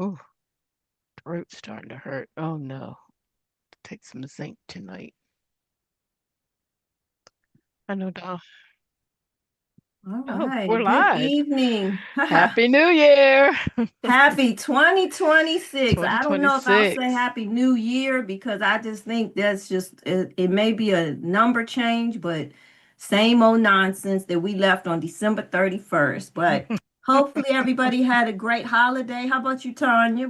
Oh, throat's starting to hurt. Oh no. Take some zinc tonight. I know, Doc. All Oh, right. we're Good live. evening. Happy New Year. Happy 2026. I don't know if I'll say 2026. Happy New Year because I just think that's just, it may be a number change, but same old nonsense that we left on December 31st. But hopefully everybody had a great holiday. How about you, Tanya?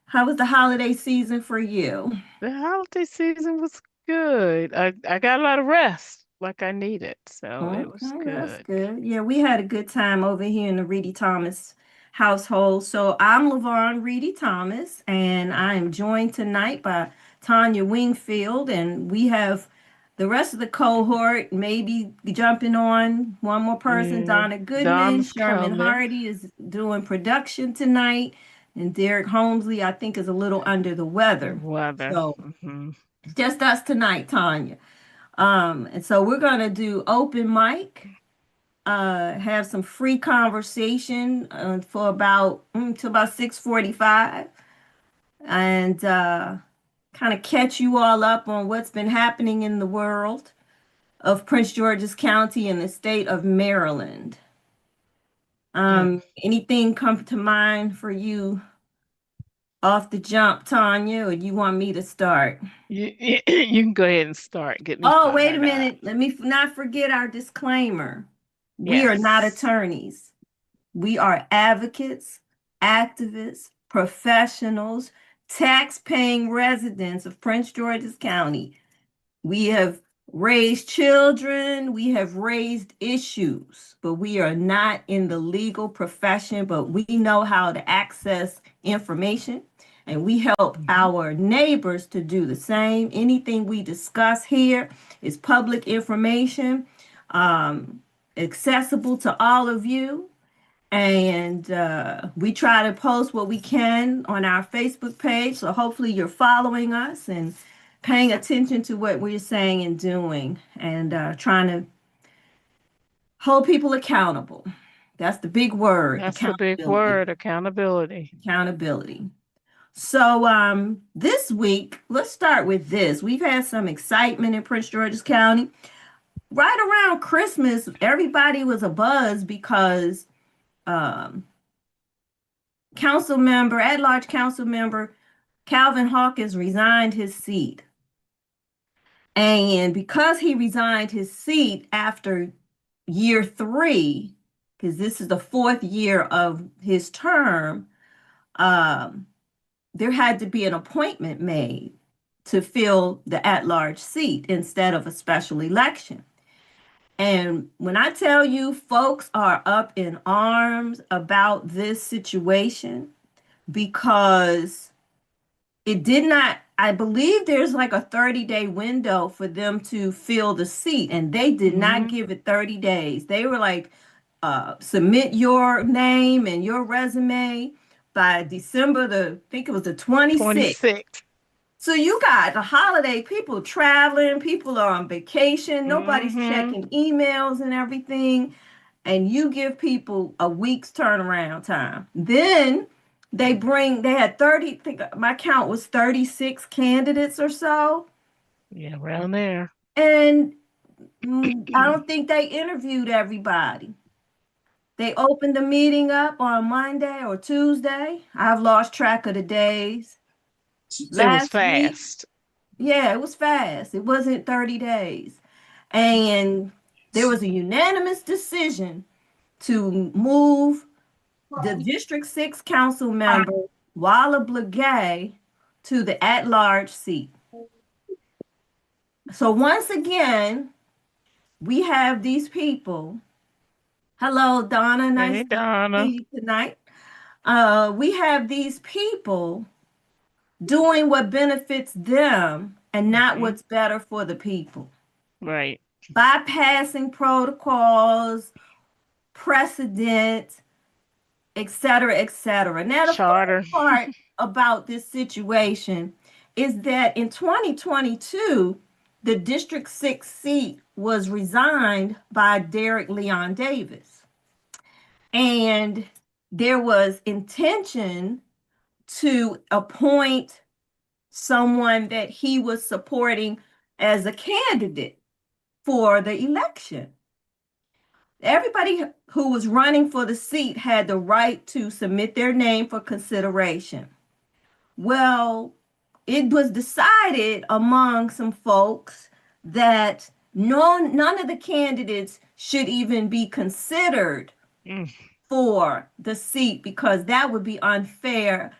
How was the holiday season for you? The holiday season was good. I got a lot of rest like I needed, so it was Okay, that's good. good. Yeah, we had a good time over here in the Reedy Thomas household. So I'm LaVon Reedy Thomas, and I am joined tonight by Tanya Wingfield, and we have the rest of the cohort maybe jumping on one more person, Yeah, Donna Goodman. Dom's Sherman coming. Hardy is doing production tonight, and Derek Holmesley, I think, is a little under the weather. Weather. So Hmm. just us tonight, Tanya. And so we're gonna do open mic, have some free conversation for about till about 6:45, and kind of catch you all up on what's been happening in the world of Prince George's County and the state of Maryland. Mm. Anything come to mind for you off the jump, Tanya, or you want me to start? You can go ahead and start. Get me Oh, wait a fired up. minute. Let me not forget our disclaimer. We are not Yes. attorneys. We are advocates, activists, professionals, tax-paying residents of Prince George's County. We have raised children, we have raised issues, but we are not in the legal profession, but we know how to access information and we help Mhm. our neighbors to do the same. Anything we discuss here is public information, um, accessible to all of you. And we try to post what we can on our Facebook page. So hopefully you're following us and paying attention to what we're saying and doing and trying to hold people accountable. That's the big word, That's the big accountability. word, accountability. Accountability. So this week, let's start with this. We've had some excitement in Prince George's County. Right around Christmas, everybody was abuzz because um, at-large council member Calvin Hawkins resigned his seat. And because he resigned his seat after year three, because this is the fourth year of his term, um, there had to be an appointment made to fill the at-large seat instead of a special election. And when I tell you folks are up in arms about this situation, because it did not, I believe there's like a 30-day window for them to fill the seat, and they did not Hmm. give it 30 days. They were like, submit your name and your resume by December I think it was the 26th. 26. So you got the holiday, people traveling, people are on vacation, nobody's Hmm. checking emails and everything, and you give people a week's turnaround time. Then they had 30, I think my count was 36 candidates or so. Yeah, around there. And I don't think they interviewed everybody. They opened the meeting up on Monday or Tuesday. I've lost track of the days. It was Last week, fast. yeah, it was fast. It wasn't 30 days. And there was a unanimous decision to move the District 6 council member, Walla Blagay, to the at-large seat. So once again, we have these people. Hello, Donna. Nice Hey, to Donna. see you tonight. We have these people doing what benefits them and not Hmm. what's better for the people, Right. bypassing protocols, precedent, et cetera, et cetera. Now, the Charter. funny part about this situation is that in 2022, the District 6 seat was resigned by Derek Leon Davis. And there was intention to appoint someone that he was supporting as a candidate for the election. Everybody who was running for the seat had the right to submit their name for consideration. Well, it was decided among some folks that none of the candidates should even be considered Mm. for the seat because that would be unfair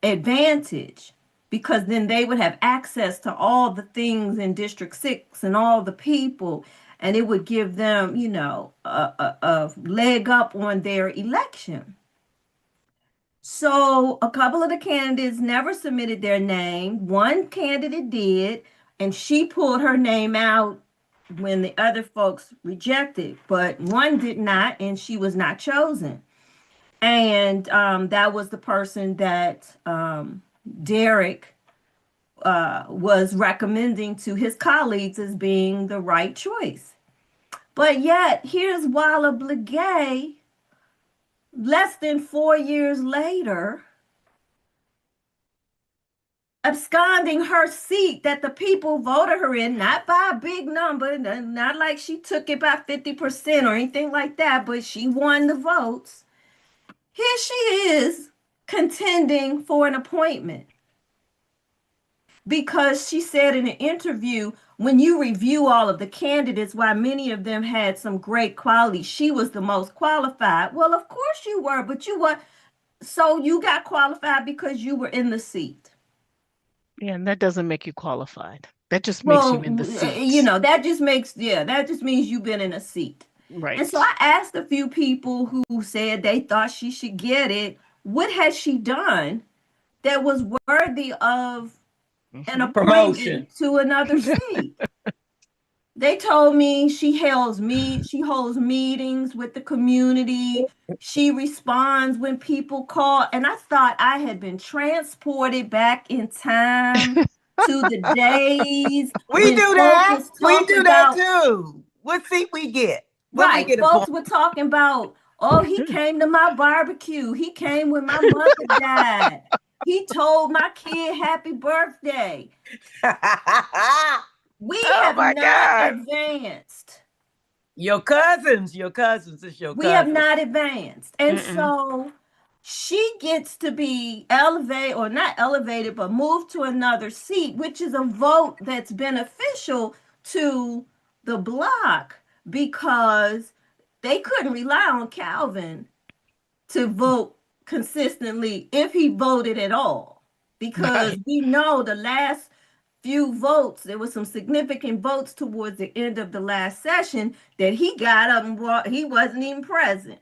advantage, because then they would have access to all the things in District 6 and all the people, and it would give them, a leg up on their election. So a couple of the candidates never submitted their name. One candidate did, and she pulled her name out when the other folks rejected, but one did not, and she was not chosen. And that was the person that Derek was recommending to his colleagues as being the right choice. But yet, here's Walla Blagay, less than 4 years later, absconding her seat that the people voted her in, not by a big number, not like she took it by 50% or anything like that, but she won the votes. Here she is contending for an appointment because she said in an interview, when you review all of the candidates, while many of them had some great qualities, she was the most qualified. Well, of course you were, but you were, so you got qualified because you were in the seat. Yeah, and that doesn't make you qualified. That just makes you Well, in the seat. that just makes, yeah, that just means you've been in a seat. And so Right. I asked a few people who said they thought she should get it. What has she done that was worthy of an Hmm. Promotion. appointment to another seat? They told me she holds meetings with the community. She responds when people call. And I thought I had been transported back in time to the days We when do folk that. was We talking do that about, too. What seat we get? When we right, get a folks point? were talking about, oh, he came to my barbecue. He came when my mother died. He told my kid happy birthday. We Oh have my not God. advanced. Your cousins, it's your We have cousins. not advanced. And Mm-mm. so she gets to be elevated, or not elevated, but moved to another seat, which is a vote that's beneficial to the block because they couldn't rely on Calvin to vote consistently if he voted at all. Because Right. we know the last few votes, there was some significant votes towards the end of the last session that he got up and he wasn't even present.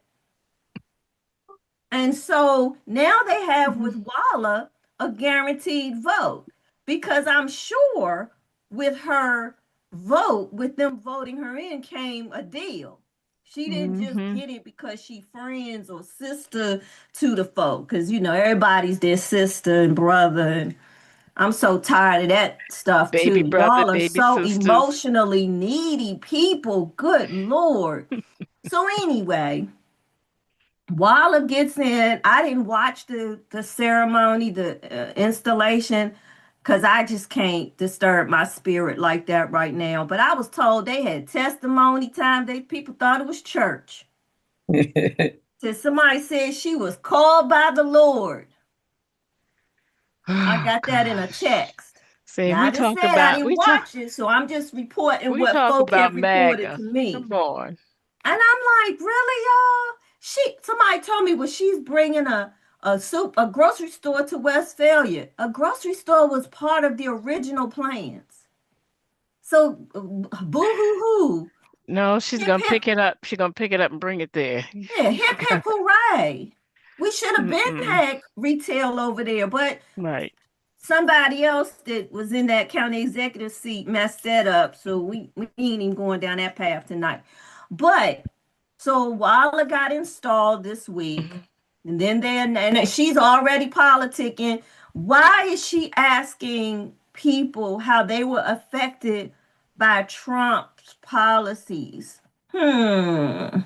And so now they have Mhm. with Walla a guaranteed vote because I'm sure with her vote, with them voting her in, came a deal. She didn't just Mhm. get it because she friends or sister to the folk, because everybody's their sister and brother, and I'm so tired of that stuff Baby too. brother, Y'all are baby so sisters. emotionally needy people. Good Lord. So anyway, Walla gets in. I didn't watch the ceremony, the installation, because I just can't disturb my spirit like that right now. But I was told they had testimony time. People thought it was church. So somebody said she was called by the Lord. I Oh got that in a gosh. text. See, Now I just said I didn't watch it, so I'm just reporting we what talk folk about have reported MAGA. to me. Come on. And I'm like, really, y'all? Somebody told me, well, she's bringing a grocery store to Westphalia. A grocery store was part of the original plans. So boo hoo hoo. No, she's Hip gonna hip, pick it up. She's gonna pick it up and bring it there. yeah, hip hip hooray. We should have been Mm-mm. had retail over there, but Right. somebody else that was in that county executive seat messed that up. So we ain't even going down that path tonight. But so Walla got installed this week, Mhm. and then and she's already politicking. Why is she asking people how they were affected by Trump's policies? Hmm.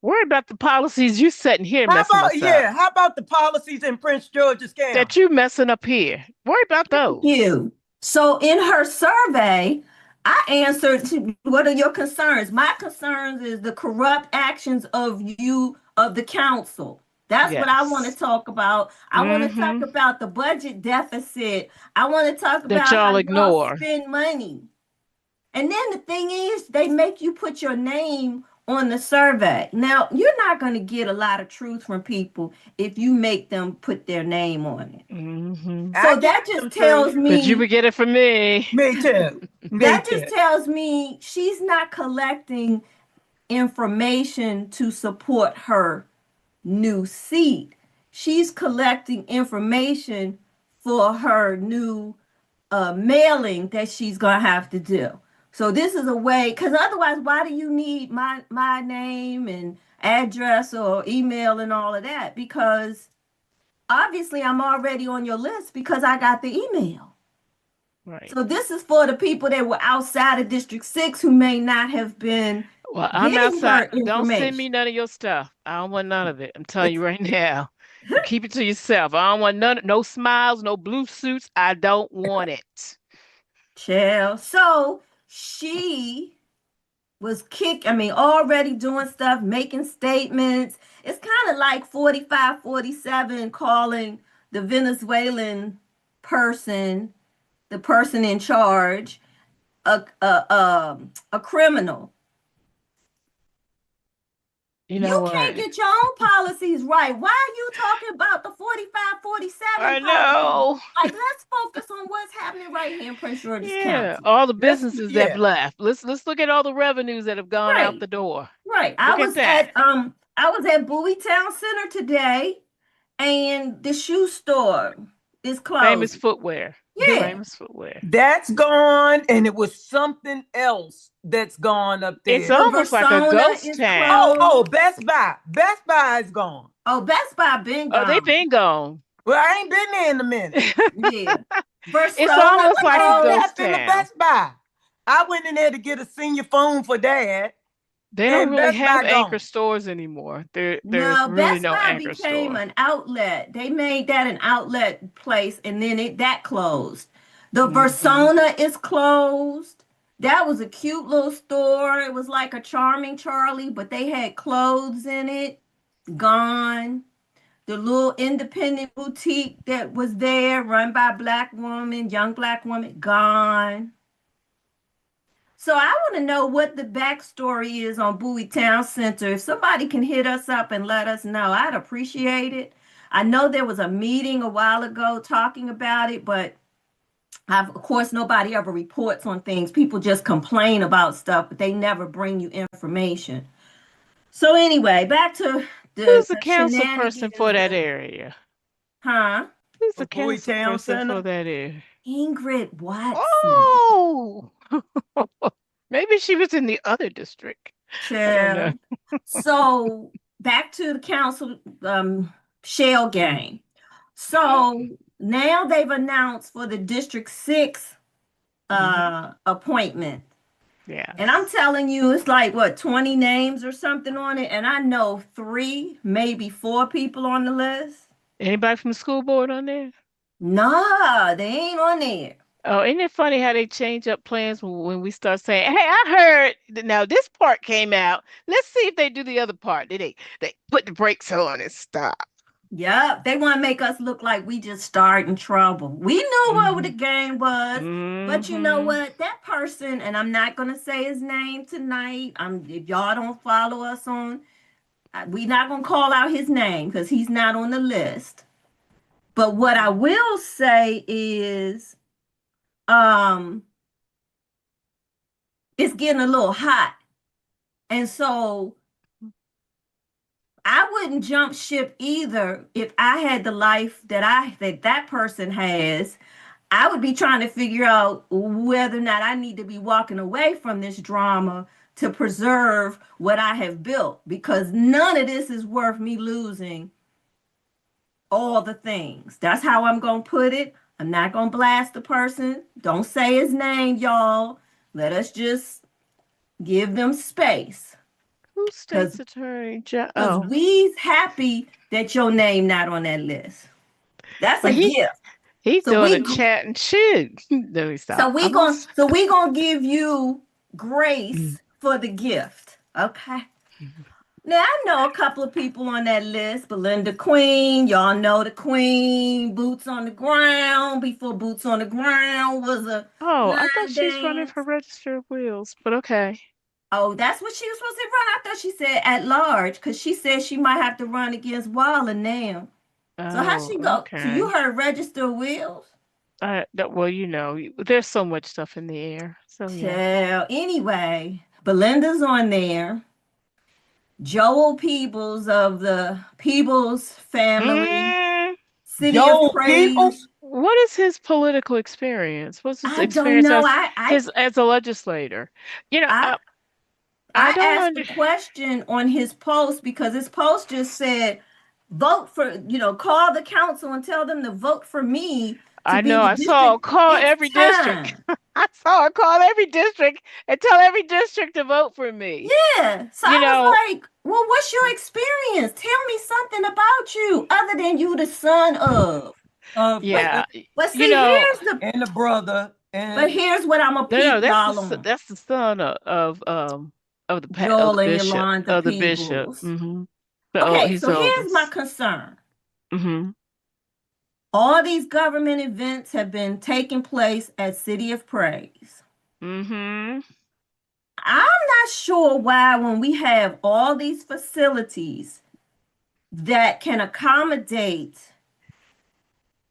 Worry about the policies you setting here How messing about us up. How about the policies in Prince George's County? That you messing up here. Worry about those. You. So in her survey, I answered what are your concerns? My concerns is the corrupt actions of the council. That's what I want to Yes. talk about. I want to talk Mm-hmm. about the budget deficit. I want to talk That about how y'all y'all ignore. spend money. And then the thing is, they make you put your name on the survey. Now, you're not going to get a lot of truth from people if you make them put their name on it. Mm-hmm. I So get that some just tells truth. But you me would get it from me. Me too. Me that too. just tells me she's not collecting information to support her new seat. She's collecting information for her new mailing that she's gonna have to do. So this is a way, because otherwise, why do you need my name and address or email and all of that? Because obviously I'm already on your list because I got the email. Right. So this is for the people that were outside of District 6 who may not have been Well, I'm getting her outside. Don't send me information. none of your stuff. I don't want none of it. I'm telling you right now. You keep it to yourself. I don't want no smiles, no blue suits. I don't want it. Chill. So she was already doing stuff, making statements. It's kind of like 45, 47 calling the Venezuelan person, the person in charge, a criminal. You know You can't what? get your own policies right. Why are you talking about the 45, 47 I policies? know. Like, let's focus on what's happening right here in Prince George's Yeah, County. all the Let's businesses that yeah. left. Let's look at all the revenues that have gone out Right, the door. right. Look at that. I was at Bowie Town Center today, and the shoe store is Famous closed. footwear. Yeah. Famous footwear. That's gone, and it was something else that's gone up It's there. The almost like a Versona ghost is town. Oh, closed. Best Buy. Best Buy is gone. Oh, Best Buy been Oh, they've gone. been gone. Well, I ain't been there in a minute. Yeah. It's Versona almost What like a all closed. ghost left in the town. Best Buy? I went in there to get a senior phone for Dad, They don't and really Best Buy have anchor gone. stores anymore. There's No, really Best no Buy anchor became store. an outlet. They made that an outlet place, and then that closed. The Hmm. Versona is closed. That was a cute little store. It was like a Charming Charlie, but they had clothes in it. Gone. The little independent boutique that was there, run by a black woman, young black woman, gone. So I want to know what the backstory is on Bowie Town Center. If somebody can hit us up and let us know, I'd appreciate it. I know there was a meeting a while ago talking about it, but of course, nobody ever reports on things. People just complain about stuff, but they never bring you information. So anyway, back to Who's the the council person for shenanigans, that area? huh? Who's For the Bowie council Town person for Center. that area? Ingrid Watson. Oh, maybe she was in the other district. I don't know. Chill. So back to the council shell game. So now they've announced for the District 6 appointment. Yeah. And I'm telling you, it's like what, 20 names or something on it. And I know 3, maybe 4 people on the list. Anybody from the school board on there? Nah, they ain't on there. Oh, isn't it funny how they change up plans when we start saying, "Hey, I heard now this part came out. Let's see if they do the other part." They put the brakes on and stop. Yep, they want to make us look like we just starting trouble. We knew what the Hmm. game was, but you know Hmm. what? That person, and I'm not gonna say his name tonight. If y'all don't follow us on, we not gonna call out his name because he's not on the list. But what I will say is, um, it's getting a little hot, and so I wouldn't jump ship either if I had the life that person has. I would be trying to figure out whether or not I need to be walking away from this drama to preserve what I have built because none of this is worth me losing all the things. That's how I'm going to put it. I'm not going to blast the person. Don't say his name, y'all. Let us just give them space. Who's state's attorney? Because Oh, we's happy that your name not on that list. That's but a gift. he's So doing a we chat and shit. Let me so stop. we I'm going gonna. so we gonna give you Mm. grace for the gift. Okay. Now I know a couple of people on that list. Belinda Queen, y'all know the Queen. Boots on the Ground. Before Boots on the Ground was a Oh, I thought line she was running dance. for Register of Wills, but okay. Oh, that's what she was supposed to run. I thought she said at large because she said she might have to run against Waller now. So how Oh, she go? So you okay. heard Register of Wills? Well, there's so much stuff in the air. So yeah. Child. Anyway, Belinda's on there. Joel Peebles of the Peebles family, Mm, City of Joel Praise. Peoples? what is his political experience? What's his I don't experience know. as his as a legislator? You know, I I I don't asked under. the question on his post because his post just said, vote for, call the council and tell them to vote for me to I be know. the I saw a district. call It's every district. time. I saw a call every district and tell every district to vote for me. Yeah. So You I know, was like, well, what's your experience? Tell me something about you other than you the son of. But yeah. but You see, know, And a brother. And here's what I'm gonna no, peep that's y'all on. that's the son of Joel the and bishop Yolanda Peebles. Mm-hmm. Okay, He's so the here's my oldest. concern. Mm-hmm. All these government events have been taking place at City of Praise. Mm-hmm. I'm not sure why, when we have all these facilities that can accommodate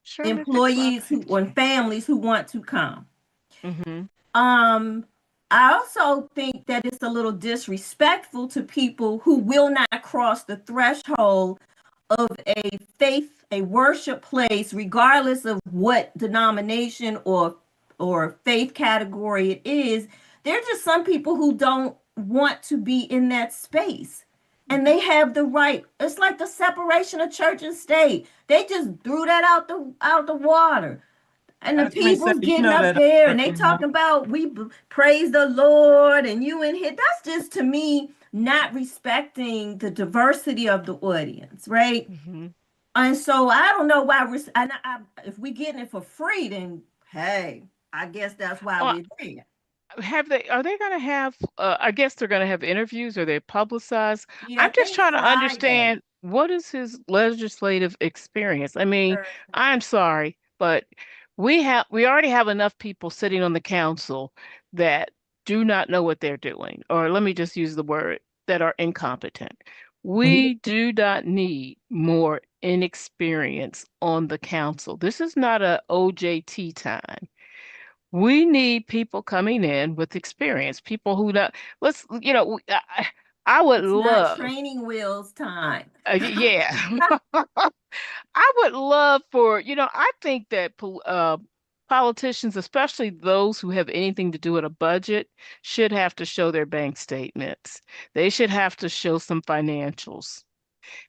Sure, they pick employees who pockets. or families who want to come. Mm-hmm. Um, I also think that it's a little disrespectful to people who will not cross the threshold of a faith, a worship place, regardless of what denomination or faith category it is. There are just some people who don't want to be in that space. And they have the right. It's like the separation of church and state. They just threw that out the water. And the as we say, people's you getting know up that there and they American talking about praise the Lord and you in here. That's just to me not respecting the diversity of the audience, right? Mm-hmm. And so I don't know why if we getting it for free, then hey, I guess that's why Well, we're there. are they going to have, I guess they're going to have interviews or they publicize? Yeah, I I'm just think trying to Friday. understand what is his legislative experience? I mean, Or- I'm sorry, but we already have enough people sitting on the council that do not know what they're doing, or let me just use the word that are incompetent. We do not need more inexperience on the council. This is not a OJT time. We need people coming in with experience, people who not, I would It's not love, training wheels time. yeah, I would love for, I think that politicians, especially those who have anything to do with a budget, should have to show their bank statements. They should have to show some financials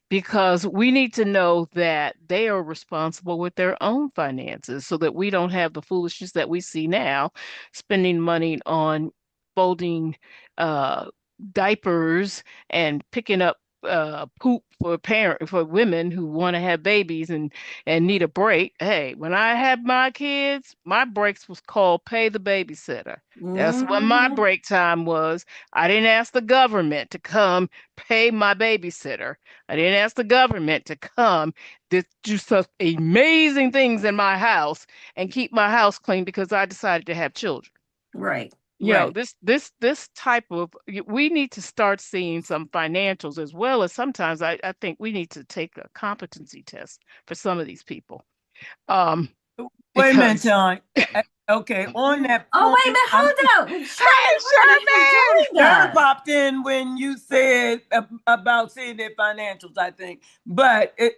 because we need to know that they are responsible with their own finances so that we don't have the foolishness that we see now, spending money on folding uh, diapers and picking up poop for women who want to have babies and need a break. Hey, when I had my kids, my breaks was called pay the babysitter. That's what my Mhm. break time was. I didn't ask the government to come pay my babysitter. I didn't ask the government to come to do such amazing things in my house and keep my house clean because I decided to have children. Right, right. This type of we need to start seeing some financials as well as sometimes I think we need to take a competency test for some of these people. Um, Wait a minute, because John. Okay, on that Oh, wait a point, minute, I'm hold up. Sherman, hey what the Sherman! heck Johnny Sharon got? popped in when you said about seeing their financials, I think. But it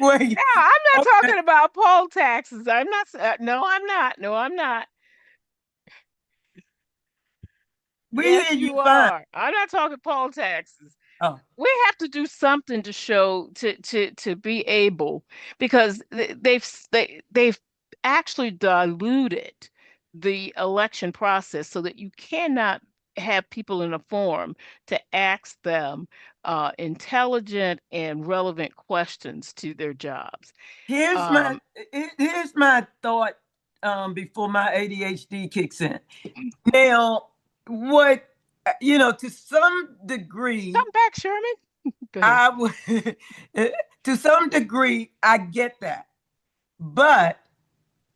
wait. No, I'm not Okay, talking about poll taxes. I'm not. No, I'm not. No, I'm not. we Yes, hear you you fine. are. I'm not talking poll taxes. Oh, we have to do something to show to be able, because they've actually diluted the election process so that you cannot have people in a forum to ask them intelligent and relevant questions to their jobs. here's my Um, here's my thought before my ADHD kicks in. Now, what to some degree, come back, Sherman. Go ahead. I would to some degree I get that. But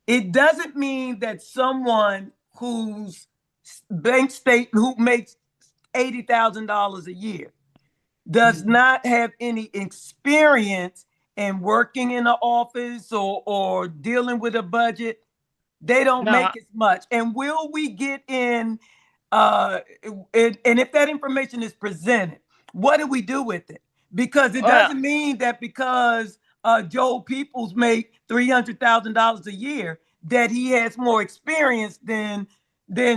it doesn't mean that someone whose bank state who makes $80,000 a year does not have any experience in working in an office or dealing with a budget. They don't No, make as much. And will we get in uh and if that information is presented, what do we do with it? Because it well, doesn't mean that because Joe Peoples make $300,000 a year that he has more experience than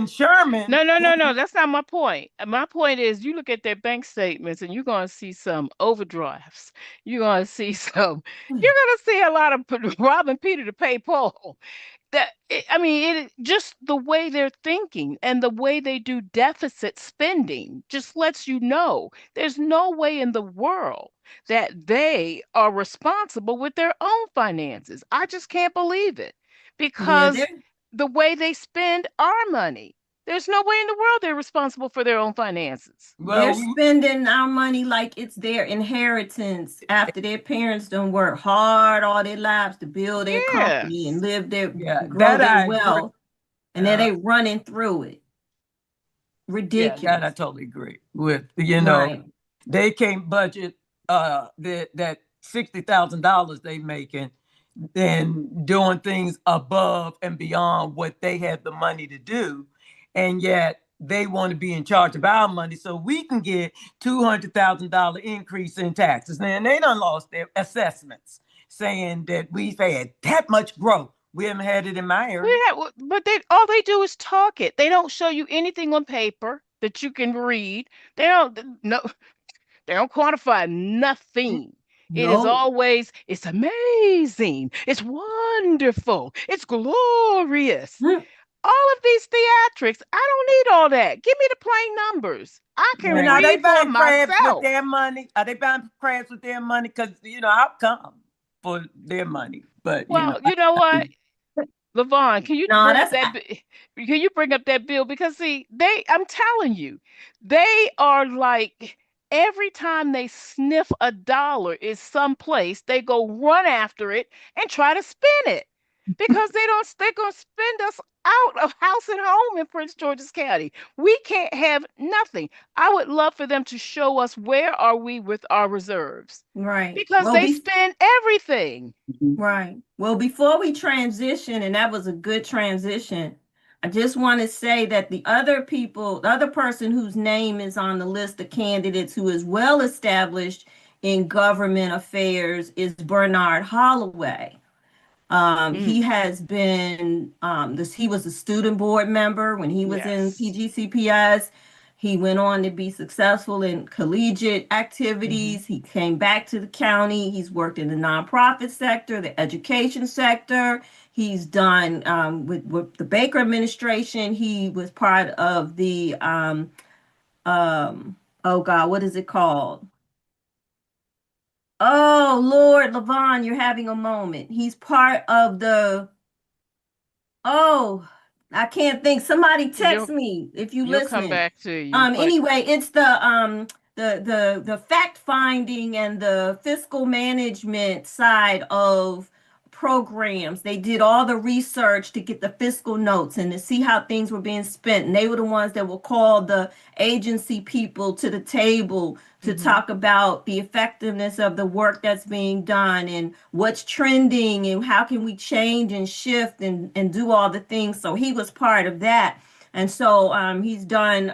Sherman. no, no, no, no. That's not my point. My point is you look at their bank statements and you're going to see some overdrafts. You're going to see you're going to see a lot of robbing Peter to pay Paul. I mean, just the way they're thinking and the way they do deficit spending just lets you know there's no way in the world that they are responsible with their own finances. I just can't believe it Yeah, because the way they spend our money, there's no way in the world they're responsible for their own finances. they're Well, spending our money like it's their inheritance after their parents done work hard all their lives to build their Yeah. company and yeah, grow that their I agree. wealth, and then Uh, they running through it. yeah, Ridiculous. that I totally agree with. Right. They can't budget that $60,000 they making and doing things above and beyond what they have the money to do, and yet they want to be in charge of our money so we can get $200,000 increase in taxes. And they done lost their assessments, saying that we've had that much growth. We haven't had it in my area. But they all they do is talk it. They don't show you anything on paper that you can read. They don't no they don't quantify nothing. It is No. always, it's amazing, it's wonderful, it's glorious. Mm, All of these theatrics, I don't need all that. Give me the plain numbers. I can And right. are they read for buying crabs with myself. their money? Are they buying crabs with their money? Because I'll come for their money. But Well, you know what? Levon, No, that's can you bring up that bill? Because see, I'm telling you, they are like every time they sniff a dollar is someplace, they go run after it and try to spin it because they're gonna spend us out of house and home in Prince George's County. We can't have nothing. I would love for them to show us where are we with our reserves right. because they spend everything. Right. Well, before we transition, and that was a good transition, I just want to say that the other person whose name is on the list of candidates who is well established in government affairs is Bernard Holloway. Mm, He has been he was a student board member when he was in yes. PGCPS. He went on to be successful in collegiate Hmm. activities. He came back to the county. He's worked in the nonprofit sector, the education sector. He's done with the Baker administration. He was part of the oh God, what is it called? Oh Lord, Levon, you're having a moment. He's part of the oh, I can't think. Somebody text You'll me if you you'll come listening. back to you, but Anyway, it's the fact finding and the fiscal management side of programs. They did all the research to get the fiscal notes and to see how things were being spent. And they were the ones that will call the agency people to the table to mhm. talk about the effectiveness of the work that's being done and what's trending and how can we change and shift and do all the things. So he was part of that. And so he's done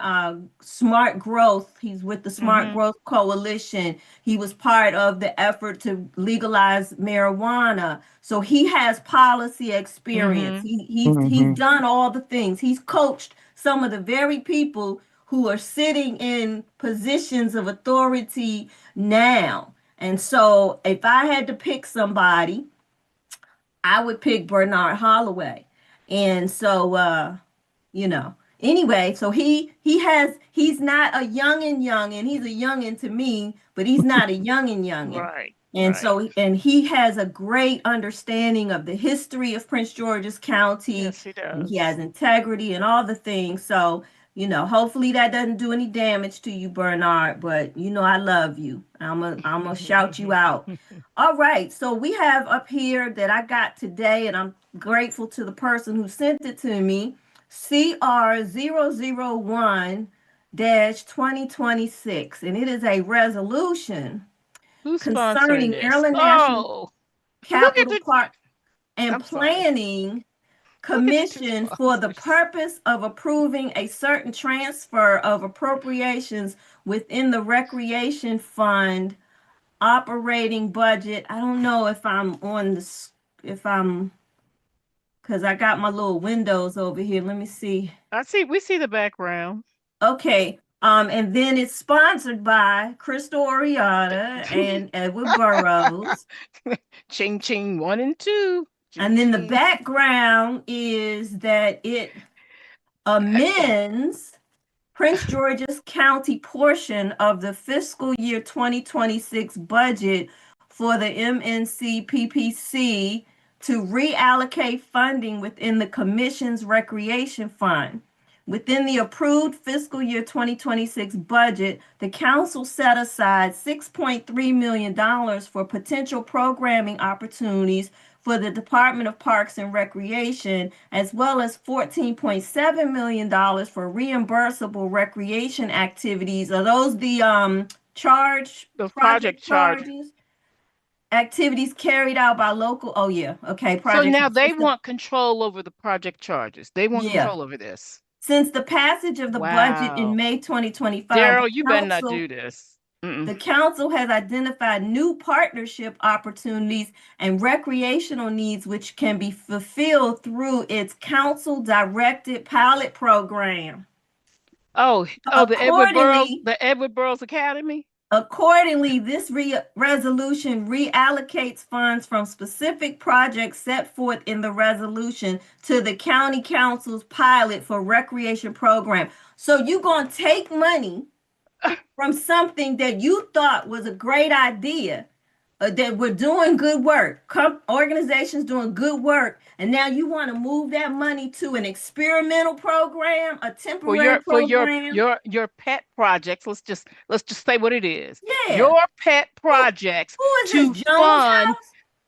smart growth. He's with the Smart Mhm. Growth Coalition. He was part of the effort to legalize marijuana. So he has policy experience. Mhm. He's done all the things. He's coached some of the very people who are sitting in positions of authority now. And so if I had to pick somebody, I would pick Bernard Holloway. And so anyway, so he's not a youngin', he's a youngin' to me, but he's not a youngin'. Right, And right. so and he has a great understanding of the history of Prince George's County, Yes, he and does. he has integrity and all the things. So, hopefully that doesn't do any damage to you, Bernard, but I love you. I'm gonna shout you out. All right, so we have up here that I got today, and I'm grateful to the person who sent it to me, CR001-2026, and it is a resolution Who's sponsoring concerning this? Maryland National Oh, look at Capital the, Park and I'm sorry. Planning Look at the two Commission for the sponsors. purpose of approving a certain transfer of appropriations within the Recreation Fund operating budget. I don't know if I'm on this, if I'm, because I got my little windows over here. Let me see. We see the background. Okay. And then it's sponsored by Crystal Oriana and Edward Burrows. Ching ching 1 and 2. And Ching then the ching. background is that it amends Prince George's County portion of the fiscal year 2026 budget for the MNC PPC to reallocate funding within the Commission's Recreation Fund. Within the approved fiscal year 2026 budget, the council set aside $6.3 million for potential programming opportunities for the Department of Parks and Recreation, as well as $14.7 million for reimbursable recreation activities. Are those the Those project project charge. charges? Activities carried out by local, oh yeah, okay, So project. now they want control over the project charges. They want Yeah. control over this. Since the passage of the budget in Wow. May 2025, Daryl, you better not do this. the council has identified new partnership opportunities and recreational needs which can be fulfilled through its council-directed pilot program. Oh, Accordingly, the Edward Burrows Academy. Accordingly, this resolution reallocates funds from specific projects set forth in the resolution to the county council's pilot for recreation program. So you're going to take money from something that you thought was a great idea, that we're doing good work, organizations doing good work, and now you want to move that money to an experimental program, a temporary For program. your pet projects. Let's just say what it is. Yeah. Your pet projects who is to this, Jones fund. House?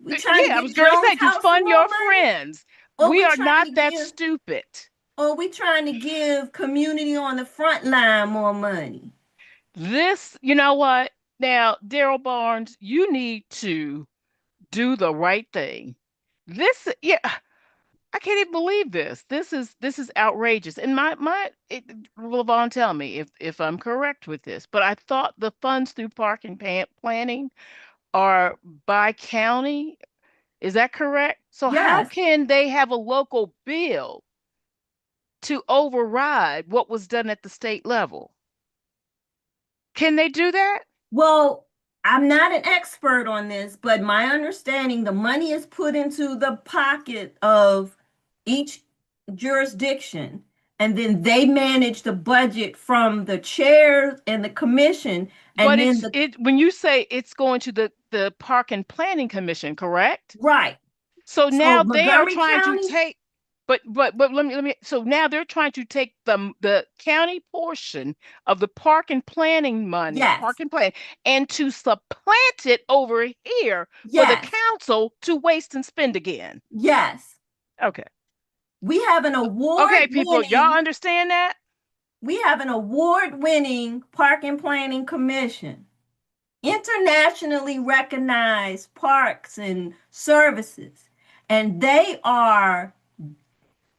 We trying Yeah, I to was get going to say Jones to House fund more your money? friends. Or We are trying not to that give- stupid. Or we trying to give community on the front line more money? This, you know what? Now, Daryl Barnes, you need to do the right thing. Yeah, I can't even believe this. This is outrageous. And Levon, tell me if I'm correct with this, but I thought the funds through park and planning are by county. Is that correct? So how Yes. can they have a local bill to override what was done at the state level? Can they do that? Well, I'm not an expert on this, but my understanding, the money is put into the pocket of each jurisdiction, and then they manage the budget from the chair and the commission, and But then when you say it's going to the Park and Planning Commission, correct? right. So now they are Montgomery trying to County, take, but let me. So now they're trying to take the county portion of the park and planning money, yes, park and plan, and to supplant it over here for the yes, council to waste and spend again. yes. Okay. We have an Okay, people, y'all understand that? We have an award-winning Park and Planning Commission, internationally recognized parks and services, and they are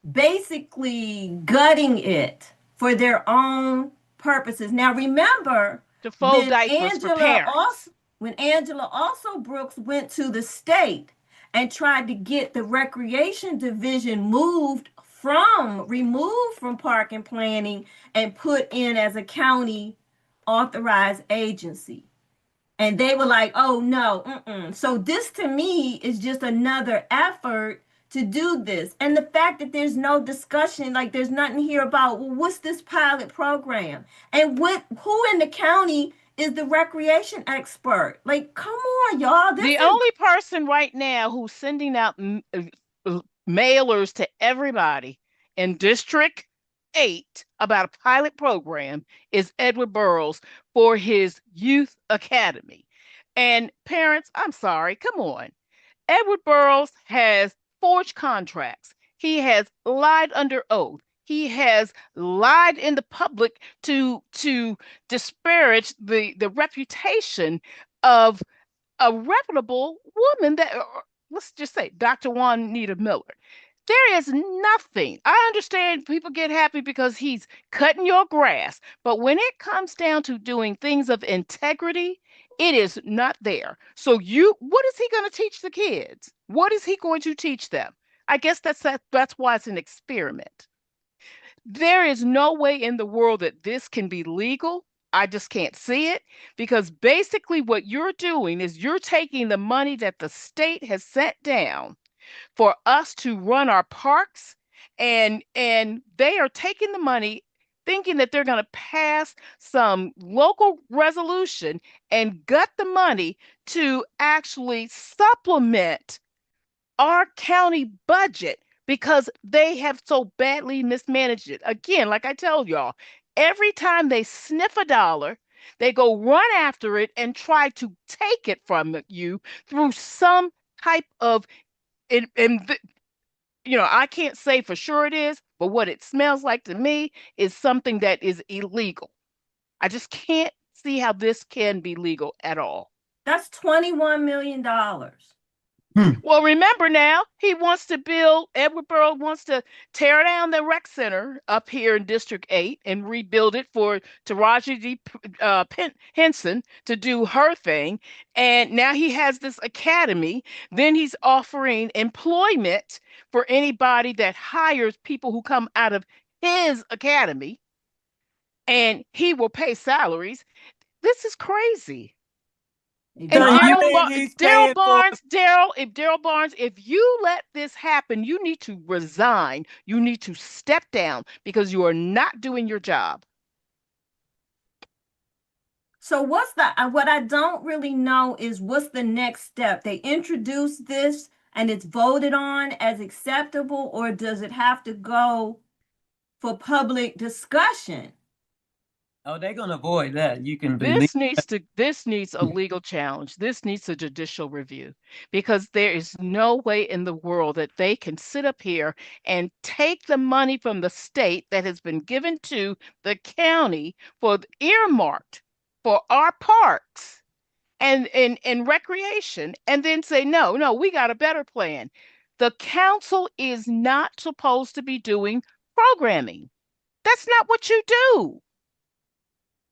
basically gutting it for their own purposes. Now, remember, To fold diapers for parents. when Angela also Brooks went to the state and tried to get the recreation division moved removed from park and planning and put in as a county authorized agency. And they were like, oh no, So this to me is just another effort to do this. And the fact that there's no discussion, like there's nothing here about, well, what's this pilot program? And who in the county is the recreation expert? Like, come on, y'all. The only person right now who's sending out mailers to everybody in District 8 about a pilot program is Edward Burrows for his youth academy. And parents, I'm sorry, come on. Edward Burrows has forged contracts. He has lied under oath. He has lied in the public to disparage the reputation of a reputable woman that, let's just say, Dr. Juanita Miller. There is nothing. I understand people get happy because he's cutting your grass, but when it comes down to doing things of integrity, it is not there. So what is he going to teach the kids? What is he going to teach them? I guess that's why it's an experiment. There is no way in the world that this can be legal. I just can't see it, because basically what you're doing is you're taking the money that the state has sent down for us to run our parks, and they are taking the money thinking that they're going to pass some local resolution and gut the money to actually supplement our county budget because they have so badly mismanaged it. Again, like I tell y'all, every time they sniff a dollar, they go run after it and try to take it from you through some type of, I can't say for sure it is, but what it smells like to me is something that is illegal. I just can't see how this can be legal at all. That's $21 million. Well, remember now, Edward Burrows wants to tear down the rec center up here in District 8 and rebuild it for Taraji D. Henson to do her thing. And now he has this academy. Then he's offering employment for anybody that hires people who come out of his academy. And he will pay salaries. This is crazy. And Daryl Barnes, if you let this happen, you need to resign. You need to step down because you are not doing your job. So what I don't really know is what's the next step? They introduce this and it's voted on as acceptable, or does it have to go for public discussion? Oh, they're gonna avoid that. You can believe this needs a legal challenge. This needs a judicial review, because there is no way in the world that they can sit up here and take the money from the state that has been given to the county for earmarked for our parks and recreation, and then say, no, we got a better plan. The council is not supposed to be doing programming. That's not what you do.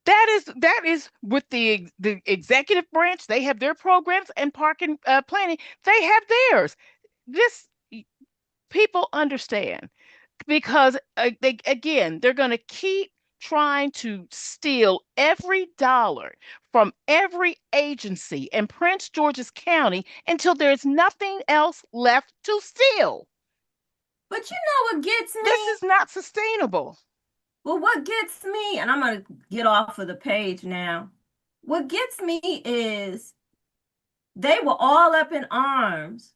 That is with the executive branch. They have their programs, and park and planning, they have theirs. This, people understand, because they're going to keep trying to steal every dollar from every agency in Prince George's County until there's nothing else left to steal. But you know what gets me? This is not sustainable. Well, what gets me, and I'm going to get off of the page now. What gets me is they were all up in arms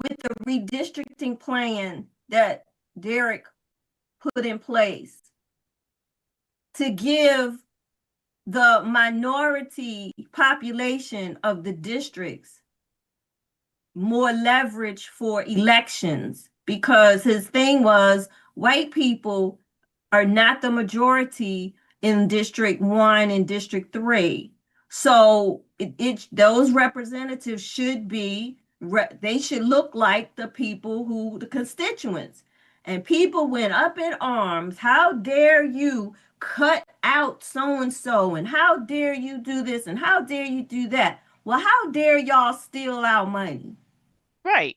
with the redistricting plan that Derek put in place to give the minority population of the districts more leverage for elections, because his thing was white people are not the majority in District 1 and District 3. So those representatives should be, they should look like the people the constituents. And people went up in arms. How dare you cut out so-and-so, and how dare you do this, and how dare you do that? Well, how dare y'all steal our money? Right.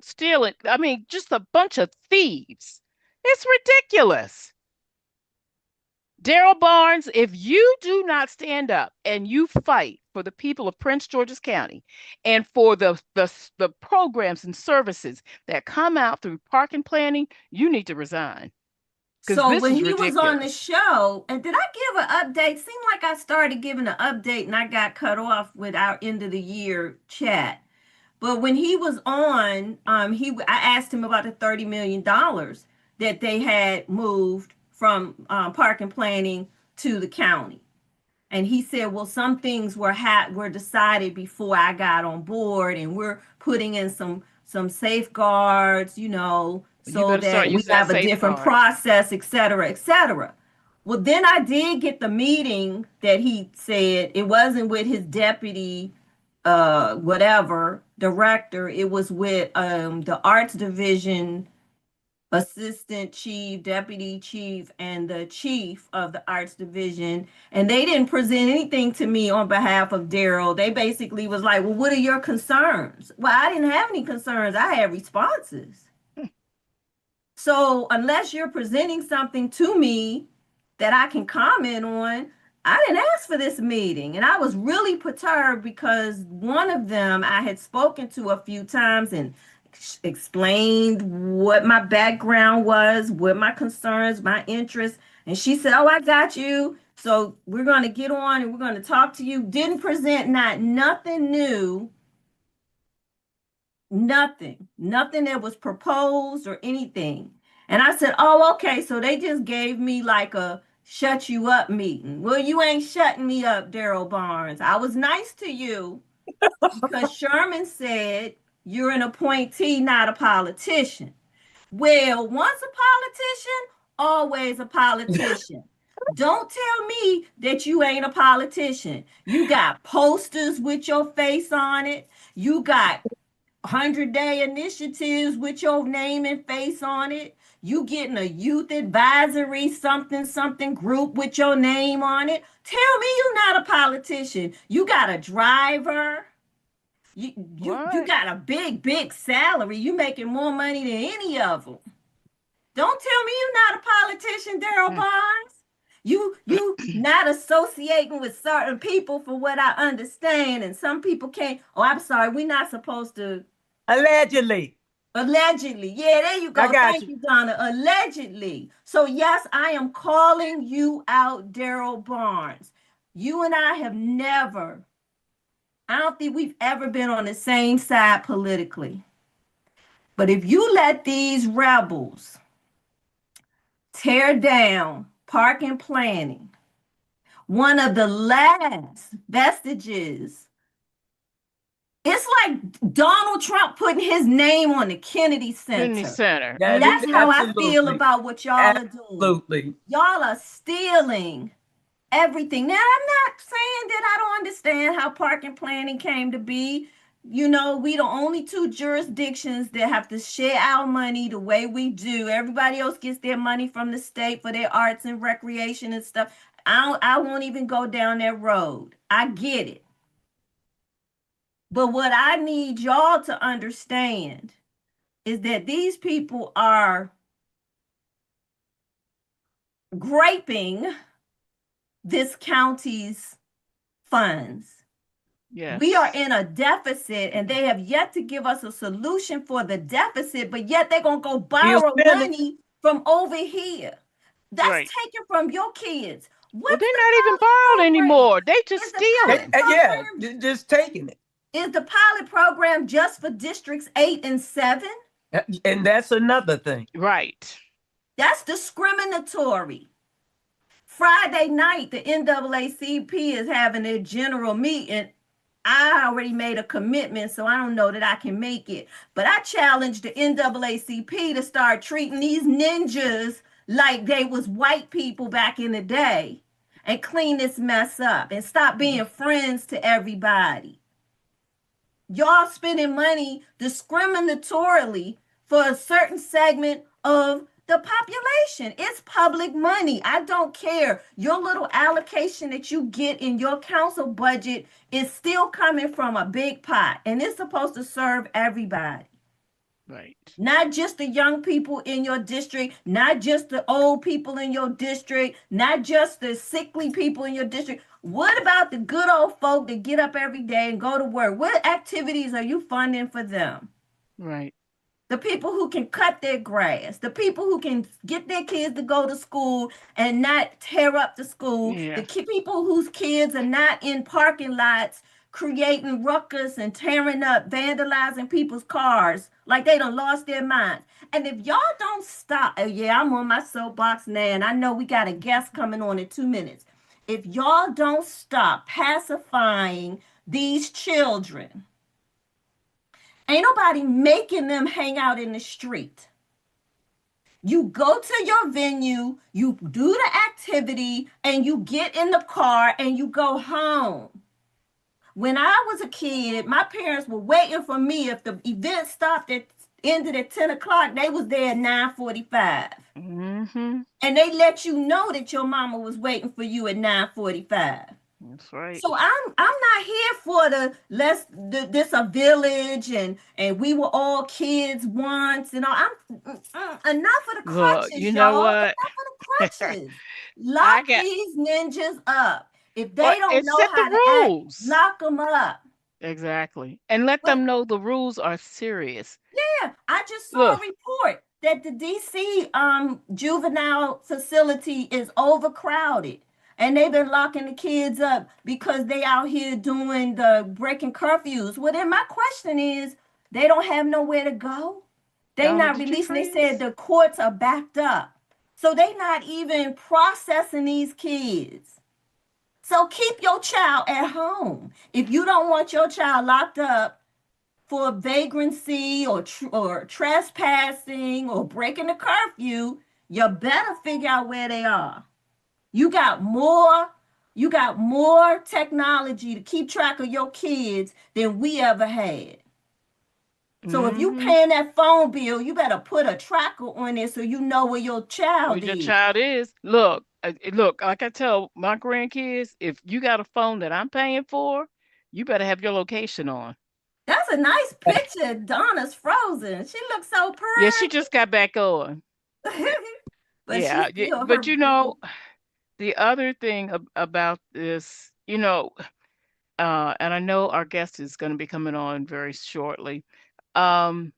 Stealing. I mean, just a bunch of thieves. It's ridiculous. Daryl Barnes, if you do not stand up and you fight for the people of Prince George's County and for the programs and services that come out through park and planning, you need to resign because So this when is he was on the ridiculous. show, and did I give an update? Seemed like I started giving an update and I got cut off with our end of the year chat. But when he was on, I asked him about the $30 million that they had moved from park and planning to the county. And he said, well, some things were decided before I got on board, and we're putting in some safeguards, You so better start that we using that have a different safeguard. process, et cetera, et cetera. Well, then I did get the meeting that he said it wasn't with his deputy, whatever director. It was with the arts division assistant chief, deputy chief, and the chief of the arts division. And they didn't present anything to me on behalf of Daryl. They basically was like, well, what are your concerns? Well, I didn't have any concerns. I had responses. So unless you're presenting something to me that I can comment on, I didn't ask for this meeting. And I was really perturbed because one of them I had spoken to a few times and explained what my background was, what my concerns, my interests. And she said, oh, I got you. So we're going to get on and we're going to talk to you. Didn't present nothing new, nothing that was proposed or anything. And I said, oh, okay. So they just gave me like a shut you up meeting. Well, you ain't shutting me up, Daryl Barnes. I was nice to you because Sherman said you're an appointee, not a politician. Well, once a politician, always a politician. Don't tell me that you ain't a politician. You got posters with your face on it. You got 100-day initiatives with your name and face on it. You getting a youth advisory something group with your name on it. Tell me you're not a politician. You got a driver. You What? got a big salary. You making more money than any of them. Don't tell me you're not a politician, Daryl Mm. Barnes. You not associating with certain people for what I understand, and some people can't. Oh, I'm sorry, we're not supposed to. Allegedly. Allegedly. Yeah, there you I go. got Thank you. you, Donna. Allegedly. So yes, I am calling you out, Daryl Barnes. You and I have never, I don't think we've ever been on the same side politically. But if you let these rebels tear down park and planning, one of the last vestiges, it's like Donald Trump putting his name on the Kennedy Kennedy Center. Center. That is That's how I feel absolutely, about what y'all are doing. absolutely. Y'all are stealing everything. Now, I'm not saying that I don't understand how park and planning came to be. We the only two jurisdictions that have to share our money the way we do. Everybody else gets their money from the state for their arts and recreation and stuff. I won't even go down that road. I get it. But what I need y'all to understand is that these people are graping this county's funds. Yes. We are in a deficit and they have yet to give us a solution for the deficit, but yet they're going to go Still borrow spending. money from over here. That's Right. taken from your kids. Well, What's they're the not even pilot borrowed program? anymore. They just Is the pilot stealing. Yeah, program just taking it. is the pilot program just for districts 8 and 7? And that's another thing. Right. That's discriminatory. Friday night, the NAACP is having their general meeting. I already made a commitment, so I don't know that I can make it. But I challenged the NAACP to start treating these ninjas like they was white people back in the day and clean this mess up and stop being friends to everybody. Y'all spending money discriminatorily for a certain segment of the population. It's public money. I don't care. Your little allocation that you get in your council budget is still coming from a big pot, and it's supposed to serve everybody. Right. Not just the young people in your district, not just the old people in your district, not just the sickly people in your district. What about the good old folk that get up every day and go to work? What activities are you funding for them? Right. The people who can cut their grass, the people who can get their kids to go to school and not tear up the school, Yeah. people whose kids are not in parking lots creating ruckus and tearing up, vandalizing people's cars like they done lost their minds. And if y'all don't stop, yeah, I'm on my soapbox now, and I know we got a guest coming on in 2 minutes. If y'all don't stop pacifying these children, ain't nobody making them hang out in the street. You go to your venue, you do the activity, and you get in the car and you go home. When I was a kid, my parents were waiting for me. If the event stopped at ended at 10 o'clock, they was there at 9:45. Mm-hmm. And they let you know that your mama was waiting for you at 9:45. That's right. So I'm not here for this a village and we were all kids once and all. Enough of the Look, crutches, you know y'all. what? Enough of the crutches. I Lock got, these ninjas up. If but they don't it know set the how to act, rules. lock them up. Exactly. And let But them know the rules are serious. yeah, I just saw a Look, report that the DC juvenile facility is overcrowded. And they've been locking the kids up because they out here doing the breaking curfews. Well, then my question is, they don't have nowhere to go. They Donna, not did you releasing. They said freeze? the courts are backed up. So they not even processing these kids. So keep your child at home. If you don't want your child locked up for vagrancy or trespassing or breaking the curfew, you better figure out where they are. You got more technology to keep track of your kids than we ever had. So if you Mm-hmm. paying that phone bill, you better put a tracker on it so you know where your Where child your is. child is. Look, look, like I tell my grandkids, if you got a phone that I'm paying for, you better have your location on. That's a nice picture. Donna's frozen. She looks so Yeah, she just got back on. pretty. But she Yeah, still but her you know, the other thing about this, and I know our guest is going to be coming on very shortly. Um,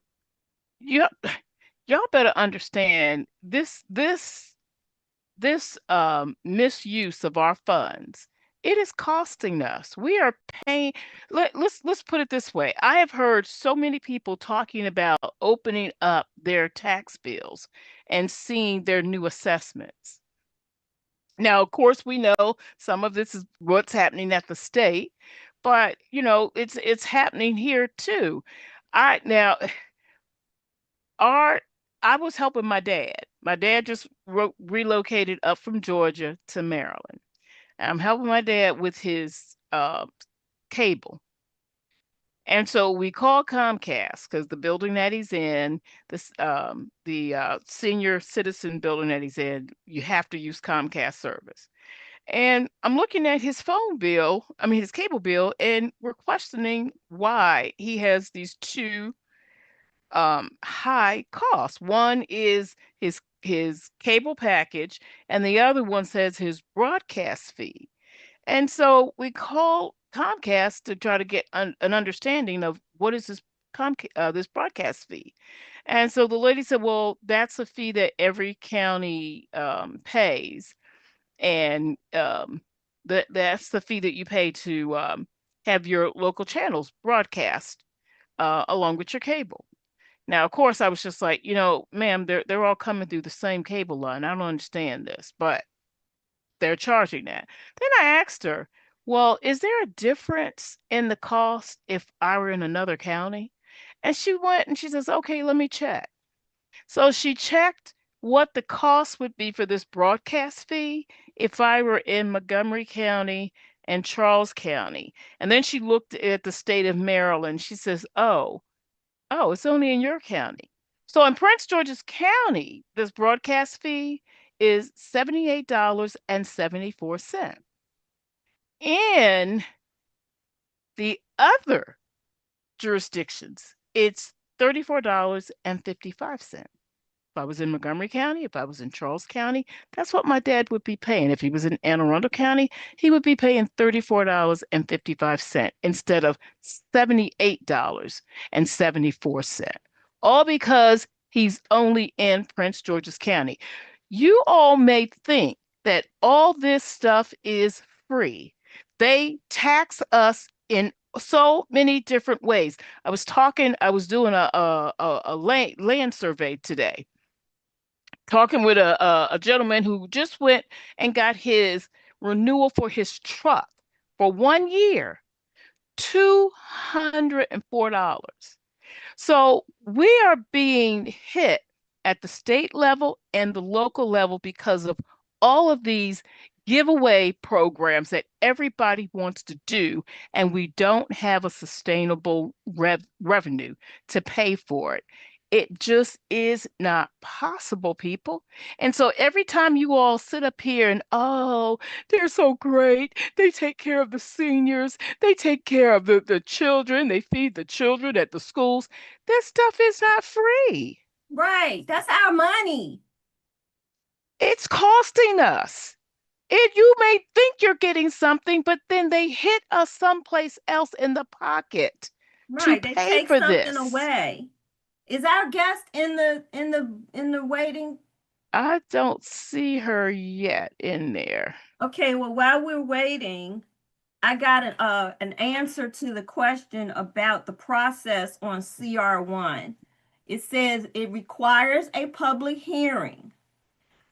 you, y'all better understand this misuse of our funds. It is costing us. We are paying. Let's put it this way. I have heard so many people talking about opening up their tax bills and seeing their new assessments. Now, of course, we know some of this is what's happening at the state, but it's happening here too. I now our I was helping my dad. My dad just relocated up from Georgia to Maryland. I'm helping my dad with his cable. And so we call Comcast because the building that he's in, the senior citizen building that he's in, you have to use Comcast service. And I'm looking at his phone bill, I mean his cable bill, and we're questioning why he has these two high costs. One is his cable package, and the other one says his broadcast fee. And so we call Comcast to try to get an understanding of what is this broadcast fee. And so the lady said, "Well, that's a fee that every county pays, and that's the fee that you pay to have your local channels broadcast along with your cable." Now, of course, I was just like, ma'am, they're all coming through the same cable line. I don't understand this, but they're charging that. Then I asked her, well, is there a difference in the cost if I were in another county? And she went and she says, okay, let me check. So she checked what the cost would be for this broadcast fee if I were in Montgomery County and Charles County. And then she looked at the state of Maryland. She says, oh, it's only in your county. So in Prince George's County, this broadcast fee is $78.74. In the other jurisdictions, it's $34.55. If I was in Montgomery County, if I was in Charles County, that's what my dad would be paying. If he was in Anne Arundel County, he would be paying $34.55 instead of $78.74. All because he's only in Prince George's County. You all may think that all this stuff is free. They tax us in so many different ways. I was doing a land survey today, talking with a gentleman who just went and got his renewal for his truck for 1 year, $204. So we are being hit at the state level and the local level because of all of these giveaway programs that everybody wants to do, and we don't have a sustainable revenue to pay for it. It just is not possible, people. And so every time you all sit up here and, oh, they're so great. They take care of the seniors. They take care of the children. They feed the children at the schools. This stuff is not free. Right. That's our money. It's costing us. You may think you're getting something, but then they hit us someplace else in the pocket Right. to They pay take for something this. away. Is our guest in the waiting? I don't see her yet in there. Okay, well, while we're waiting, I got an answer to the question about the process on CR1. It says it requires a public hearing.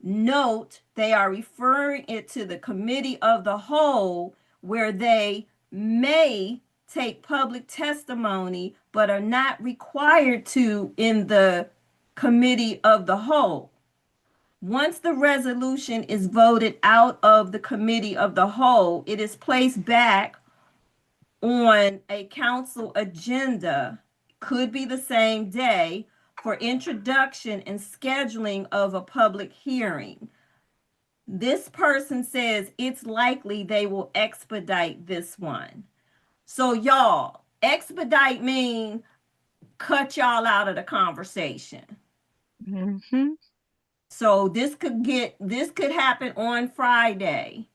Note, they are referring it to the committee of the whole, where they may take public testimony, but are not required to in the committee of the whole. Once the resolution is voted out of the committee of the whole, it is placed back on a council agenda, could be the same day, for introduction and scheduling of a public hearing. This person says it's likely they will expedite this one. So y'all, expedite mean cut y'all out of the conversation. Mm-hmm. So this could happen on Friday.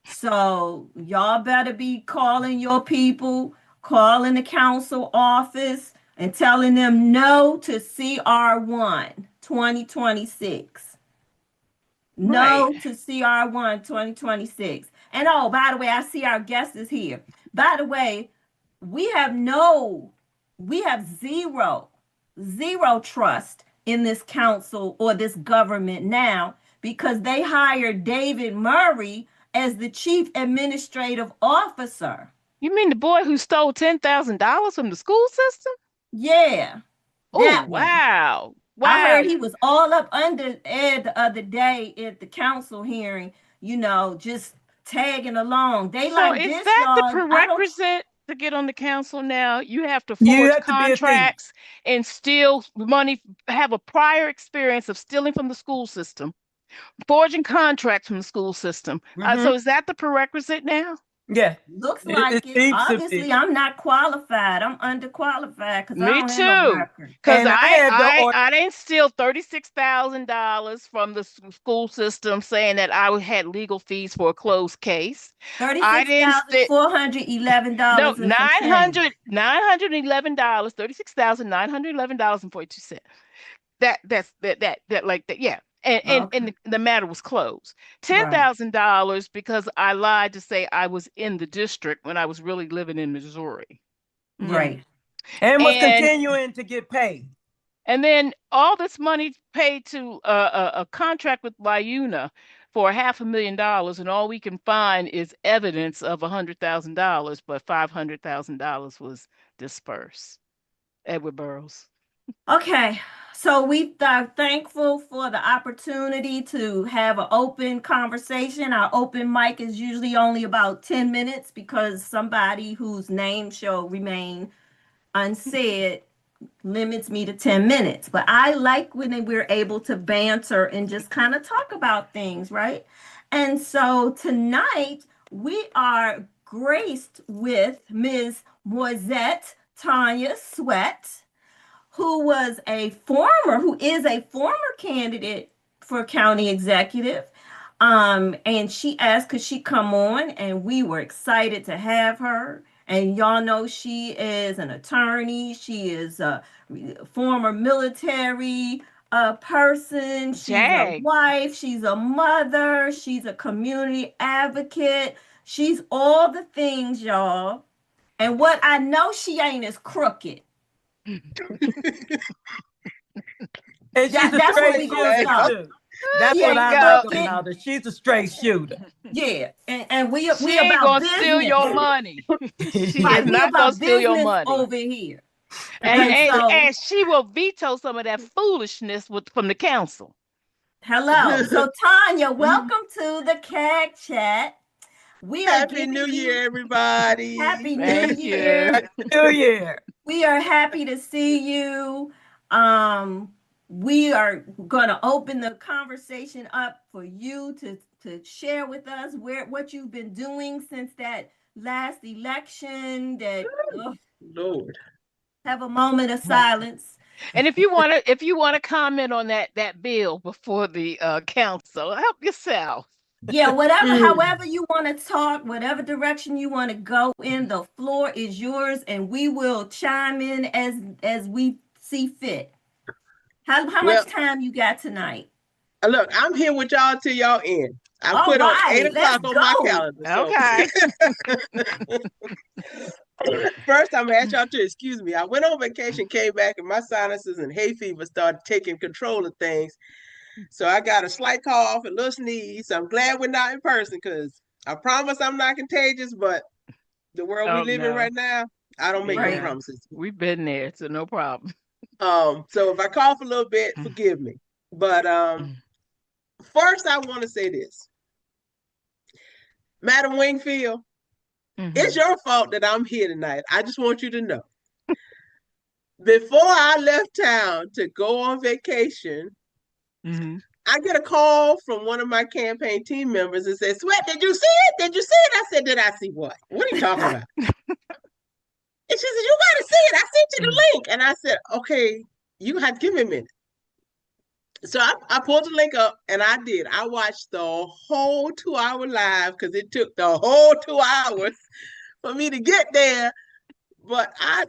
So y'all better be calling your people, calling the council office and telling them no to CR1 2026. No Right. to CR1 2026. And oh, by the way, I see our guest is here. By the way, we have zero trust in this council or this government now, because they hired David Murray as the chief administrative officer. You mean the boy who stole $10,000 from the school system? Yeah, Oh, that one. wow. I Wow. heard he was all up under Ed the other day at the council hearing, just tagging along. They So like is this, that the y'all. prerequisite to get on the council now? You have to You forge have to be a thief. contracts and steal money, have a prior experience of stealing from the school system, forging contracts from the school system. So is that the prerequisite now? Yeah. Looks like It's it. thieves to Obviously, thief. I'm not qualified. I'm underqualified because I Me don't have no too. record. Because And I had the I didn't steal $36,000 from the school system saying that I had legal fees for a closed case. I didn't steal. No, $36,411 and some change. $911, $36,911.42. That like that, yeah. And Okay. the matter was closed. Right. $10,000 because I lied to say I was in the district when I was really living in Missouri. Right. and was And continuing to get paid. and then all this money paid to a contract with LIUNA for $500,000, and all we can find is evidence of $100,000, but $500,000 was dispersed. Edward Burroughs. Okay. So we are thankful for the opportunity to have an open conversation. Our open mic is usually only about 10 minutes because somebody whose name shall remain unsaid limits me to 10 minutes. But I like when we're able to banter and just kind of talk about things, right? And so tonight we are graced with Ms. Moisette Tanya Sweat, who is a former candidate for county executive. And she asked could she come on, and we were excited to have her. And y'all know she is an attorney. She is a former military person. She's a Jag. wife. She's a mother. She's a community advocate. She's all the things, y'all. And what I know she ain't is crooked. And she's a That's what straight we gonna shooter start. too. That's She what ain't I like crooked. about her. She's a straight shooter. Yeah, and we She ain't about gonna business. steal your money. She Right, is we not gonna about steal your business money. over here. And, And and so, and she will veto some of that foolishness from the council. hello. So Tanya, welcome to the CAG chat. We are Happy New Year, everybody. Happy New Thank Year. you. New Year. We are happy to see you. We are going to open the conversation up for you to share with us what you've been doing since that last election. Lord. Have a moment of silence. And if you want to comment on that bill before the council, help yourself. Yeah, however you want to talk, whatever direction you want to go in, the floor is yours, and we will chime in as we see fit. How much time you got tonight? Look, I'm here with y'all till y'all end. I All put on right, 8 o'clock on my go. calendar. So. Okay. First, I'm gonna ask y'all to excuse me. I went on vacation, came back, and my sinuses and hay fever started taking control of things. So I got a slight cough, a little sneeze. I'm glad we're not in person because I promise I'm not contagious, but the world we live in right now, I don't make no promises. We've been there, so no problem. So if I cough a little bit, forgive me. But first I want to say this. Madam Wingfield, it's your fault that I'm here tonight. I just want you to know. Before I left town to go on vacation, I get a call from one of my campaign team members and says, Sweat, did you see it? Did you see it? I said, did I see what? What are you talking about? And she said, you got to see it. I sent you the link. And I said, okay, you have to give me a minute. So I pulled the link up and I did. I watched the whole 2-hour live because it took the whole 2 hours for me to get there. But I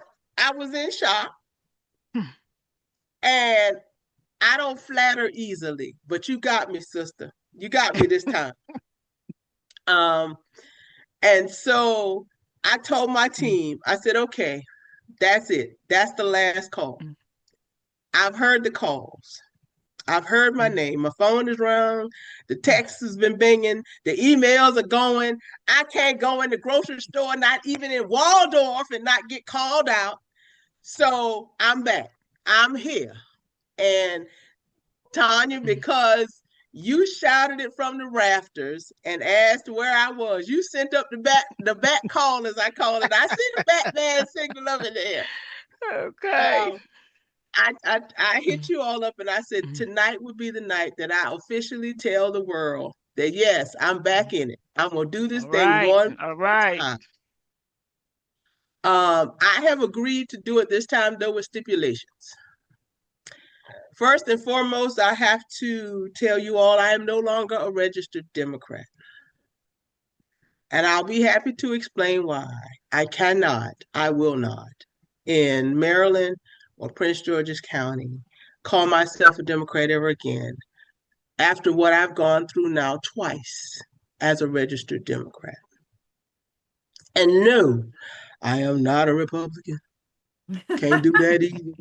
was in shock. And I don't flatter easily, but you got me, sister. You got me this time. And so I told my team, I said, okay, that's it. That's the last call. I've heard the calls. I've heard my name. My phone is rung. The text has been binging. The emails are going. I can't go in the grocery store, not even in Waldorf, and not get called out. So I'm back. I'm here. And Tanya, because you shouted it from the rafters and asked where I was, you sent up the back call, as I call it. I sent the Batman signal up in the air. Okay. I hit you all up and I said, tonight would be the night that I officially tell the world that, yes, I'm back in it. I'm going to do this thing one time. I have agreed to do it this time, though, with stipulations. First and foremost, I have to tell you all I am no longer a registered Democrat. And I'll be happy to explain why. I will not, in Maryland or Prince George's County, call myself a Democrat ever again after what I've gone through now twice as a registered Democrat. And no, I am not a Republican. Can't do that either.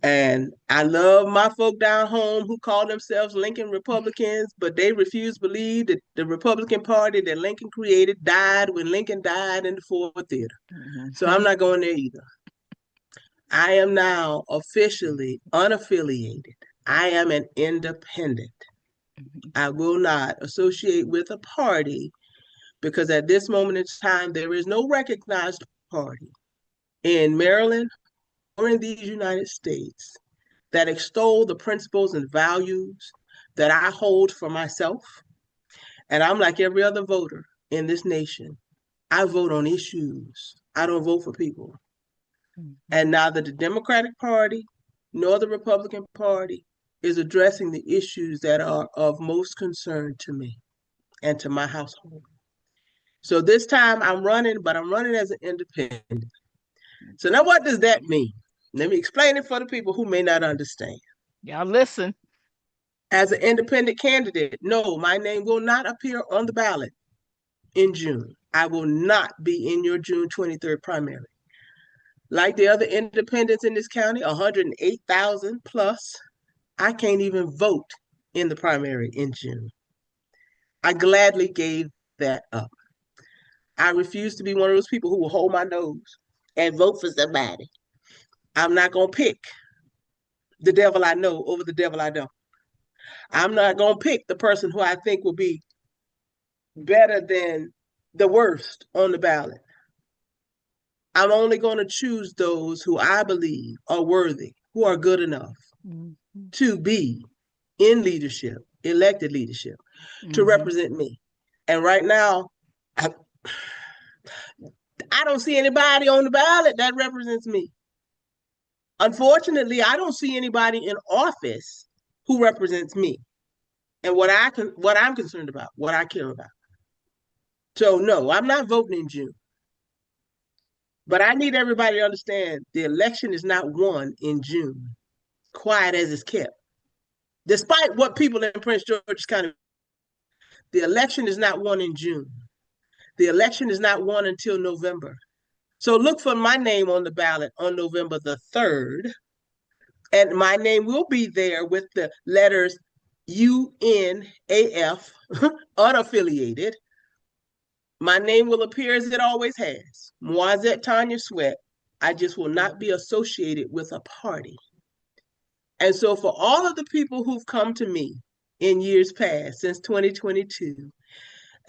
And I love my folk down home who call themselves Lincoln Republicans, but they refuse to believe that the Republican Party that Lincoln created died when Lincoln died in the Ford Theater. So I'm not going there either. I am now officially unaffiliated. I am an independent. I will not associate with a party because at this moment in time, there is no recognized party in Maryland or in these United States that extol the principles and values that I hold for myself. And I'm like every other voter in this nation. I vote on issues. I don't vote for people. And neither the Democratic Party nor the Republican Party is addressing the issues that are of most concern to me and to my household. So this time I'm running, but I'm running as an independent. So now what does that mean? Let me explain it for the people who may not understand. Y'all listen. As an independent candidate, no, my name will not appear on the ballot in June. I will not be in your June 23rd primary. Like the other independents in this county, 108,000 plus, I can't even vote in the primary in June. I gladly gave that up. I refuse to be one of those people who will hold my nose and vote for somebody. I'm not going to pick the devil I know over the devil I don't. I'm not going to pick the person who I think will be better than the worst on the ballot. I'm only going to choose those who I believe are worthy, who are good enough to be in leadership, elected leadership, to represent me. And right now, I don't see anybody on the ballot that represents me. Unfortunately, I don't see anybody in office who represents me and what I'm concerned about, what I care about. So no, I'm not voting in June. But I need everybody to understand the election is not won in June, quiet as it's kept. Despite what people in Prince George's County, the election is not won in June. The election is not won until November. So look for my name on the ballot on November the 3rd. And my name will be there with the letters UNAF, unaffiliated. My name will appear as it always has, Moisette Tanya Sweat. I just will not be associated with a party. And so for all of the people who've come to me in years past, since 2022,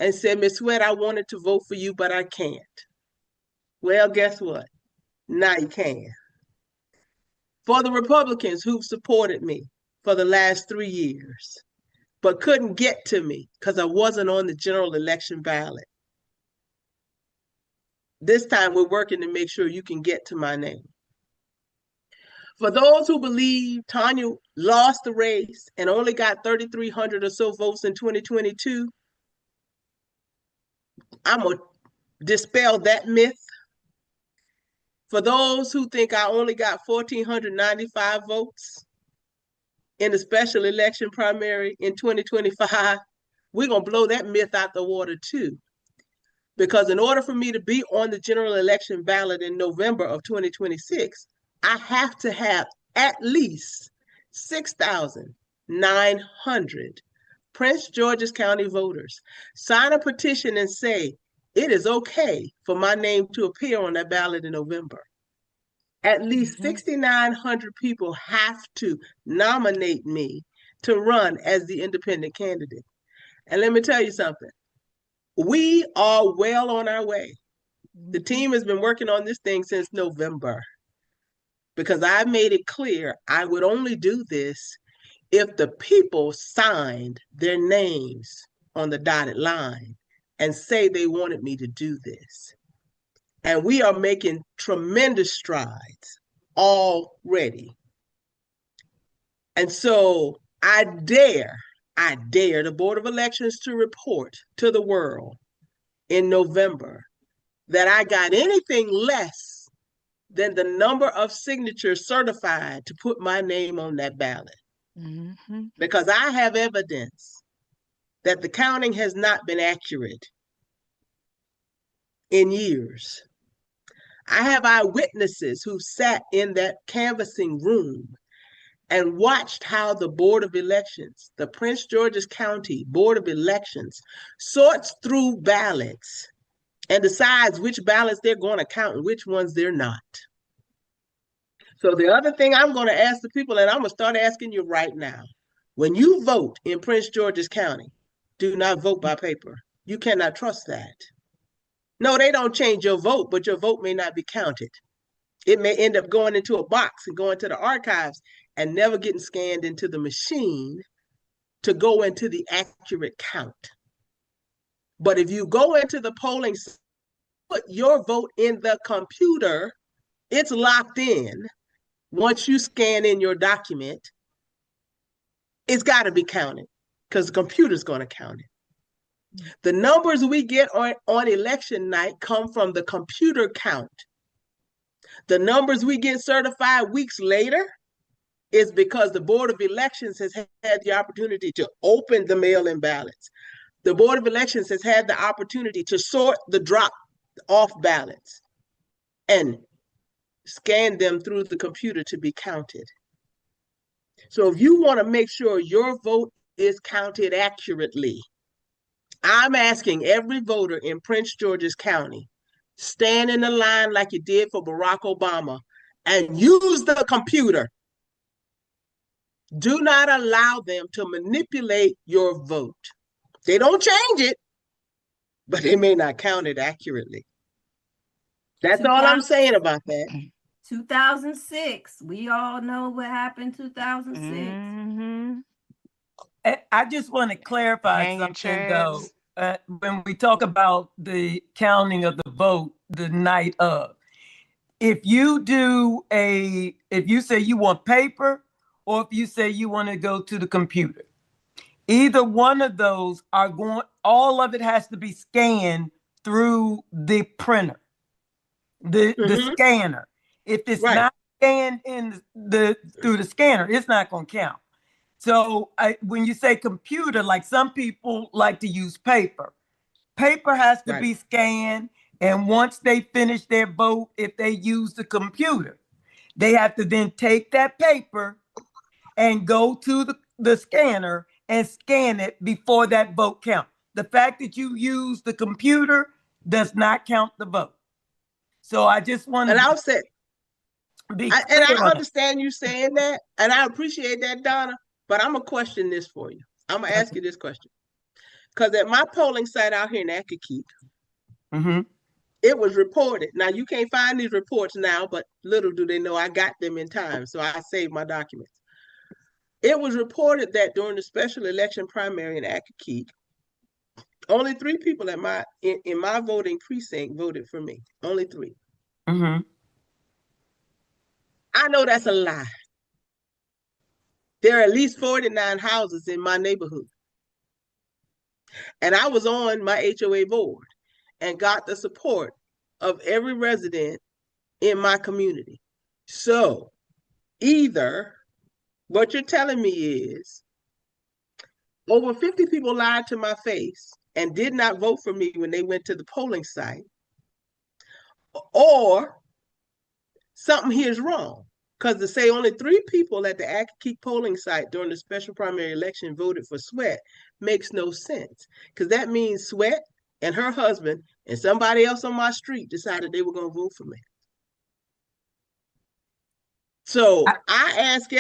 and said, Ms. Sweat, I wanted to vote for you, but I can't. Well, guess what? Now you can. For the Republicans who've supported me for the last 3 years, but couldn't get to me because I wasn't on the general election ballot. This time we're working to make sure you can get to my name. For those who believe Tanya lost the race and only got 3,300 or so votes in 2022, I'm going to dispel that myth. For those who think I only got 1,495 votes in the special election primary in 2025, we're going to blow that myth out the water too. Because in order for me to be on the general election ballot in November of 2026, I have to have at least 6,900 Prince George's County voters sign a petition and say, it is okay for my name to appear on that ballot in November. At least 6,900 people have to nominate me to run as the independent candidate. And let me tell you something. We are well on our way. The team has been working on this thing since November because I made it clear I would only do this if the people signed their names on the dotted line and say they wanted me to do this. And we are making tremendous strides already. And so I dare the Board of Elections to report to the world in November that I got anything less than the number of signatures certified to put my name on that ballot. Because I have evidence that the counting has not been accurate in years. I have eyewitnesses who sat in that canvassing room and watched how the Board of Elections, the Prince George's County Board of Elections, sorts through ballots and decides which ballots they're going to count and which ones they're not. So the other thing I'm going to ask the people, and I'm going to start asking you right now, when you vote in Prince George's County, do not vote by paper. You cannot trust that. No, they don't change your vote, but your vote may not be counted. It may end up going into a box and going to the archives and never getting scanned into the machine to go into the accurate count. But if you go into the polling, put your vote in the computer, it's locked in. Once you scan in your document, it's got to be counted because the computer's going to count it. The numbers we get on election night come from the computer count. The numbers we get certified weeks later is because the Board of Elections has had the opportunity to open the mail-in ballots. The Board of Elections has had the opportunity to sort the drop-off ballots and scan them through the computer to be counted. So if you want to make sure your vote is counted accurately, I'm asking every voter in Prince George's County, stand in the line like you did for Barack Obama and use the computer. Do not allow them to manipulate your vote. They don't change it, but they may not count it accurately. That's all I'm saying about that. 2006, we all know what happened 2006. Mm-hmm. I just want to clarify Hanging something though. chads. When we talk about the counting of the vote the night of, if you say you want paper or if you say you want to go to the computer, either one of those all of it has to be scanned through the printer, the scanner. If it's not scanned through the scanner, it's not going to count. So when you say computer, like some people like to use paper. Paper has to be scanned, and once they finish their vote, if they use the computer, they have to then take that paper and go to the scanner and scan it before that vote counts. The fact that you use the computer does not count the vote. So I just want to I understand you saying that, and I appreciate that, Donna, but I'm going to question this for you. I'm going to ask you this question. Because at my polling site out here in Accokeek, it was reported. Now, you can't find these reports now, but little do they know I got them in time, so I saved my documents. It was reported that during the special election primary in Accokeek, only 3 people in my voting precinct voted for me. Only 3. I know that's a lie. There are at least 49 houses in my neighborhood. And I was on my HOA board and got the support of every resident in my community. So either what you're telling me is over 50 people lied to my face and did not vote for me when they went to the polling site, or something here is wrong. Because to say only 3 people at the Accokeek polling site during the special primary election voted for Sweat makes no sense. Because that means Sweat and her husband and somebody else on my street decided they were going to vote for me. So I'm asking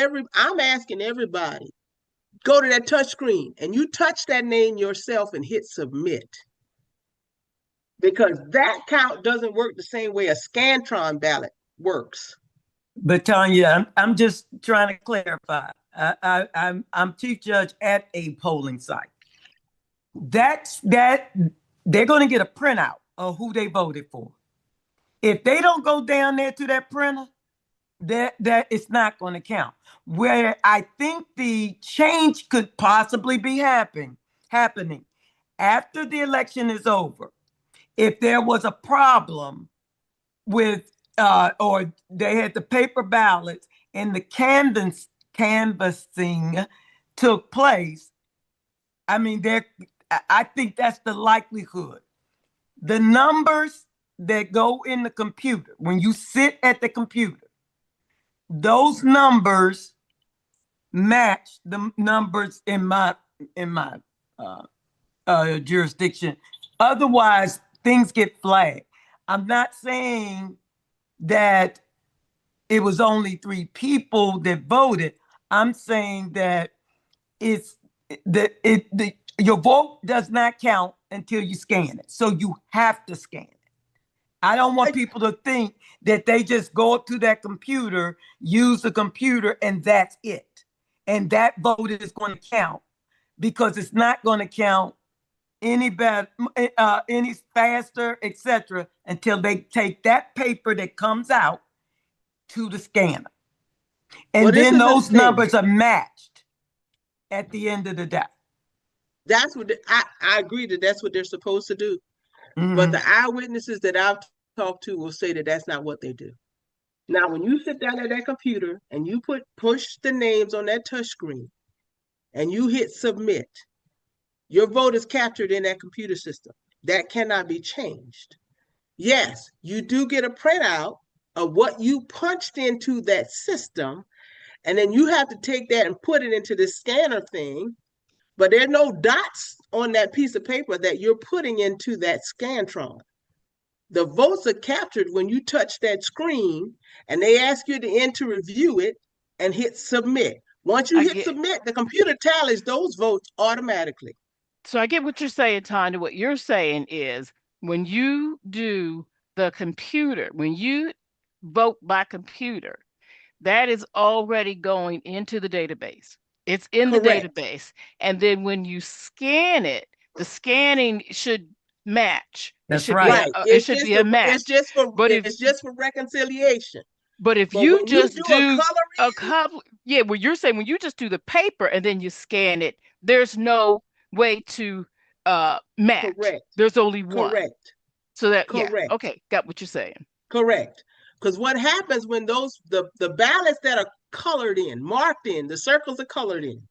everybody, go to that touch screen and you touch that name yourself and hit submit. Because that count doesn't work the same way a Scantron ballot works. But Tanya, I'm just trying to clarify. I'm chief judge at a polling site. That they're going to get a printout of who they voted for. If they don't go down there to that printer, that it's not going to count. Where I think the change could possibly be happening after the election is over, if there was a problem with or they had the paper ballots and the canvassing took place, I mean, I think that's the likelihood. The numbers that go in the computer, when you sit at the computer, those numbers match the numbers in my jurisdiction. Otherwise, things get flagged. I'm not saying that it was only 3 people that voted. I'm saying that your vote does not count until you scan it. So you have to scan it. I don't want people to think that they just go up to that computer, use the computer, and that's it. And that vote is going to count, because it's not going to count any better, any faster, etc., until they take that paper that comes out to the scanner. And Well, this then is the those thing. numbers are matched at the end of the day. That's what I agree that that's what they're supposed to do. But Mhm. the eyewitnesses that I've talked to will say that that's not what they do. Now, when you sit down at that computer and you push the names on that touch screen and you hit submit, your vote is captured in that computer system. That cannot be changed. Yes, you do get a printout of what you punched into that system, and then you have to take that and put it into the scanner thing, but there are no dots on that piece of paper that you're putting into that Scantron. The votes are captured when you touch that screen and they ask you at the end to review it and hit submit. Once you hit submit, the computer tallies those votes automatically. So I get what you're saying, Tanya. What you're saying is when you do the computer, when you vote by computer, that is already going into the database. It's in the Correct. database. And then when you scan it, the scanning should match. That's it should right. Be it should be a match. It's just for reconciliation. But if But you when just you do a couple, yeah, well, you're saying when you just do the paper and then you scan it, there's no way to match. Correct. There's only one. Correct. So that, Correct. yeah, okay, got what you're saying. Correct. Because what happens when the ballots that are colored in, marked in, the circles are colored in,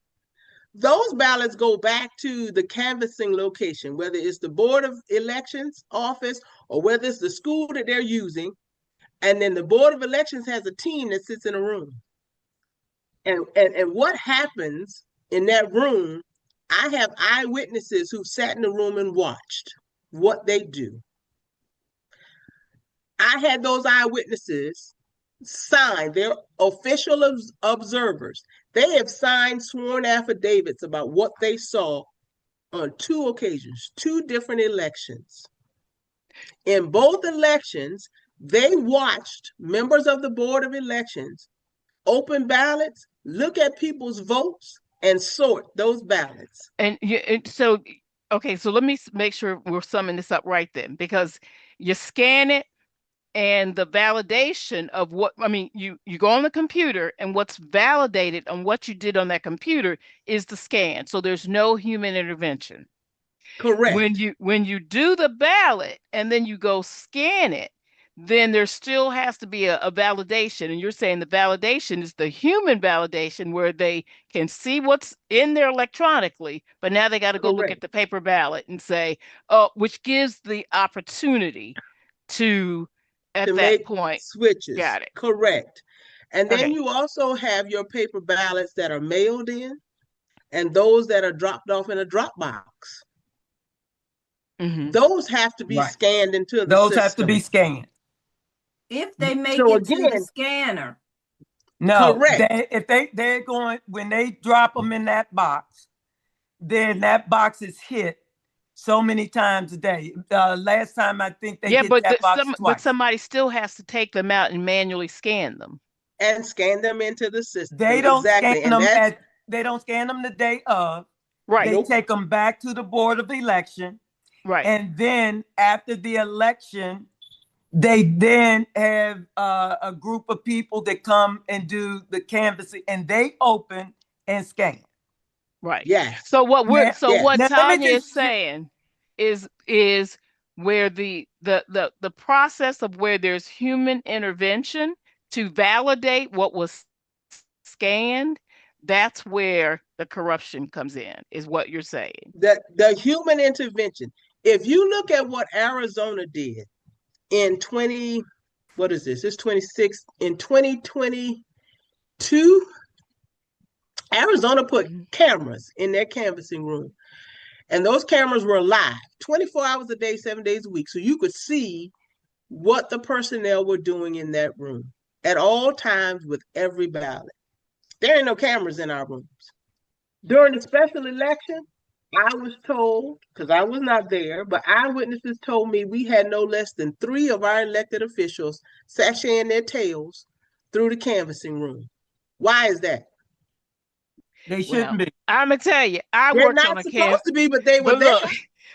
those ballots go back to the canvassing location, whether it's the Board of Elections office or whether it's the school that they're using. And then the Board of Elections has a team that sits in a room. And what happens in that room, I have eyewitnesses who sat in the room and watched what they do. I had those eyewitnesses sign, they're official observers. They have signed sworn affidavits about what they saw on 2 occasions, 2 different elections. In both elections, they watched members of the Board of Elections open ballots, look at people's votes, and sort those ballots. And so, okay, so let me make sure we're summing this up right then, because you scan it and the validation of what, I mean, you go on the computer and what's validated on what you did on that computer is the scan. So there's no human intervention. Correct. When you do the ballot and then you go scan it, then there still has to be a validation. And you're saying the validation is the human validation where they can see what's in there electronically, but now they got to go look at the paper ballot and say, oh, which gives the opportunity to, at that make point, switches. Got it. Correct. And then Okay. you also have your paper ballots that are mailed in and those that are dropped off in a drop box. Mhm. Those have to be Right. scanned into the Those system. have to be scanned. If they make So it to the again- scanner. No, Correct. they're going, when they drop them in that box, then that box is hit so many times a day. Last time I think they hit that box but twice. somebody still has to take them out and manually scan them. And scan them into the system. They don't Exactly. scan And them that's they don't scan them the day of. Right. They take them back to the Board of Election. Right. And then after the election, they then have a group of people that come and do the canvassing, and they open and scan. Right. yes. So what we're Now- so yeah. what Now, let me Tanya is just- saying is where the process of where there's human intervention to validate what was scanned, that's where the corruption comes in, is what you're saying. The human intervention. If you look at what Arizona did in what is this? It's 26 in 2022. Arizona put Mhm. cameras in their canvassing room, and those cameras were live 24 hours a day, 7 days a week. So you could see what the personnel were doing in that room at all times with every ballot. There ain't no cameras in our rooms. During the special election, I was told, because I was not there, but eyewitnesses told me we had no less than 3 of our elected officials sashaying their tails through the canvassing room. Why is that? They shouldn't be. I'm gonna tell you, I They're worked on not a supposed to be, but they were But there. look,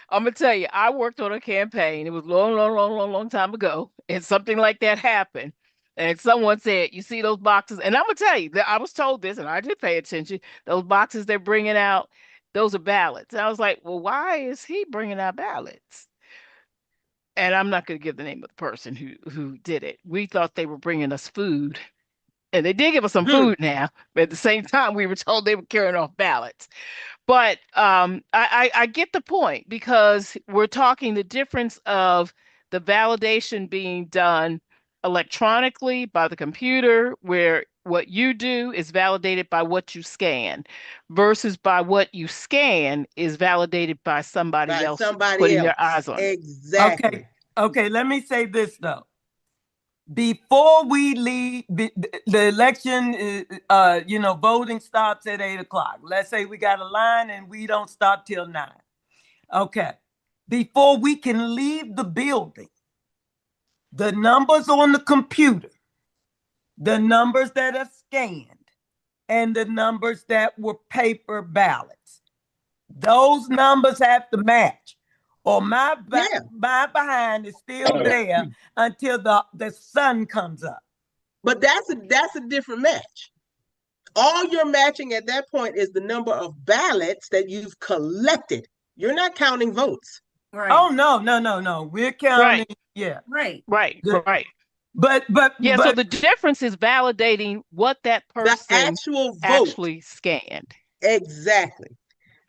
I'm gonna tell you, I worked on a campaign. It was long time ago, and something like that happened. And someone said, you see those boxes? And I'm gonna tell you that I was told this, and I did pay attention. Those boxes they're bringing out, those are ballots. And I was like, well, why is he bringing out ballots? And I'm not going to give the name of the person who did it. We thought they were bringing us food, and they did give us some Hmm. food now. But at the same time, we were told they were carrying off ballots. But I get the point because we're talking the difference of the validation being done electronically by the computer, where what you do is validated by what you scan, versus by what you scan is validated by somebody By else somebody putting their else. eyes on it. Exactly. Okay, let me say this though. Before we leave, the election, voting stops at 8 o'clock. Let's say we got a line and we don't stop till 9. Okay. Before we can leave the building, the numbers on the computer, the numbers that are scanned, and the numbers that were paper ballots, those numbers have to match. Or my behind is still there until the sun comes up. But that's a different match. All you're matching at that point is the number of ballots that you've collected. You're not counting votes. Right. Oh no. We're counting. Right. Yeah. Right. Right. Right. But Yeah, so the difference is validating what that The person actual vote. actually scanned. Exactly.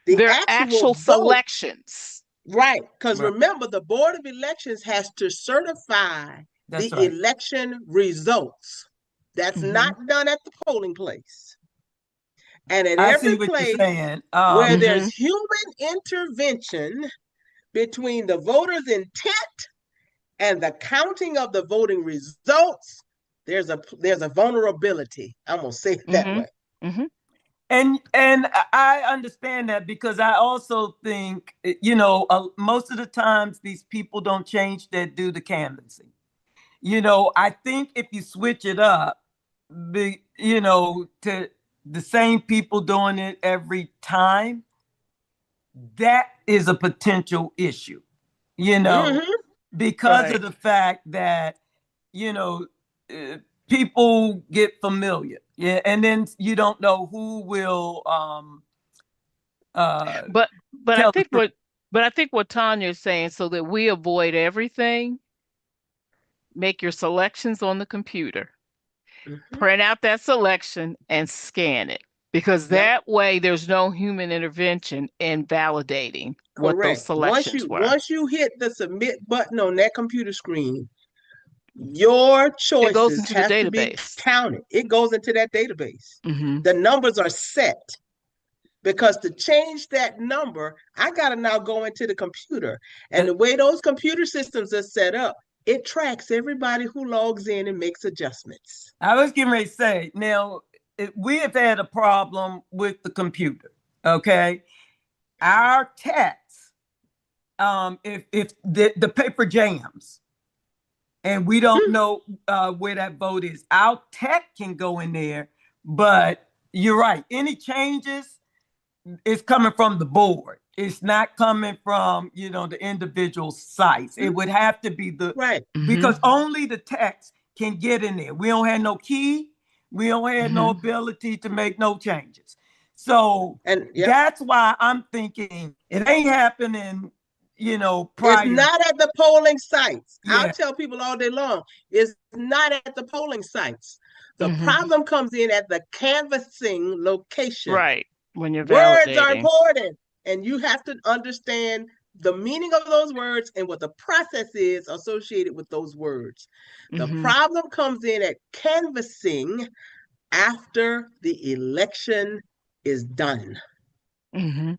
The Their actual vote. selections. Right. Because Right. remember, the Board of Elections has to certify That's the right. election results. That's Mhm. not done at the polling place. And at I every see what place you're saying. where Mhm. there's human intervention between the voter's intent and the counting of the voting results, there's a vulnerability. I'm gonna say it that Mhm. way. Mhm. And I understand that because I also think, most of the times these people don't change that do the canvassing. I think if you switch it up, to the same people doing it every time, that is a potential issue, Mhm. because Right. of the fact that, people get familiar. Yeah. And then you don't know who will But I tell the think truth. what Tanya is saying, so that we avoid everything, make your selections on the computer, Mhm. print out that selection and scan it. Because Yep. that way there's no human intervention in validating what those Correct. selections were. Once you hit the submit button on that computer screen, your It goes choices into the have to be database. counted. It goes into that database. Mhm. The numbers are set. Because to change that number, I got to now go into the computer. And the way those computer systems are set up, it tracks everybody who logs in and makes adjustmts. I was getting ready to say, now, we have had a problem with the computer, okay? Our text, if the paper jams and we don't know where that vote is, our tech can go in there, but you're right. Any changes is coming from the board. It's not coming from, the individual sites. It would have to be Right. because only the text can get in there. We don't have no key. We don't have no ability to make no changes. So And yeah, that's why I'm thinking it ain't happening, it's prior. not at the polling sites. Yeah. I'll tell people all day long, it's not at the polling sites. The Mhm. problem comes in at the canvassing location. Right. When you're Words are validating. important, and you have to understand the meaning of those words and what the process is associated with those words. The Mhm. problem comes in at canvassing after the election is done. Mhm.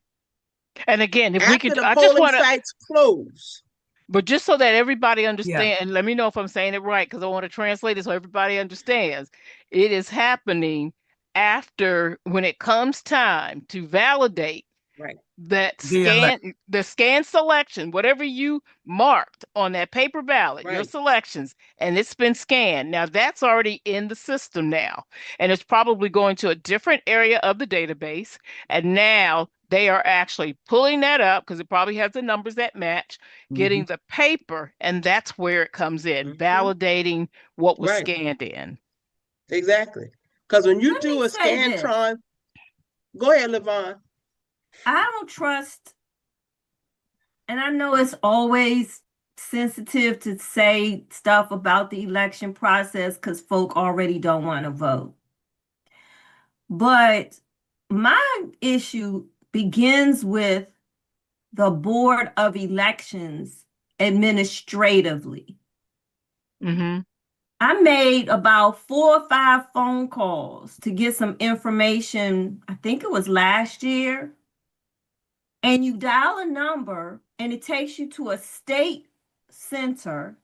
And again, if we After could, the I just polling want to, sites close. but just so that everybody Yeah. understands, and let me know if I'm saying it right, because I want to translate it so everybody understands. It is happening after, when it comes time to validate, Right. that The elect- the scan selection, whatever you marked on that paper ballot, your Right. selections, and it's been scanned. Now that's already in the system now, and it's probably going to a different area of the database. And now they are actually pulling that up because it probably has the numbers that match, getting the paper, and that's where it comes in, validating what was Right. scanned in. Exactly. Because when you Let me do a say this. Scantron, go ahead, Levon. I don't trust, and I know it's always sensitive to say stuff about the election process because folk already don't want to vote. But my issue begins with the Board of Elections administratively. Mm-hmm. I made about 4 or 5 phone calls to get some information. I think it was last year. And you dial a number and it takes you to a state center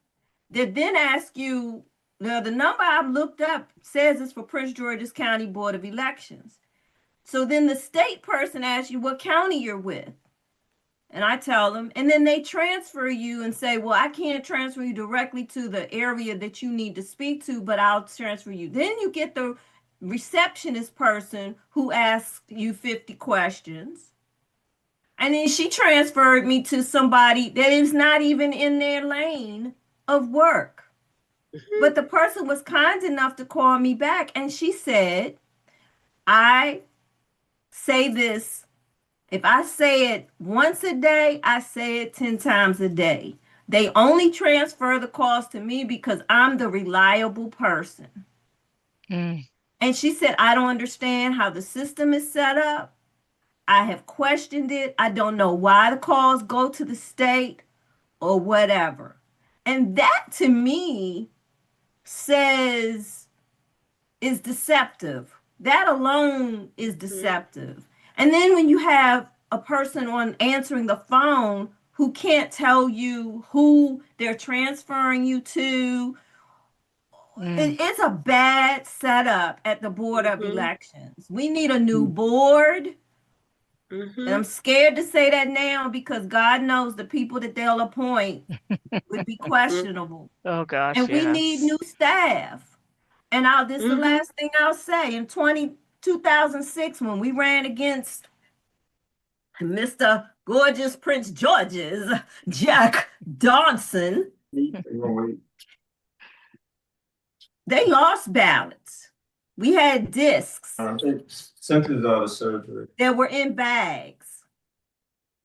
that then asks you, the number I've looked up says it's for Prince George's County Board of Elections. So then the state person asks you what county you're with. And I tell them, and then they transfer you and say, well, I can't transfer you directly to the area that you need to speak to, but I'll transfer you. Then you get the receptionist person who asks you 50 questions. And then she transferred me to somebody that is not even in their lane of work. But the person was kind enough to call me back and she said, I say this. If I say it once a day, I say it 10 times a day. They only transfer the calls to me because I'm the reliable person. Mm. And she said, I don't understand how the system is set up. I have questioned it. I don't know why the calls go to the state or whatever. And that to me says is deceptive. That alone is deceptive. And then when you have a person on answering the phone who can't tell you who they're transferring you to, it's a bad setup at the Board of Elections. We need a new board. And I'm scared to say that now because God knows the people that they'll appoint would be questionable. Oh gosh, And we yeah. need new staff. And this is the last thing I'll say. In 2006, when we ran against Mr. Gorgeous Prince George's Jack Johnson, they lost ballots. We had discs Something's out of surgery. that were in bags.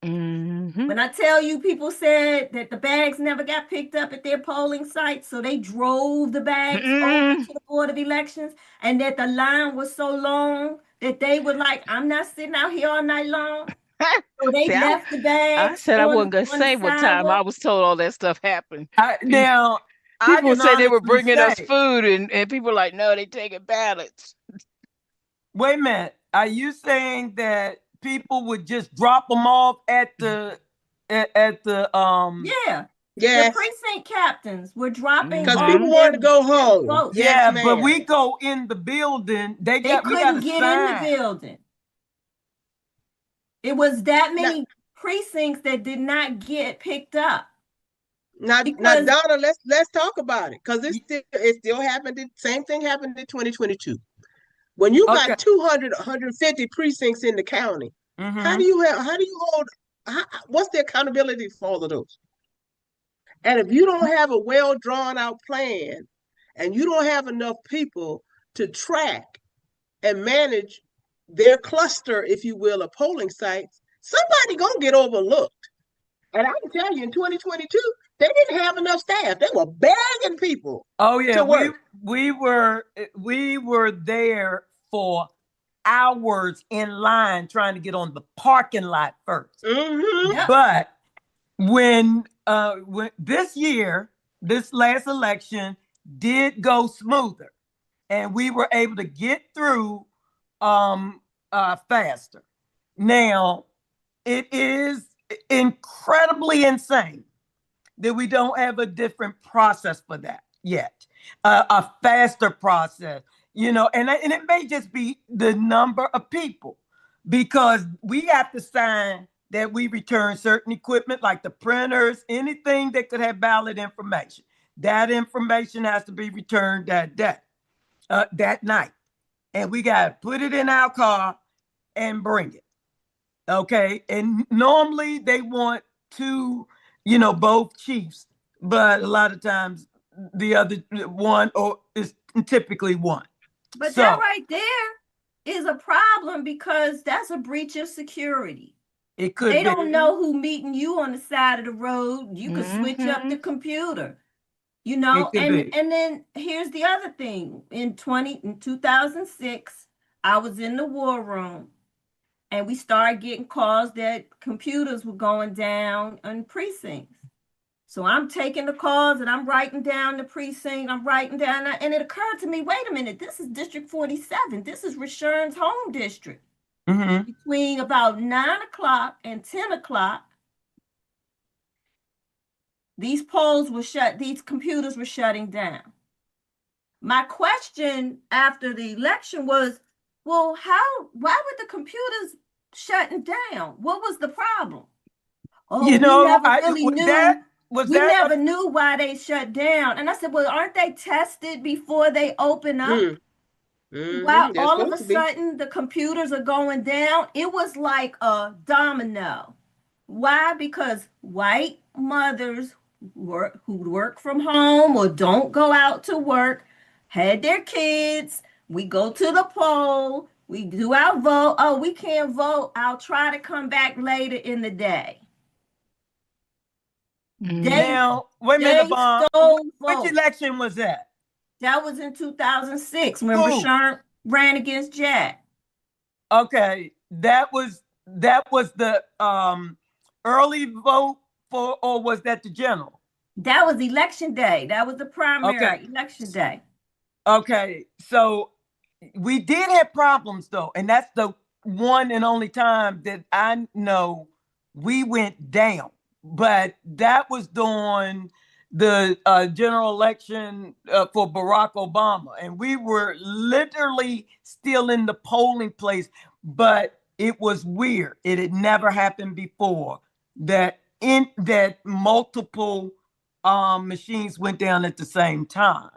Mm-hmm. When I tell you, people said that the bags never got picked up at their polling sites, so they drove the bags over to the Board of Elections, and that the line was so long that they were like, I'm not sitting out here all night long. So they See, left the bags. I said I wasn't on gonna say the what time I sidewalk. was told all that stuff happened. Now, I People can say they were honestly bringing us say- food, and people were like, no, they taking ballots. Wait a minute. Are you saying that people would just drop them off at the Yeah. The Yes. precinct captains were dropping Because off people their want to go home. votes. Yeah, Yes, but ma'am. we go in the building. They you got couldn't to get in the sign. building. It was that many precincts that did not get picked up. Now, Because- Donna, let's talk about it because it still happened. The same thing happened in 2022. When you got 200, 150 precincts in the county, how do you hold? What's the accountability for all of those? And if you don't have a well drawn out plan, and you don't have enough people to track and manage their cluster, if you will, of polling sites, somebody gonna get overlooked. And I can tell you, in 2022, they didn't have enough staff. They were begging people. Oh yeah, to work. we were there for hours in line trying to get on the parking lot first. Yep. But when this year, this last election did go smoother, and we were able to get through faster. Now, it is incredibly insane that we don't have a different process for that yet, a faster process, and it may just be the number of people. because we have to sign that we return certain equipment like the printers, anything that could have valid information. That information has to be returned that day, that night. And we got to put it in our car and bring it. Okay. And normally they want two, both chiefs, but a lot of times the other one or is typically one. But that right there is a problem because that's a breach of security. It could They be. don't know who meeting you on the side of the road. You could switch up the computer, and then here's the other thing. In 2006, I was in the war room and we started getting calls that computers were going down in precincts. So I'm taking the calls and I'm writing down the precinct. I'm writing down, and it occurred to me, wait a minute, this is District 47. This is Rashern's home district. Between about 9 o'clock and 10 o'clock, these polls were shut, these computers were shutting down. My question after the election was, well, why were the computers shutting down? What was the problem? Oh, we never knew why they shut down. And I said, well, aren't they tested before they open up? Wow, all of a sudden the computers are going down. It was like a domino. Why? Because white mothers who work from home or don't go out to work had their kids. We go to the poll. We do our vote. Oh, we can't vote. I'll try to come back later in the day. Now, wait a minute, Bob. Which election was that? That was in 2006 when Rashern ran against Jack. Okay, that was the early vote for, or was that the general? That was election day. That was the primary election day. Okay, so we did have problems though, and that's the one and only time that I know we went down. But that was during the general election for Barack Obama. And we were literally still in the polling place, but it was weird. It had never happened before that multiple machines went down at the same time.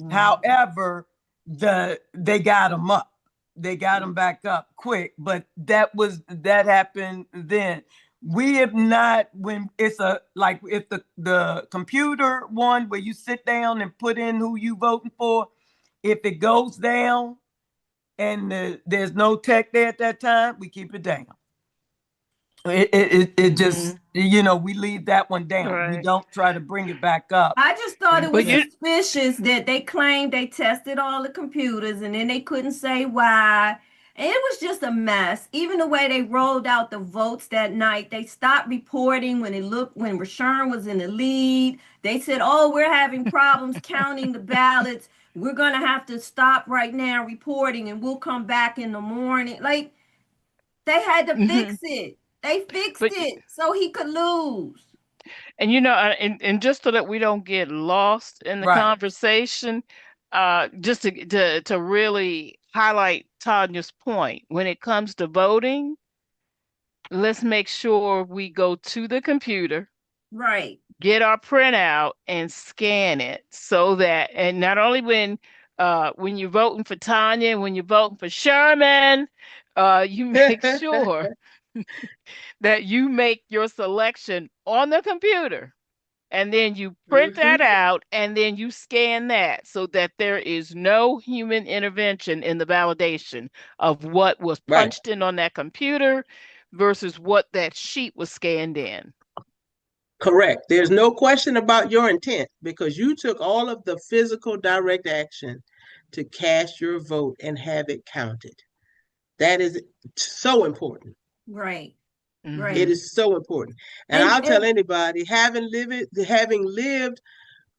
However, they got them up. They got them back up quick, but that happened then. We have not, when it's if the computer one where you sit down and put in who you voting for, if it goes down and there's no tech there at that time, we keep it down. It just, we leave that one down. Right. We don't try to bring it back up. I just thought it was suspicious that they claimed they tested all the computers and then they couldn't say why. And it was just a mess. Even the way they rolled out the votes that night, they stopped reporting when Rashern was in the lead. They said, oh, we're having problems counting the ballots. We're going to have to stop right now reporting and we'll come back in the morning. Like, they had to fix it. They fixed it so he could lose. And, and just so that we don't get lost in the conversation, just to really highlight Tanya's point, when it comes to voting, let's make sure we go to the computer, get our printout and scan it so that, and not only when you're voting for Tanya, when you're voting for Sherman, you make sure that you make your selection on the computer. And then you print that out and then you scan that so that there is no human intervention in the validation of what was punched in on that computer versus what that sheet was scanned in. Correct. There's no question about your intent because you took all of the physical direct action to cast your vote and have it counted. That is so important. Right. Right. It is so important. And I'll tell anybody, having lived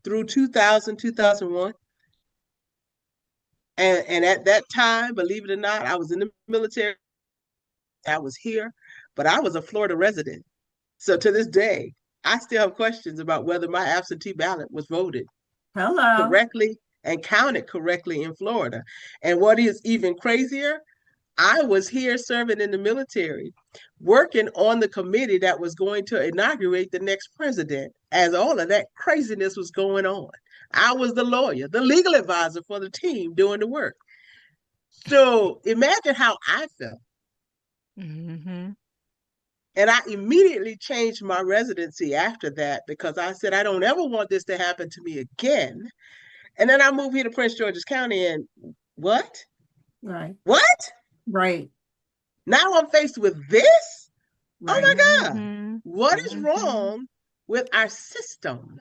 through 2000, 2001, and at that time, believe it or not, I was in the military. I was here, but I was a Florida resident. So to this day, I still have questions about whether my absentee ballot was voted correctly and counted correctly in Florida. And what is even crazier, I was here serving in the military, working on the committee that was going to inaugurate the next president as all of that craziness was going on. I was the lawyer, the legal advisor for the team doing the work. So imagine how I felt. Mm-hmm. And I immediately changed my residency after that because I said, I don't ever want this to happen to me again. And then I moved here to Prince George's County and what? Right. What? Right. Now I'm faced with this? Oh my God. Mm-hmm. What is wrong with our system?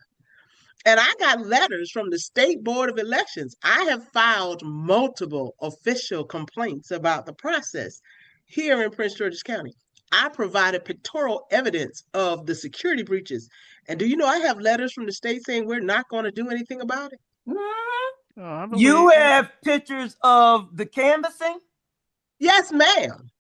And I got letters from the State Board of Elections. I have filed multiple official complaints about the process here in Prince George's County. I provided pictorial evidence of the security breaches. And do you know I have letters from the state saying we're not going to do anything about it? Mhm. Oh, I You believe have pictures of the canvassing? Yes, ma'am.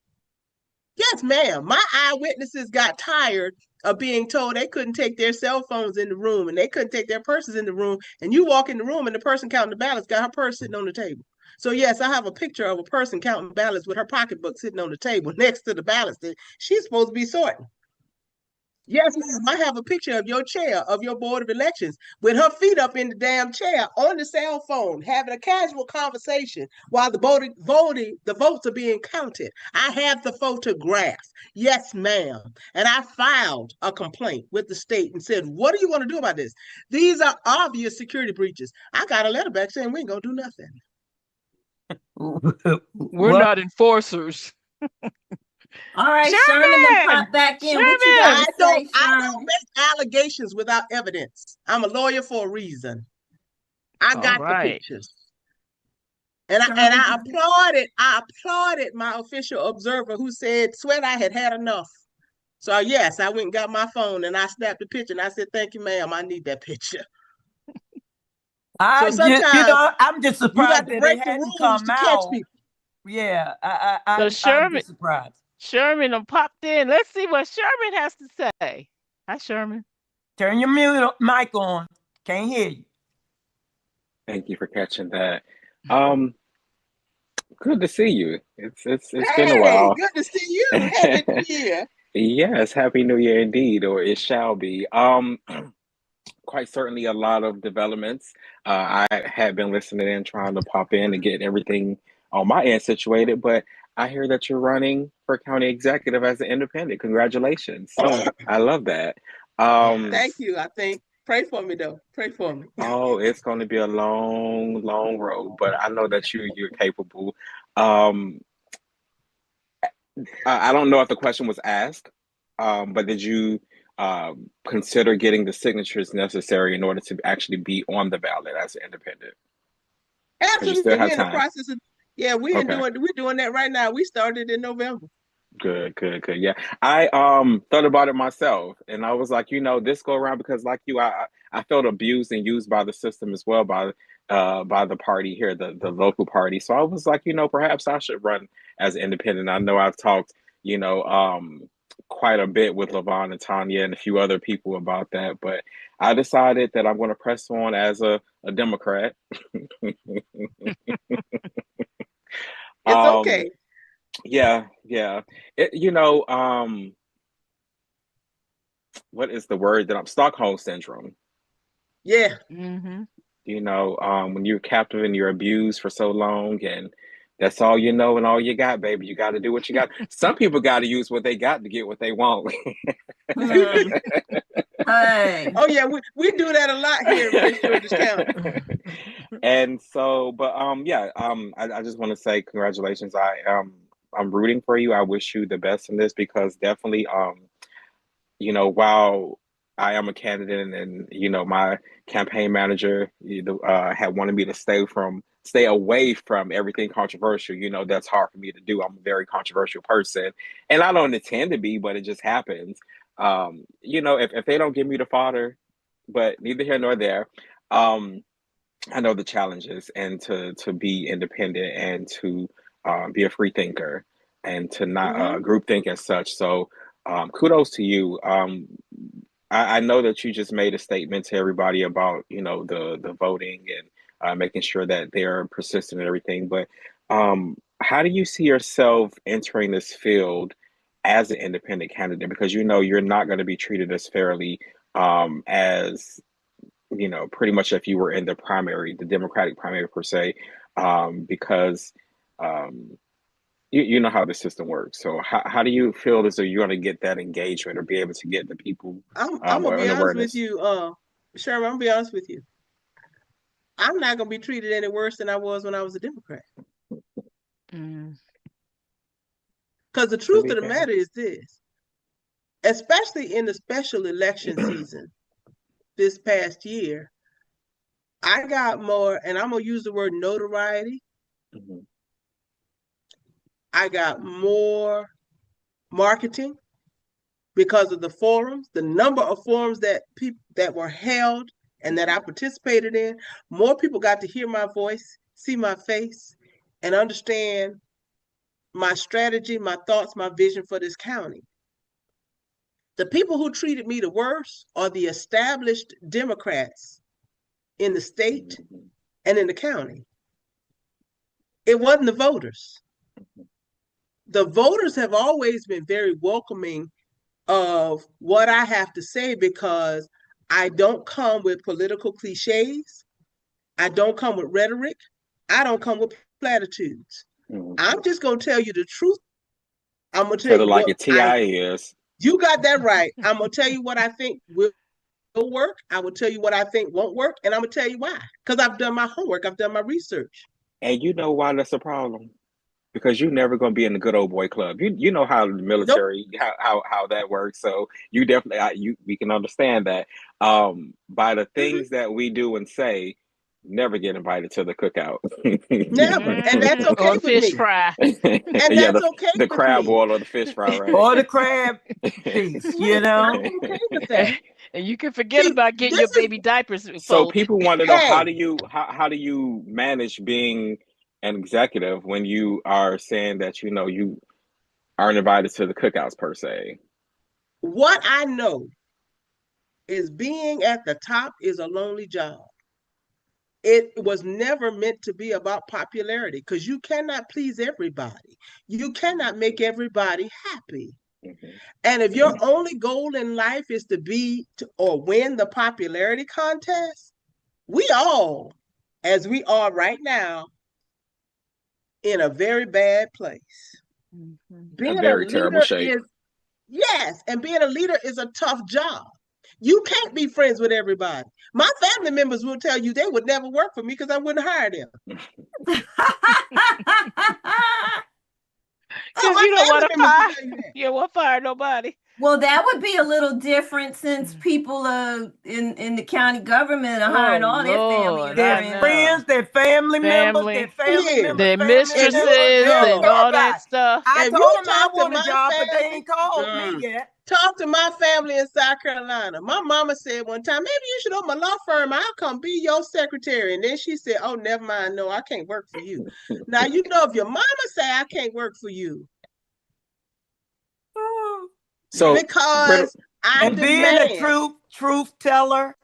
Yes, ma'am. My eyewitnesses got tired of being told they couldn't take their cell phones in the room and they couldn't take their purses in the room. And you walk in the room and the person counting the ballots got her purse sitting on the table. So yes, I have a picture of a person counting ballots with her pocketbook sitting on the table next to the ballots that she's supposed to be sorting. Yes, ma'am. I have a picture of your chair of your board of elections with her feet up in the damn chair on the cell phone, having a casual conversation while the votes are being counted. I have the photograph. Yes, ma'am. And I filed a complaint with the state and said, what are you going to do about this? These are obvious security breaches. I got a letter back saying we ain't gonna do nothing. we're What? not enforcers. All right, Sherman then Sherman! pop back in. What you got I to don't say, I don't Sherman? make allegations without evidence. I'm a lawyer for a reason. I All got the right. pictures. And I applauded my official observer who said, Sweat, I had had enough. So yes, I went and got my phone and I snapped the picture and I said, thank you, ma'am. I need that picture. So sometimes I'm just you got surprised to that break it the hadn't rules come to catch out. people. Yeah, So I'm Sherman, just surprised. Sherman done popped in. Let's see what Sherman has to say. Hi, Sherman. Turn your mic on. Can't hear you. Thank you for catching that. Good to see you. It's been a Hey, while. good to see you. Happy New Year. Yes, Happy New Year indeed, or it shall be. Quite certainly a lot of developments. I had been listening and trying to pop in and get everything on my end situated, but I hear that you're running for county executive as an independent. Congratulations. I love that. Thank you. I think. Pray for me though. Pray for me. Oh, it's going to be a long, long road, but I know that you're capable. Um, I don't know if the question was asked, but did you consider getting the signatures necessary in order to actually be on the ballot as an independent? Because you still Absolutely. have We're in the time. process of Okay, we're doing that right now. We started in November. good, good, good. Yeah, I thought about it myself, and I was like, this go around because like you, I felt abused and used by the system as well by the party here, the local party. So I was like, perhaps I should run as an independent. I know I've talked, you know, quite a bit with Levon and Tanya and a few other people about that, but I decided that I'm going to press on as a Democrat. It's um, okay. yeah, yeah. What is the word that I'm Stockholm syndrome? Yeah. Mm-hmm. When you're captive and you're abused for so long and that's all you know and all you got, baby. You got to do what you got. Some people got to use what they got to get what they want. Hmm. Hey. Oh yeah, we do that a lot here in Prince George's County. And so, but yeah, I just want to say congratulations. I'm rooting for you. I wish you the best in this because definitely while I am a candidate and my campaign manager had wanted me to stay away from everything controversial. That's hard for me to do. I'm a very controversial person, and I don't intend to be, but it just happens. If they don't give me the fodder, but neither here nor there. I know the challenges and to be independent and to be a free thinker and to not Hmm. group think as such. So kudos to you. I know that you just made a statement to everybody about the voting and making sure that they're persistent and everything. But how do you see yourself entering this field as an independent candidate? Because you know you're not going to be treated as fairly as pretty much if you were in the primary, the Democratic primary per se, because um, you know how the system works. So how do you feel as though you're going to get that engagement or be able to get the people I'm gonna or be an honest with awareness? you, Sherman, I'm gonna be honest with you. I'm not gonna be treated any worse than I was when I was a Democrat. Mm. Because the To truth be of the fair. matter is this, especially in the special election season this past year, I got more, and I'm gonna use the word notoriety. Mhm. I got more marketing because of the forums, the number of forums that people that were held and that I participated in. More people got to hear my voice, see my face, and understand my strategy, my thoughts, my vision for this county. The people who treated me the worst are the established Democrats in the state Mhm. and in the county. It wasn't the voters. The voters have always been very welcoming of what I have to say because I don't come with political cliches. I don't come with rhetoric. I don't come with platitudes. Mhm. I'm just going to tell you the truth. I'm going to tell Tell it you like what a TI is. you got that right. I'm going to tell you what I think will work. I will tell you what I think won't work. And I'm going to tell you why. Because I've done my homework. I've done my research. And you know why that's a problem? Because you're never going to be in the good old boy club. You know how the Nope. military how that works. So you definitely we can understand that. By the Mm-hmm. things that we do and say, never get invited to the cookout. Never. And that's okay Or with fish me. fry. And Yeah, that's okay the with crab me. boil or the fish fry, right? Or the crab feast, you I'm know? okay with that. And you can forget See, about getting your this is, baby diapers So folded. people want to know hey, how do you manage being an executive when you are saying that you aren't invited to the cookouts per se? what I know is being at the top is a lonely job. It was never meant to be about popularity because you cannot please everybody. You cannot make everybody happy. Mhm. And if your only goal in life is to be or win the popularity contest, we all, as we are right now, in a very bad place. Mhm. A Being a very terrible leader shape. is, yes, and being a leader is a tough job. You can't be friends with everybody. My family members will tell you they would never work for me because I wouldn't hire them. Oh, Because my you don't want family to members will fire. tell you that. You don't want to fire nobody. Well, that would be a little different since people in the county government are hiring Oh all their family Lord, and I Their friends. know. friends, their family members, their Family, family Yeah. members, their family If you members, mistresses yeah, and no, all that everybody. stuff. I if told you them I talk to want a my job, but they family, ain't called me yet. talk to my family in South Carolina. My mama said one time, maybe you should open a law firm. I'll come be your secretary. And then she said, oh, never mind. No, I can't work for you. Now, you know, if your mama say I can't work for you, So, Britta, because I And being a demand, truth teller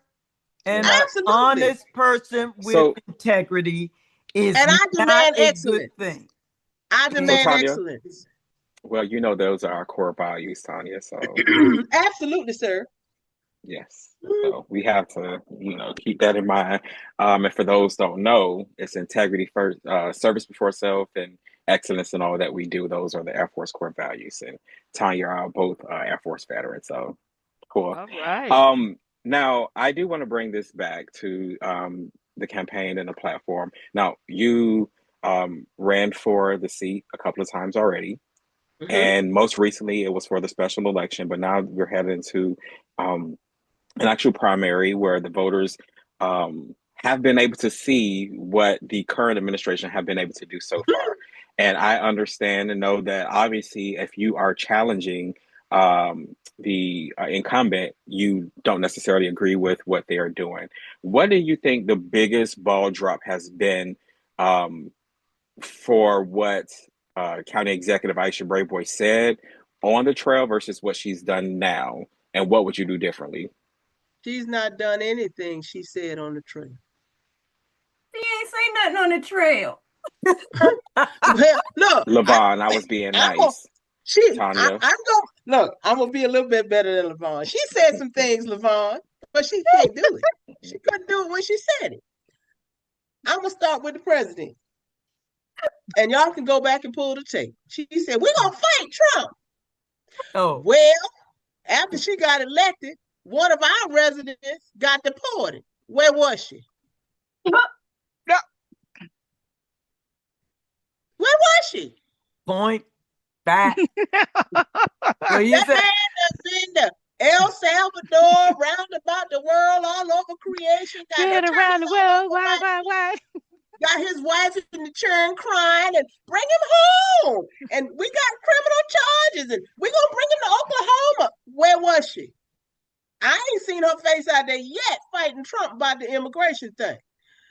and mhm. an absolutely. honest person with so integrity is And I not demand a good excellence. thing. I so demand Tanya, excellence. well, those are our core values, Tanya. So Absolutely, sir. yes. So we have to, keep that in mind. And for those don't know, it's integrity first, service before self, and excellence in all that we do. Those are the Air Force core values. And Tanya are both Air Force veterans. So cool. All right. Now I do want to bring this back to the campaign and the platform. Now you ran for the seat a couple of times already, Mm-hmm. and most recently it was for the special election. But now we're headed into um, an actual primary where the voters have been able to see what the current administration have been able to do so far. And I understand and know that obviously, if you are challenging the incumbent, you don't necessarily agree with what they are doing. What do you think the biggest ball drop has been um, for what County Executive Aisha Brayboy said on the trail versus what she's done now? And what would you do differently? She's not done anything she said on the trail. He ain't say nothing on the trail. Well, look, Levon, I was being I'm gonna, nice. Tanya. I'm gonna look. I'm gonna be a little bit better than Levon. She said some things, Levon, but she can't do it. She couldn't do it when she said it. I'm gonna start with the president, and y'all can go back and pull the tape. She said, "We're gonna fight Trump." Oh, Well, after she got elected, one of our residents got deported. Where was she? Where was she? point back. So you That said man has been to El Salvador, round about the world, all over creation. Got Been attorneys around the all world, over why, Miami, why? got his wife in the churn crying and bring him home. And we got criminal charges and we're gonna bring him to Oklahoma. Where was she? I ain't seen her face out there yet fighting Trump about the immigration thing.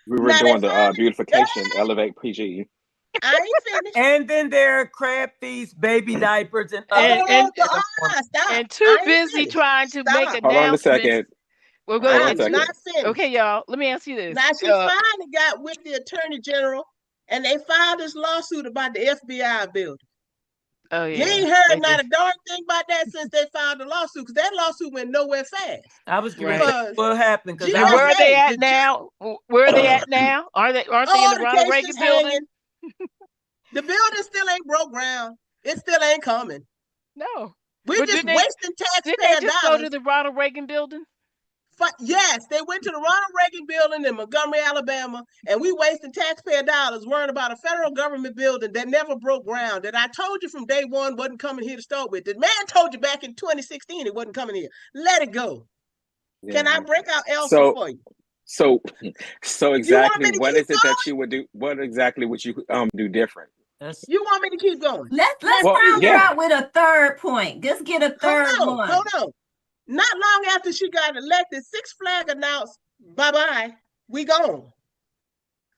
We were Now they doing the finally, beautification, Elevate PG. I ain't finished. and then there are crab feast, baby diapers, and Hold other. And on, stop. and too I ain't busy finished. try to make Stop. Hold on a announcements. second. Well, Hold go on a ahead. I'm second. not finished. Okay, y'all. Let me ask you this. Now she finally got with the attorney general and they filed this lawsuit about the FBI building. Oh You yeah. ain't heard not a darn thing about that since they filed the lawsuit, because that lawsuit went nowhere fast. I was Right. going to say what happened because And where are they GSA, at now? Where are they at now? Aren't they in the the Ronald case Reagan is building? hanging. The building still ain't broke ground. It still ain't coming. No. We're But just didn't wasting they taxpayer just go dollars. to the Ronald Reagan building? Yes, they went to the Ronald Reagan building in Montgomery, Alabama, and we wasted taxpayer dollars worrying about a federal government building that never broke ground, that I told you from day one wasn't coming here to start with. The man told you back in 2016 it wasn't coming here. Let it go. Yeah. Can I break out Elsa for you? So exactly me to what keep is it that you would do? What exactly would you do different? You want me to keep going? Let's Well, round her yeah. out with a third point. Let's get a third one. Hold on. Not long after she got elected, Six Flags announced, bye-bye, we gone.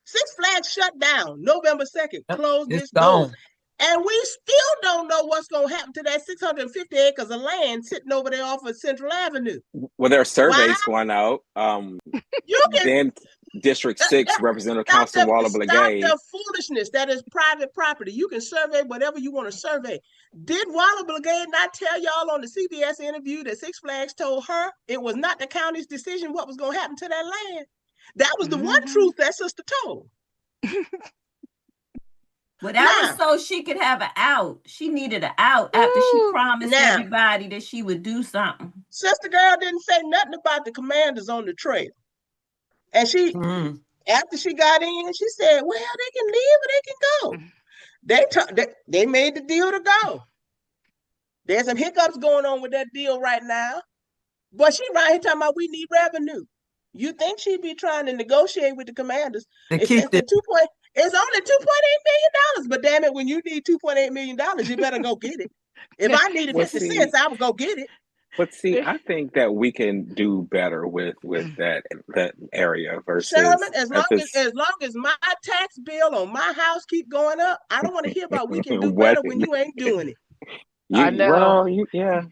Six Flags shut down November 2nd, closed It's its doors. gone. And we still don't know what's going to happen to that 650 acres of land sitting over there off of Central Avenue. Well, there are surveys going out. You can Then District 6 Representative Council Waller stop Blagay. the foolishness. That is private property. You can survey whatever you want to survey. Did Waller Blagay not tell y'all on the CBS interview that Six Flags told her it was not the county's decision what was going to happen to that land? That was the one truth that sister told. Well, that was so she could have an out. She needed an out after she promised everybody that she would do something. Sister girl didn't say nothing about the commanders on the trail. And she, after she got in, she said, well, they can leave or they can go. They made the deal to go. There's some hiccups going on with that deal right now. But she right here talking about we need revenue. You think she'd be trying to negotiate with the commanders? It's only $2.8 million. But damn it, when you need $2.8 million, you better go get it. If I needed 50 cents, I would go get it. But see, I think that we can do better with that area versus Sherman, as long as my tax bill on my house keep going up, I don't want to hear about we can do better when you ain't doing it. I know. Well, yeah.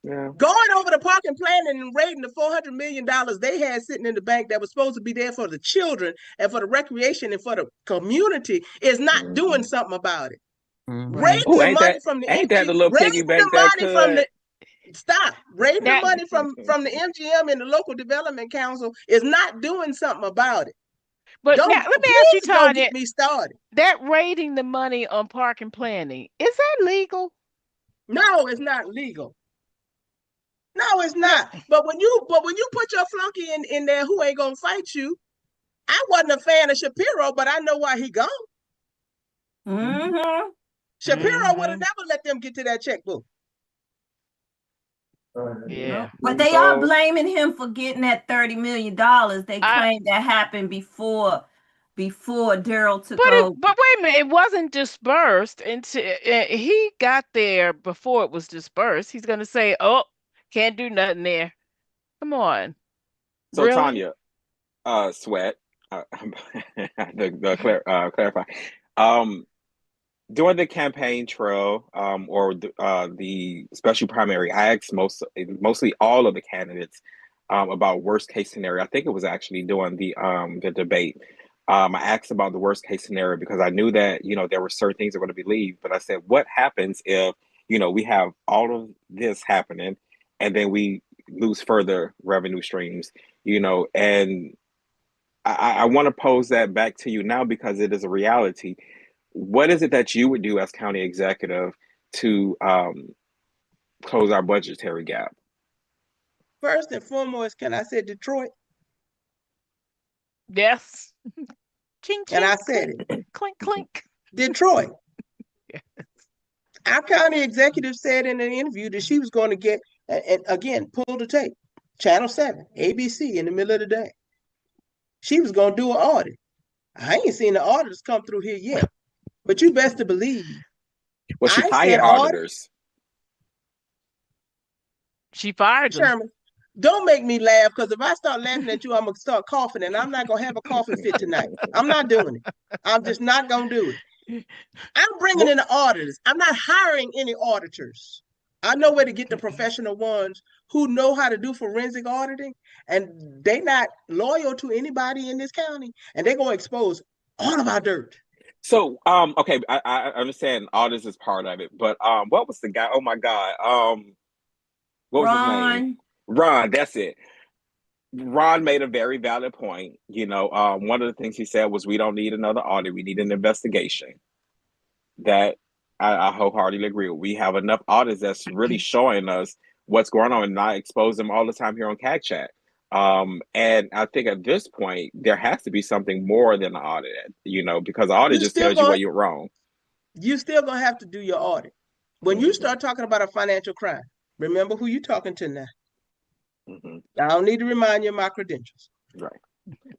Going over the parking planning and raiding the $400 million they had sitting in the bank that was supposed to be there for the children and for the recreation and for the community is not doing something about it. Raiding the money from the ain't that the little piggy bank that could? Raiding the money from the MGM and the local development council is not doing something about it. But now, let me ask you, Tanya, get me started. That raiding the money on park and planning, is that legal? No, it's not legal. No, it's not. But when you put your flunky in there who ain't gonna fight you, I wasn't a fan of Shapiro, but I know why he gone. Shapiro would have never let them get to that checkbook. Yeah. But they are blaming him for getting that $30 million. They claim that happened before Daryl took over. But wait a minute, it wasn't dispersed until he got there before it was dispersed. He's going to say, oh, can't do nothing there. Come on. So really? Tanya, Sweat, clarify. During the campaign trail or the special primary, I asked mostly all of the candidates about worst case scenario. I think it was actually during the debate. I asked about the worst case scenario because I knew that, there were certain things that were going to be leave. But I said, what happens if, we have all of this happening and then we lose further revenue streams, and I want to pose that back to you now because it is a reality. What is it that you would do as county executive to close our budgetary gap? First and foremost, can I say Detroit? Yes. Ching, ching, And I said it. clink, clink. Detroit. Yes. Our county executive said in an interview that she was going to get, and again, pull the tape, Channel 7, ABC in the middle of the day. She was going to do an audit. I ain't seen the auditors come through here yet, but you best to believe. Well, she I fired said auditors. She fired them. Sherman, don't make me laugh, because if I start laughing at you, I'm going to start coughing, and I'm not going to have a coughing fit tonight. I'm not doing it. I'm just not going to do it. I'm bringing in the auditors. I'm not hiring any auditors. I know where to get the professional ones who know how to do forensic auditing, and they're not loyal to anybody in this county, and they're going to expose all of our dirt. So, okay, I understand audits is part of it, but what was the guy? Oh my God, what was his name? Ron, that's it. Ron made a very valid point. One of the things he said was, we don't need another audit. We need an investigation. That I wholeheartedly agree with. We have enough audits that's really showing us what's going on and not expose them all the time here on CAG Chat. And I think at this point, there has to be something more than an audit, because audit just tells you where you're wrong. You still going to have to do your audit. When you start talking about a financial crime, remember who you're talking to now. I don't need to remind you of my credentials. Right.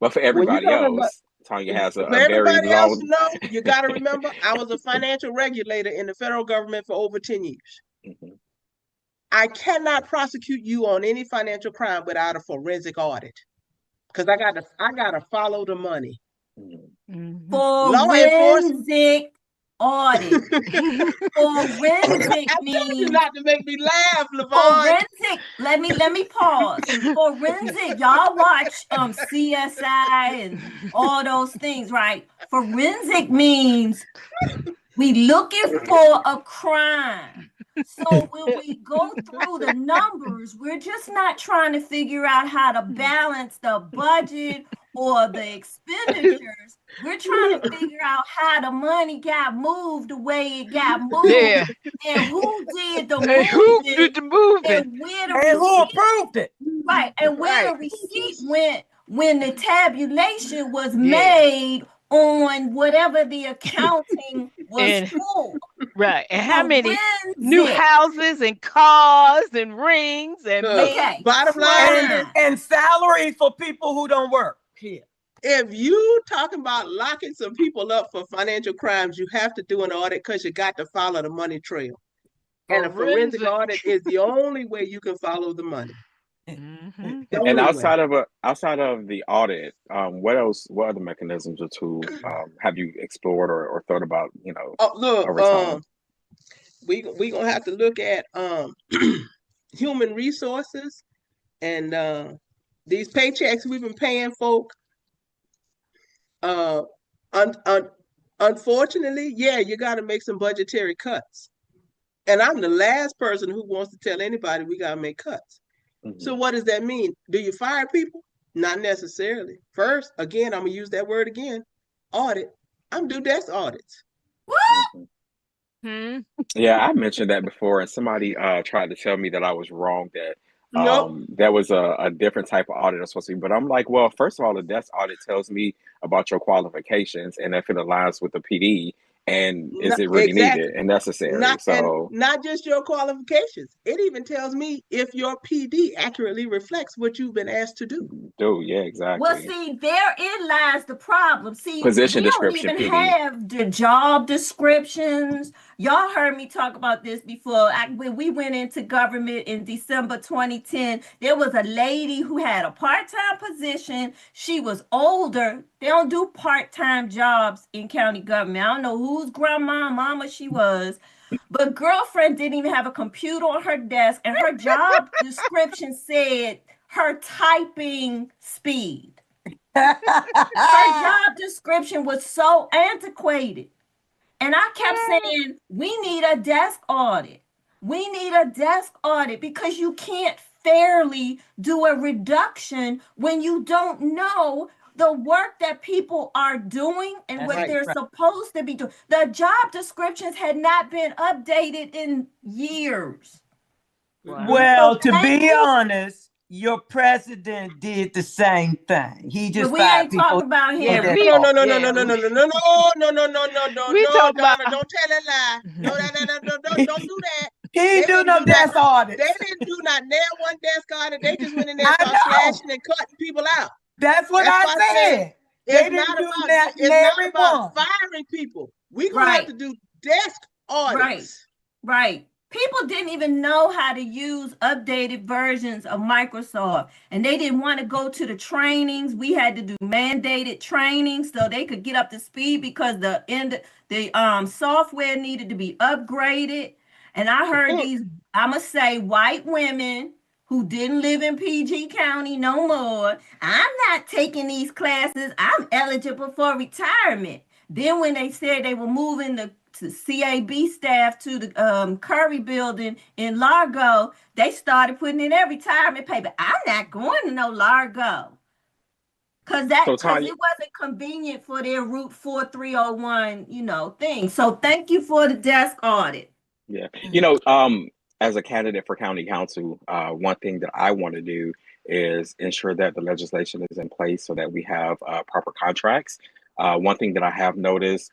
But for everybody else, Tanya has a very everybody long... else, you got to remember, I was a financial regulator in the federal government for over 10 years. I cannot prosecute you on any financial crime without a forensic audit, because I got to follow the money. Forensic audit. Forensic I means told you not to make me laugh, LaVon. Forensic. Let me pause. Forensic. Y'all watch CSI and all those things, right? Forensic means we looking for a crime. So when we go through the numbers, we're just not trying to figure out how to balance the budget or the expenditures. We're trying to figure out how the money got moved the way it got moved, and who did the moving, who did the moving, and who approved it, right? And where the receipt went when the tabulation was made on whatever the accounting was for. Right. And how many new houses and cars and rings and bottom line and salary for people who don't work here. If you talking about locking some people up for financial crimes, you have to do an audit, because you got to follow the money trail. And a forensic audit is the only way you can follow the money. And outside of the audit, what other mechanisms or tools have you explored or thought about? We gonna have to look at human resources and these paychecks we've been paying folk. Unfortunately, you got to make some budgetary cuts, and I'm the last person who wants to tell anybody we got to make cuts. So what does that mean? Do you fire people? Not necessarily. First, again, I'm gonna use that word again, audit. I'm due desk audits. What? Yeah, I mentioned that before, and somebody tried to tell me that I was wrong, that that was a different type of audit I'm supposed to be. But I'm like, well, first of all, the desk audit tells me about your qualifications and if it aligns with the PD. And is it really needed and necessary? Not just your qualifications. It even tells me if your PD accurately reflects what you've been asked to do. Yeah, exactly. Well, see, therein lies the problem. See, position we description. Don't even have the job descriptions. Y'all heard me talk about this before. When we went into government in December 2010, there was a lady who had a part-time position. She was older. They don't do part-time jobs in county government. I don't know whose mama she was, but girlfriend didn't even have a computer on her desk, and her job description said her typing speed. Her job description was so antiquated. And I kept saying, we need a desk audit. We need a desk audit because you can't fairly do a reduction when you don't know the work that people are doing and That's what right, they're right. supposed to be doing. The job descriptions had not been updated in years. Wow. Well, So to thank be you. honest, your president did the same thing. He But just we fired ain't people. talking about Yeah, him. That's we No, no, all. no, no, yeah, no, no, no, we, no, no, no, no, no, no, no, no, we no, talk about Donna, don't tell a lie. No, don't do that. He They ain't do didn't no do that. desk audits. They didn't do not nail one desk audit. They just went in there and I started know. slashing and cutting people out. That's what That's I why I said said. They it's didn't not do about that in it's not every about one. firing people. We're gonna have Right, to do desk right, audits. right. People didn't even know how to use updated versions of Microsoft, and they didn't want to go to the trainings. We had to do mandated trainings so they could get up to speed because the software needed to be upgraded. And I heard Mm. these, I'm gonna say, white women who didn't live in PG County no more. I'm not taking these classes. I'm eligible for retirement. Then when they said they were moving the to CAB staff to the Curry building in Largo, they started putting in their retirement paper. I'm not going to no Largo because So it Tanya, wasn't convenient for their Route 4301, thing. So thank you for the desk audit. yeah, as a candidate for county council, one thing that I want to do is ensure that the legislation is in place so that we have proper contracts. One thing that I have noticed,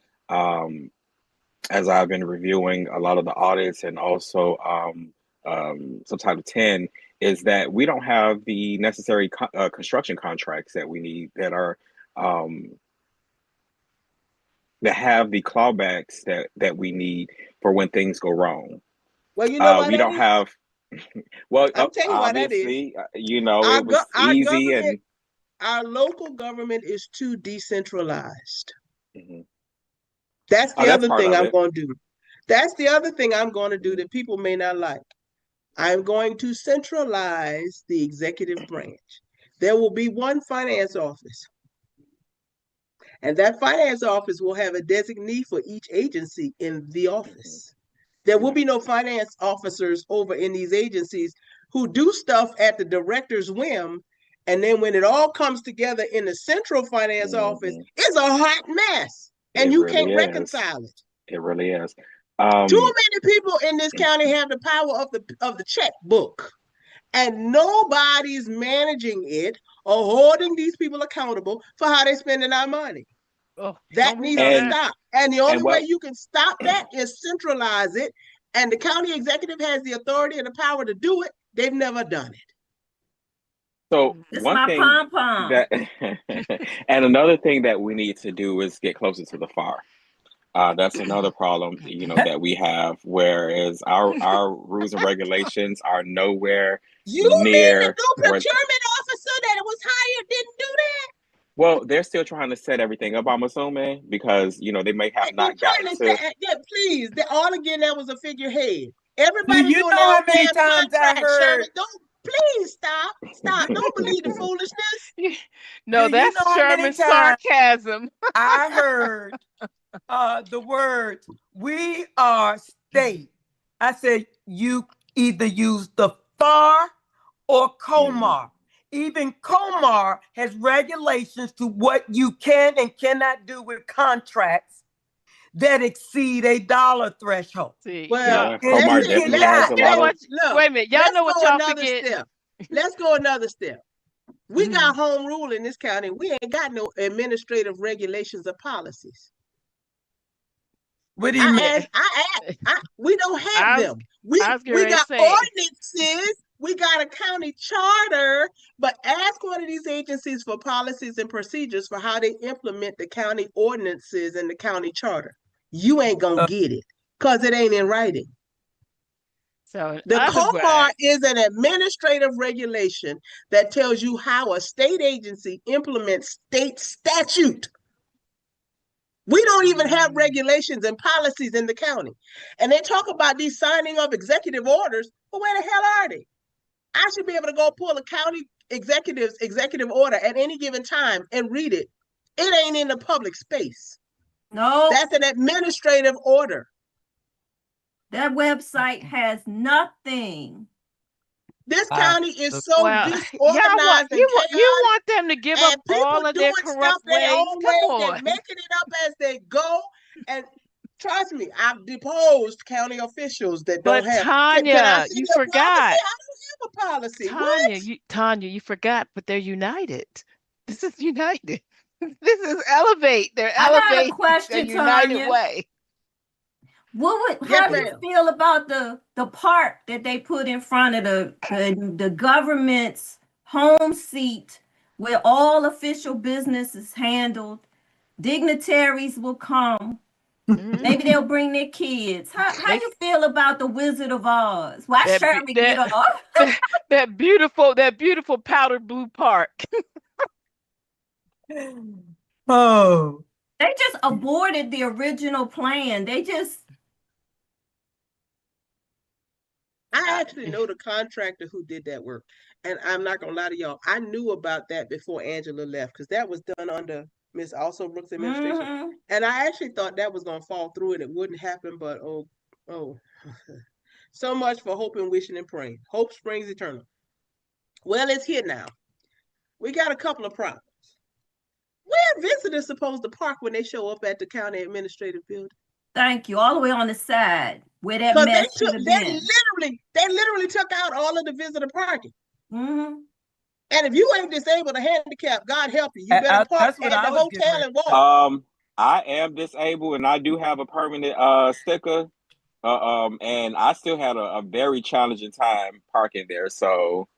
as I've been reviewing a lot of the audits and also some Title 10, is that we don't have the necessary construction contracts that we need um, that have the clawbacks that we need for when things go wrong. Well, you know why We that don't is? have, well, I'm telling you why that is. obviously, it was Our easy government, and our local government is too decentralized. Mhm. That's Oh, the that's other part thing of I'm it. going to do. That's the other thing I'm going to do Mhm. that people may not like. I'm going to centralize the executive branch. There will be one finance office, and that finance office will have a designee for each agency in the Mhm. office. There will Yeah. be no finance officers over in these agencies who do stuff at the director's whim. And then when it all comes together in the central finance office, Mhm. it's a hot mess and It you really can't is. reconcile it. It really is. Too Um, many people in this county have the power of the checkbook, and nobody's managing it or holding these people accountable for how they're spending our money. oh, That don't we needs know to that? and stop. And the and only way what you can stop that is centralize it. And the county executive has the authority and the power to do it. They've never done it. So This is one my thing pom pom. that, and another thing that we need to do is get closer to the FAR. That's another problem, that we have. Whereas our rules and regulations are nowhere You mean the near new where. procurement officer that was hired didn't do that? Well, they're still trying to set everything up, I'm assuming, because they may have They're not gotten trying to to. say, yeah, please. All again, that was a figurehead. Do Everybody's you doing know their how own many damn times I contract, Sherman. heard? Don't please stop. Stop. Don't believe the foolishness. Do No, you know that's how many Sherman's times sarcasm. I heard the words, we are state? I said, you either use the FAR or COMAR. Even COMAR has regulations to what you can and cannot do with contracts that exceed a dollar threshold. See, Well, y'all, Yeah, And let's you Comar see. definitely Let's has a cannot. you know lot of. what? look. Wait a minute. Y'all Let's know what go y'all another forget? step. Let's go another step. We Mhm. got home rule in this county. We ain't got no administrative regulations or policies. What do you mean? We don't have I was, them. We I was we going to got say, ordinances. We got a county charter, but ask one of these agencies for policies and procedures for how they implement the county ordinances and the county charter. You ain't gonna get it because it ain't in writing. so The I was going to COMAR ask. is an administrative regulation that tells you how a state agency implements state statute. We don't even have regulations and policies in the county. And they talk about these signing of executive orders, but where the hell are they? I should be able to go pull a county executive order at any given time and read it, it ain't in the public space. No, That's an administrative order. that website has nothing. This I- county is so Well, disorganized and you chaotic, want them to give and up all people of their doing stuff corrupt their ways. own Come way on. and making it up as they go. And trust me, I've deposed county officials that But don't have. Tanya, Can I see you your forgot. policy? I don't have a policy. What? Tanya, you forgot, but they're united. This is united. This is elevate. They're I got a elevating question, the united Tanya. way. How Yes, do you ma'am. feel about the park that they put in front of the government's home seat where all official business is handled? Dignitaries will come. Mhm. Maybe they'll bring their kids. How you feel about the Wizard of Oz? Why That Sherman be- get that- off? That beautiful powder blue park. Oh, They just aborted the original plan. I actually know the contractor who did that work. And I'm not gonna lie to y'all, I knew about that before Angela left, because that was done under Miss Also Brooks' administration. Mhm. And I actually thought that was gonna fall through and it wouldn't happen, but oh, so much for hoping, wishing, and praying. Hope springs eternal. Well, it's here now. We got a couple of problems. Where are visitors supposed to park when they show up at the county administrative building? Thank you. All the way on the side where that Because mess should have been. they literally took out all of the visitor parking. Mhm. And if you ain't disabled or handicapped, God help you. You better park that's at what the I was getting hotel ready and walk. I am disabled and I do have a permanent sticker. And I still had a very challenging time parking there. So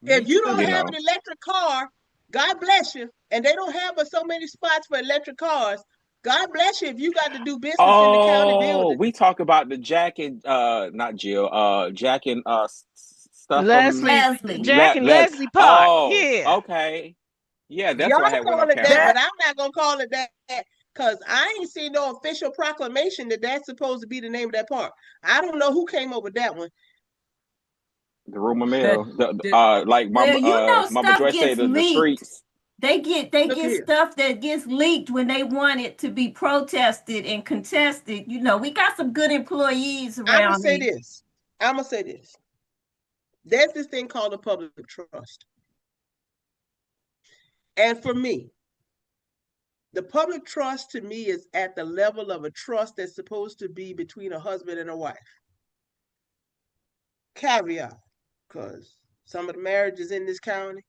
If you don't You have know. an electric car, God bless you. And they don't have but so many spots for electric cars. God bless you if you got to do business in the county building. We talk about the Jack and not Jill, Jack and stuff Leslie. Jack and Leslie Park. Yeah. okay. Yeah, that's Y'all what I had went call on it camera. that, but I'm not gonna call it that because I ain't seen no official proclamation that that's supposed to be the name of that park. I don't know who came up with that one. The rumor mill. Like Well, Mama stuff Joy gets said, the leaked. streets. They get Look here. stuff that gets leaked when they want it to be protested and contested. We got some good employees I'm gonna around say here. this. I'm gonna say this. There's this thing called the public trust. And for me, the public trust to me is at the level of a trust that's supposed to be between a husband and a wife. Caveat, because some of the marriages in this county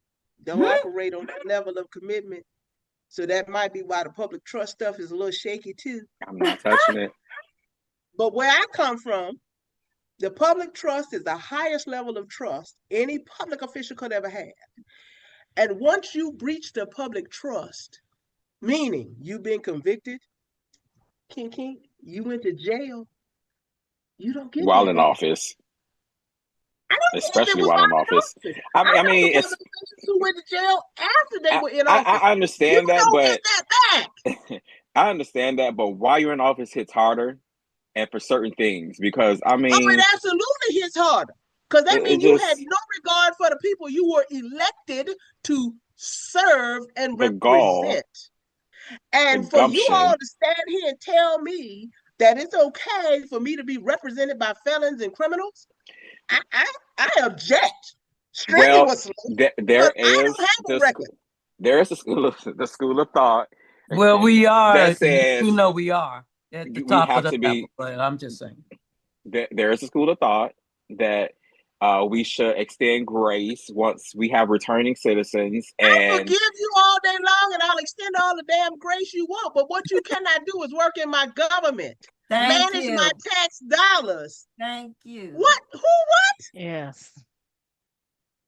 don't operate on that level of commitment. So that might be why the public trust stuff is a little shaky too. I'm not touching it. But where I come from, the public trust is the highest level of trust any public official could ever have. And once you breach the public trust, meaning you've been convicted, King, you went to jail, you don't get While that in back. office. I don't care if it Especially was while in while office. I I know mean, some it's public officials who went to jail after they were in office. I understand You that, don't but get that back. I understand that, but while you're in office hits harder and for certain things because I Oh, mean it absolutely hits harder. Because that it means you just had no regard for the people you were elected to serve and the gall, represent. And the for you all gumption. to stand here and tell me that it's okay for me to be represented by felons and criminals, I object Well, strenuously. there But I is don't have a record. there is the school of thought well, we are. that says We are at the we top have of the to be. level. But I'm just saying. There is a school of thought that we should extend grace once we have returning citizens, I and forgive you all day long and I'll extend all the damn grace you want. But what you cannot do is work in my government. Thank Manage you. my tax dollars. Thank you. What? Who? What? Yes.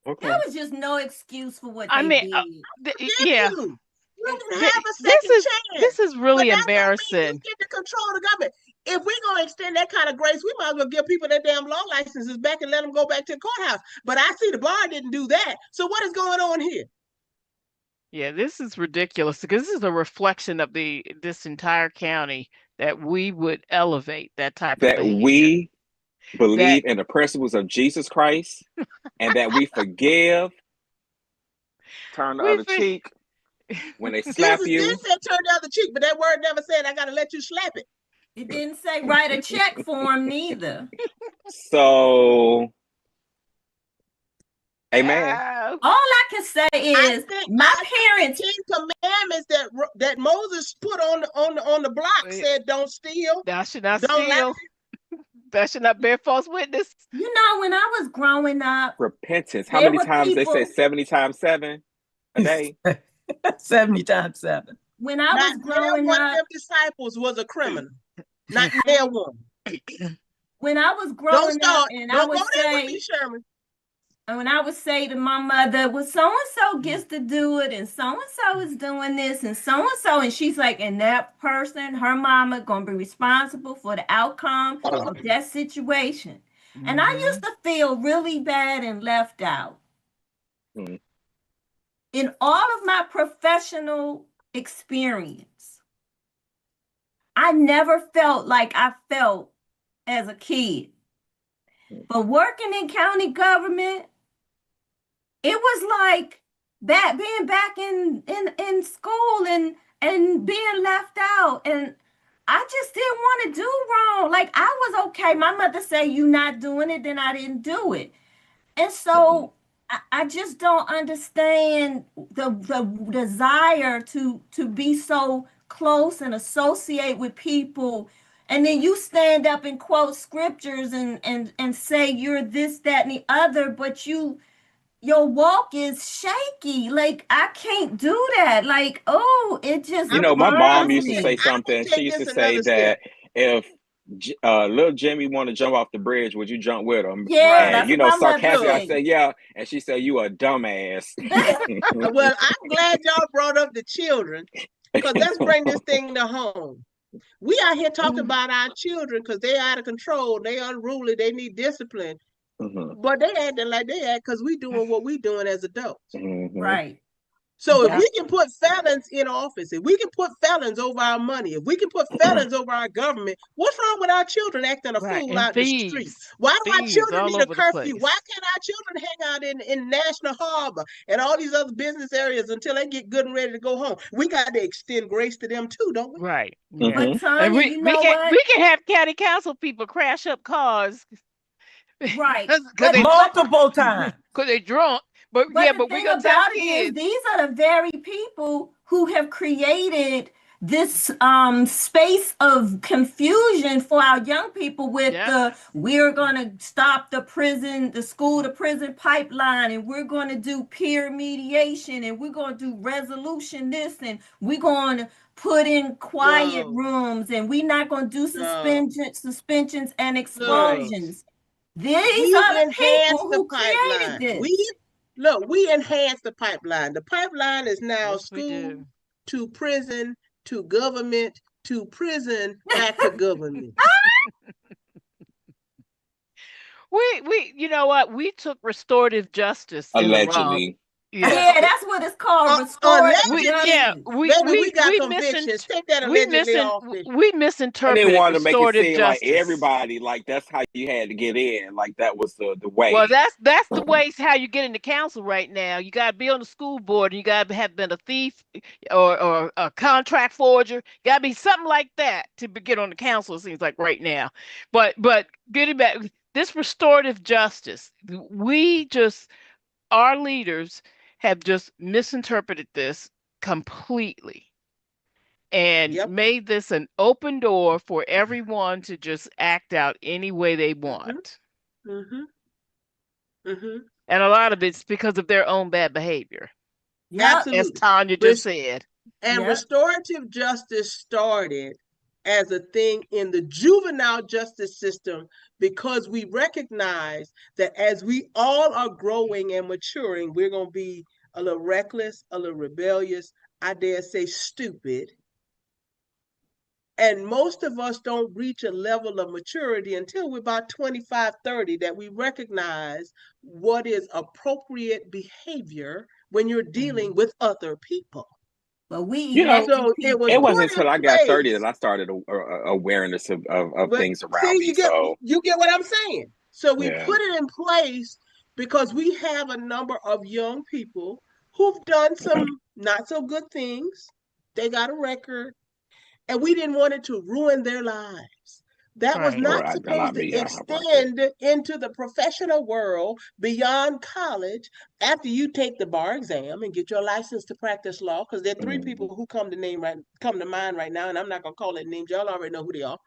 okay. There was just no excuse for what I they mean, did. Forgive yeah. you. You can Th- have a This second is chance. this is really But that don't mean embarrassing. you get to control the government. If we're gonna extend that kind of grace, we might as well give people their damn law licenses back and let them go back to the courthouse. But I see the bar didn't do that. So what is going on here? Yeah, this is ridiculous because this is a reflection of this entire county that we would elevate that type of That behavior. we believe in the principles of Jesus Christ and that we forgive Turn the We other fin- cheek when they slap Jesus you. did say turn the other cheek, but that word never said I gotta let you slap it. It didn't say write a check for him neither. So, amen. Ah, All I can say I is think my I think parents. the Ten Commandments that Moses put on the block said don't steal, thou should not don't lie. steal. Thou should not bear false witness. You know, when I was growing up, Repentance. How there many were times they say people. 70 times 7 a day? 70 times 7. When I Not was near growing one of up, them disciples was a criminal. Not near one. when I was Don't growing up, start. and I Don't go would there with me, say, Sherman. and when I would say to my mother, well, so and so gets to do it, and so is doing this, and so, and she's like, and that person, her mama, gonna be responsible for the outcome of that situation. And I used to feel really bad and left out. Mhm. In all of my professional experience, I never felt like I felt as a kid. But working in county government, it was like that being back in school and being left out. And I just didn't want to do wrong. Like I was okay. My mother said, "You not doing it," then I didn't do it. And so I just don't understand the desire to be so close and associate with people. And then you stand up and quote scriptures and say you're this, that, and the other, but your walk is shaky. Like I can't do that. Like, oh, it just You I'm know, gonna my mom burns used to say me. something. She take used to this say another step. that if little Jimmy want to jump off the bridge, would you jump with him? Yeah, Right. And that's you what know, my mother sarcastic, I Look, said. said, yeah. And she said, you a dumbass. well, I'm glad y'all brought up the children, because let's bring this thing to home. We out here talking about our children because they out of control, they unruly, they need discipline. Mhm, But they acting like they act because we doing what we doing as adults. mhm. Right. So if Yeah. we can put felons in office, if we can put felons over our money, if we can put felons over our government, what's wrong with our children acting a Right. fool And out in the street? thieves. Why do our Thieves children all need a over the curfew? Why place. can't our children hang out in National Harbor and all these other business areas until they get good and ready to go home? We got to extend grace to them too, don't we? Right. But Right. Mhm. And Tanya, we you we know can what? we can have county council people crash up cars Right. because But Multiple times. they drunk. But But yeah, the but we're thing gonna tell about it is, kids. these are the very people who have created this space of confusion for our young people with Yep. the we're going to stop the school to prison pipeline, and we're going to do peer mediation, and we're going to do resolution this, and we're going to put in quiet No, rooms, and we're not going to do no. suspensions and Right. expulsions. These We are the people enhanced the who created pipeline. this. We enhanced the pipeline. The pipeline is now Yes, we school do. to prison to government to prison back to government. We you know what? We took restorative justice in the wrong. Allegedly. Yeah. Yeah, that's what it's called, restorative We Allegedly, yeah, justice. baby, we got convictions. Take that allegedly off this. we And they misinterpreted wanted to make it restorative seem like justice. everybody, like that's how you had to get in. Like that was the Well, way. that's the way how you get into council right now. You got to be on the school board, and you got to have been a thief or a contract forger. Got to be something like that to get on the council. It seems like right now, but getting back this restorative justice, our leaders have just misinterpreted this completely and Yep. made this an open door for everyone to just act out any way they want. Mm-hmm. Mm-hmm. And a lot of it's because of their own bad behavior, Yep. as Absolutely. Tanya just said. And Yep. restorative justice started as a thing in the juvenile justice system because we recognize that as we all are growing and maturing, we're going to be a little reckless, a little rebellious, I dare say stupid. And most of us don't reach a level of maturity until we're about 25, 30, that we recognize what is appropriate behavior when you're dealing with other people. But we You know, elected So it was it people. wasn't put in until I got 30 place. that I started awareness of But things around see, me. So you get what I'm saying. So we yeah. put it in place because we have a number of young people who've done some not so good things. They got a record, and we didn't want it to ruin their lives. That was Right. not Right. A lot supposed of me, to yeah, I like that. extend into the professional world beyond college after you take the bar exam and get your license to practice law. Because there are three people who come to mind right now, and I'm not gonna call it names. Y'all already know who they are.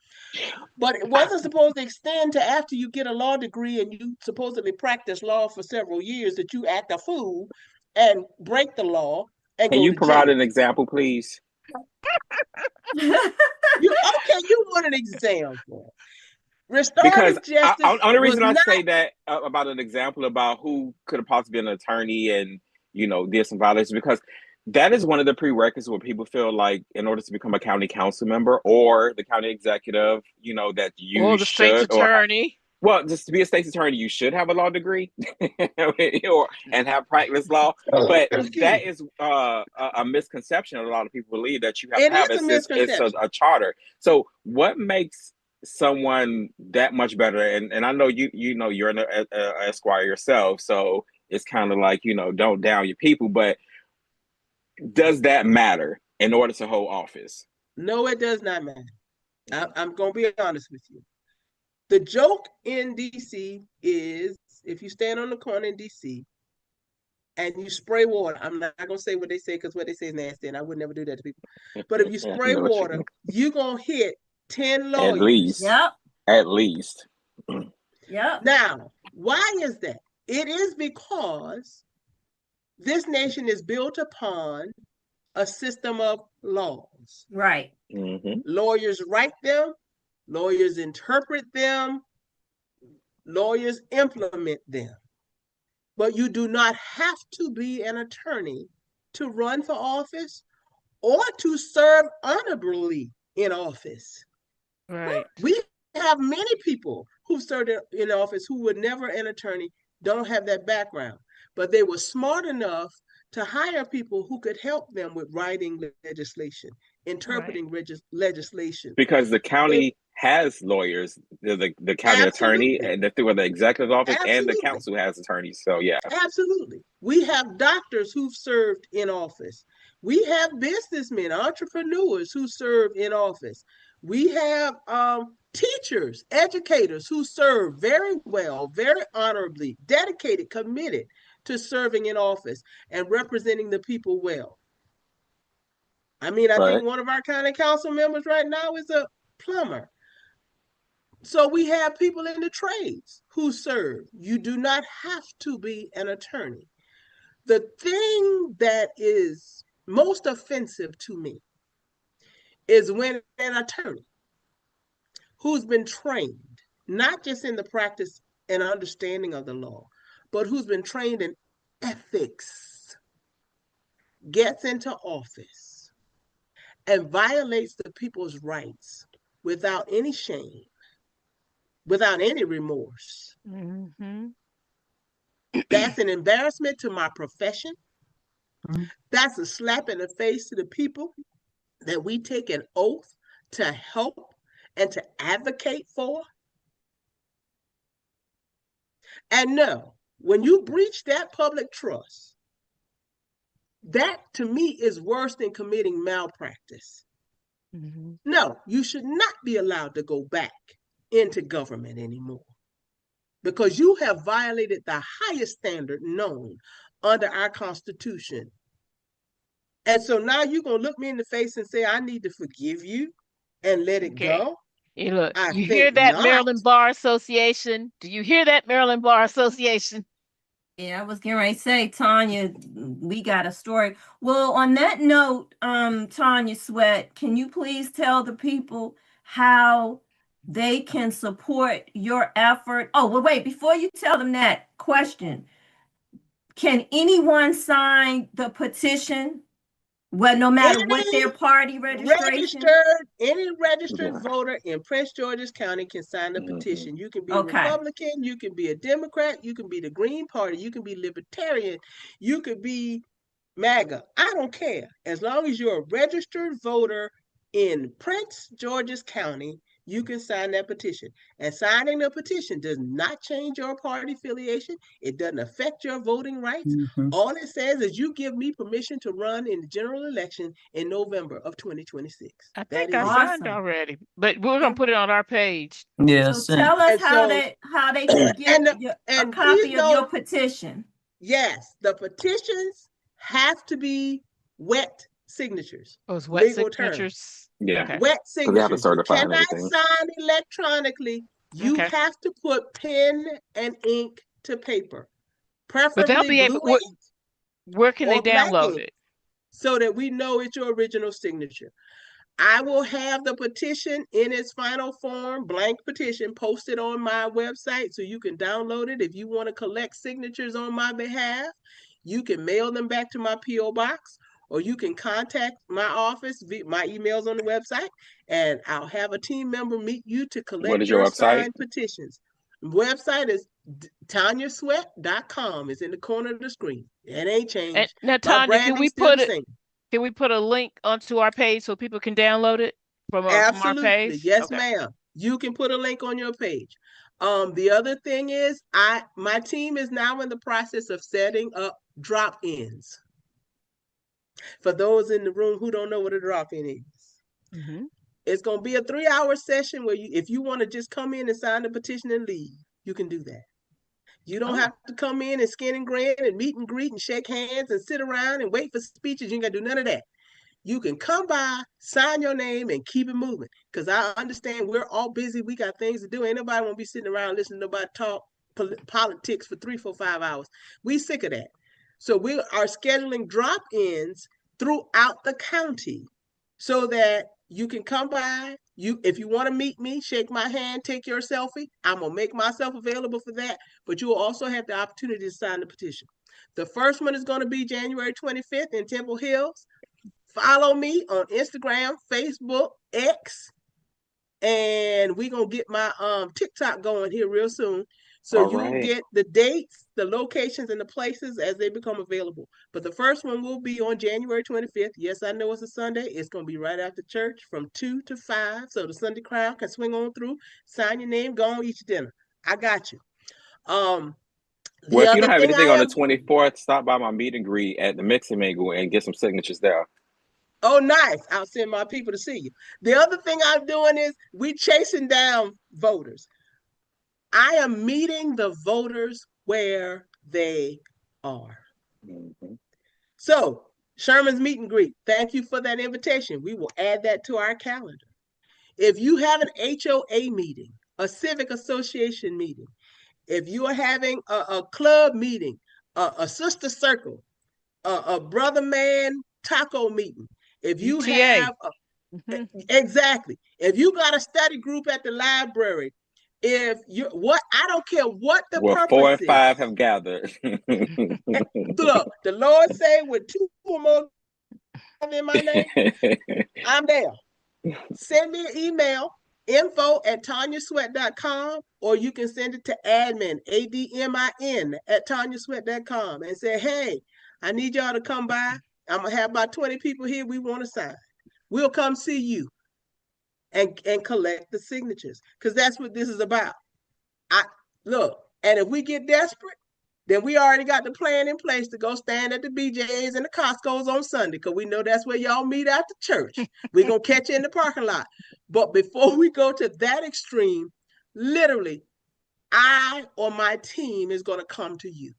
But it wasn't supposed to extend to after you get a law degree and you supposedly practice law for several years that you act a fool and break the law and Can go you to provide jail. an example, please? You want an example. Because Restorative justice only was reason I not. say that about an example about who could have possibly been an attorney and did some violations, because that is one of the prerequisites where people feel like in order to become a county council member or the county executive, that you Or the state's should or attorney. well, just to be a state's attorney, you should have a law degree and have practiced law. But that is a misconception. A lot of people believe that you have to It have is a it's misconception. a charter. So what makes someone that much better? And I know you're an esquire yourself, so it's kind of like don't down your people. But does that matter in order to hold office? No, it does not matter. I'm going to be honest with you. The joke in DC is if you stand on the corner in DC and you spray water, I'm not going to say what they say because what they say is nasty and I would never do that to people. But if you spray water, you're going to hit 10 lawyers. At least. Yep. At least. Yep. Now, why is that? It is because this nation is built upon a system of laws. Right. Mm-hmm. Lawyers write them, lawyers interpret them, lawyers implement them. But you do not have to be an attorney to run for office or to serve honorably in office. Right. We have many people who served in office who were never an attorney, don't have that background, but they were smart enough to hire people who could help them with writing legislation, interpreting legislation. Because the county has lawyers, the county attorney, and through the executive office, and the council has attorneys. So yeah. Absolutely. We have doctors who've served in office. We have businessmen, entrepreneurs who serve in office. We have teachers, educators who serve very well, very honorably, dedicated, committed to serving in office and representing the people well. I mean, I think one of our county council members right now is a plumber. So we have people in the trades who serve. You do not have to be an attorney. The thing that is most offensive to me is when an attorney who's been trained, not just in the practice and understanding of the law, but who's been trained in ethics, gets into office and violates the people's rights without any shame, without any remorse. Mm-hmm. That's an embarrassment to my profession. Mm-hmm. That's a slap in the face to the people that we take an oath to help and to advocate for. And no, when you breach that public trust, that to me is worse than committing malpractice. Mm-hmm. No, you should not be allowed to go back into government anymore because you have violated the highest standard known under our Constitution. And so now you're going to look me in the face and say, I need to forgive you and let it go? Hey, look, you hear that, not. Maryland Bar Association? Do you hear that, Maryland Bar Association? Yeah, I was getting ready to say, Tanya, we got a story. Well, on that note, Tanya Sweat, can you please tell the people how they can support your effort? Oh, well, wait, before you tell them that, question. Can anyone sign the petition? Well, no matter what their party registration? Any registered voter in Prince George's County can sign the petition. You can be a Republican, you can be a Democrat, you can be the Green Party, you can be Libertarian, you could be MAGA. I don't care. As long as you're a registered voter in Prince George's County, you can sign that petition. And signing the petition does not change your party affiliation. It doesn't affect your voting rights. Mhm. All it says is you give me permission to run in the general election in November of 2026. I That think I is it. signed Awesome. already, but we're gonna put it on our page. So Yes. tell us And so, how they can get and, a and copy please of your note, petition. yes, the petitions have to be wet signatures, Oh, it's wet legal term. signatures. Yeah, Okay. Wet because they have to signatures. You certify and cannot everything. sign electronically. You Okay. have to put pen and ink to paper, But they'll preferably be able, blue ink where can they or black download ink, it? so that we know it's your original signature. I will have the petition in its final form, blank petition, posted on my website so you can download it. If you want to collect signatures on my behalf, you can mail them back to my P.O. box, or you can contact my office. My email's on the website, and I'll have a team member meet you to What collect is your your website? signed petitions. Website is TanyaSweat.com. It's in the corner of the screen. It ain't And changed. now, My Tanya, branding's still the same. can we put a link onto our page so people can download it from our Absolutely. page? Yes, Okay. ma'am. You can put a link on your page. The other thing is my team is now in the process of setting up drop-ins. For those in the room who don't know what a drop-in is. Mm-hmm. It's going to be a 3-hour session where if you want to just come in and sign the petition and leave, you can do that. You don't have to come in and skin and grin and meet and greet and shake hands and sit around and wait for speeches. You ain't got to do none of that. You can come by, sign your name, and keep it moving. Because I understand we're all busy. We got things to do. Ain't nobody want to be sitting around listening to nobody talk politics for 3, 4, 5 hours. We sick of that. So we are scheduling drop-ins throughout the county so that you can come by. If you want to meet me, shake my hand, take your selfie. I'm going to make myself available for that. But you will also have the opportunity to sign the petition. The first one is going to be January 25th in Temple Hills. Follow me on Instagram, Facebook, X, and we're going to get my TikTok going here real soon. So All you'll right. get the dates, the locations, and the places as they become available. But the first one will be on January 25th. Yes, I know it's a Sunday. It's going to be right after church from 2 to 5. So the Sunday crowd can swing on through, sign your name, go on, eat your dinner. I got you. Well, The if you other don't have thing anything I on the am, 24th, stop by my meet and greet at the Mixing Mingle and get some signatures there. oh, nice. I'll send my people to see you. The other thing I'm doing is we chasing down voters. I am meeting the voters where they are. Mm-hmm. So Sherman's meet and greet. Thank you for that invitation. We will add that to our calendar. If you have an HOA meeting, a civic association meeting, if you are having a club meeting, a sister circle, a brother man taco meeting, if you UTA. have Mm-hmm. exactly, if you got a study group at the library, if you I don't care what the Well, purpose 4 and is. 5 have gathered. Look, the Lord say with 2 or more in my name, I'm there. Send me an email, info@tanyasweat.com, or you can send it to admin, ADMIN, @tanyasweat.com and say, hey, I need y'all to come by. I'm going to have about 20 people here we want to sign. We'll come see you and collect the signatures, because that's what this is about. Look, and if we get desperate, then we already got the plan in place to go stand at the BJ's and the Costco's on Sunday, because we know that's where y'all meet after church. We're going to catch you in the parking lot. But before we go to that extreme, literally, I or my team is going to come to you,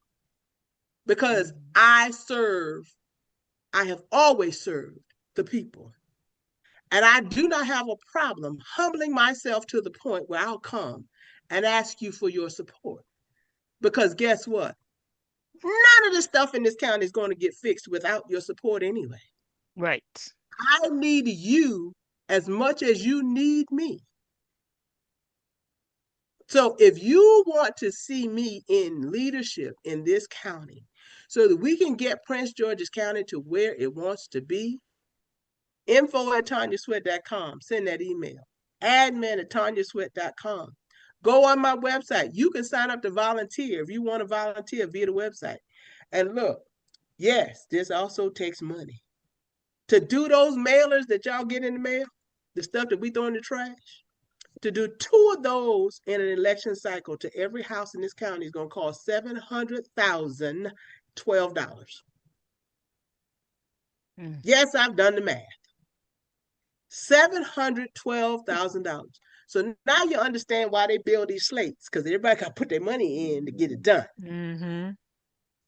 because I have always served the people. And I do not have a problem humbling myself to the point where I'll come and ask you for your support. Because guess what? None of the stuff in this county is going to get fixed without your support anyway. Right. I need you as much as you need me. So if you want to see me in leadership in this county so that we can get Prince George's County to where it wants to be, info@tanyasweat.com. Send that email. admin@tanyasweat.com. Go on my website. You can sign up to volunteer if you want to volunteer via the website. And look, yes, this also takes money. To do those mailers that y'all get in the mail, the stuff that we throw in the trash, To do 2 of those in an election cycle to every house in this county is going to cost $700,012. Mm. Yes, I've done the math. $712,000. So now you understand why they build these slates, because everybody got to put their money in to get it done. Mm-hmm.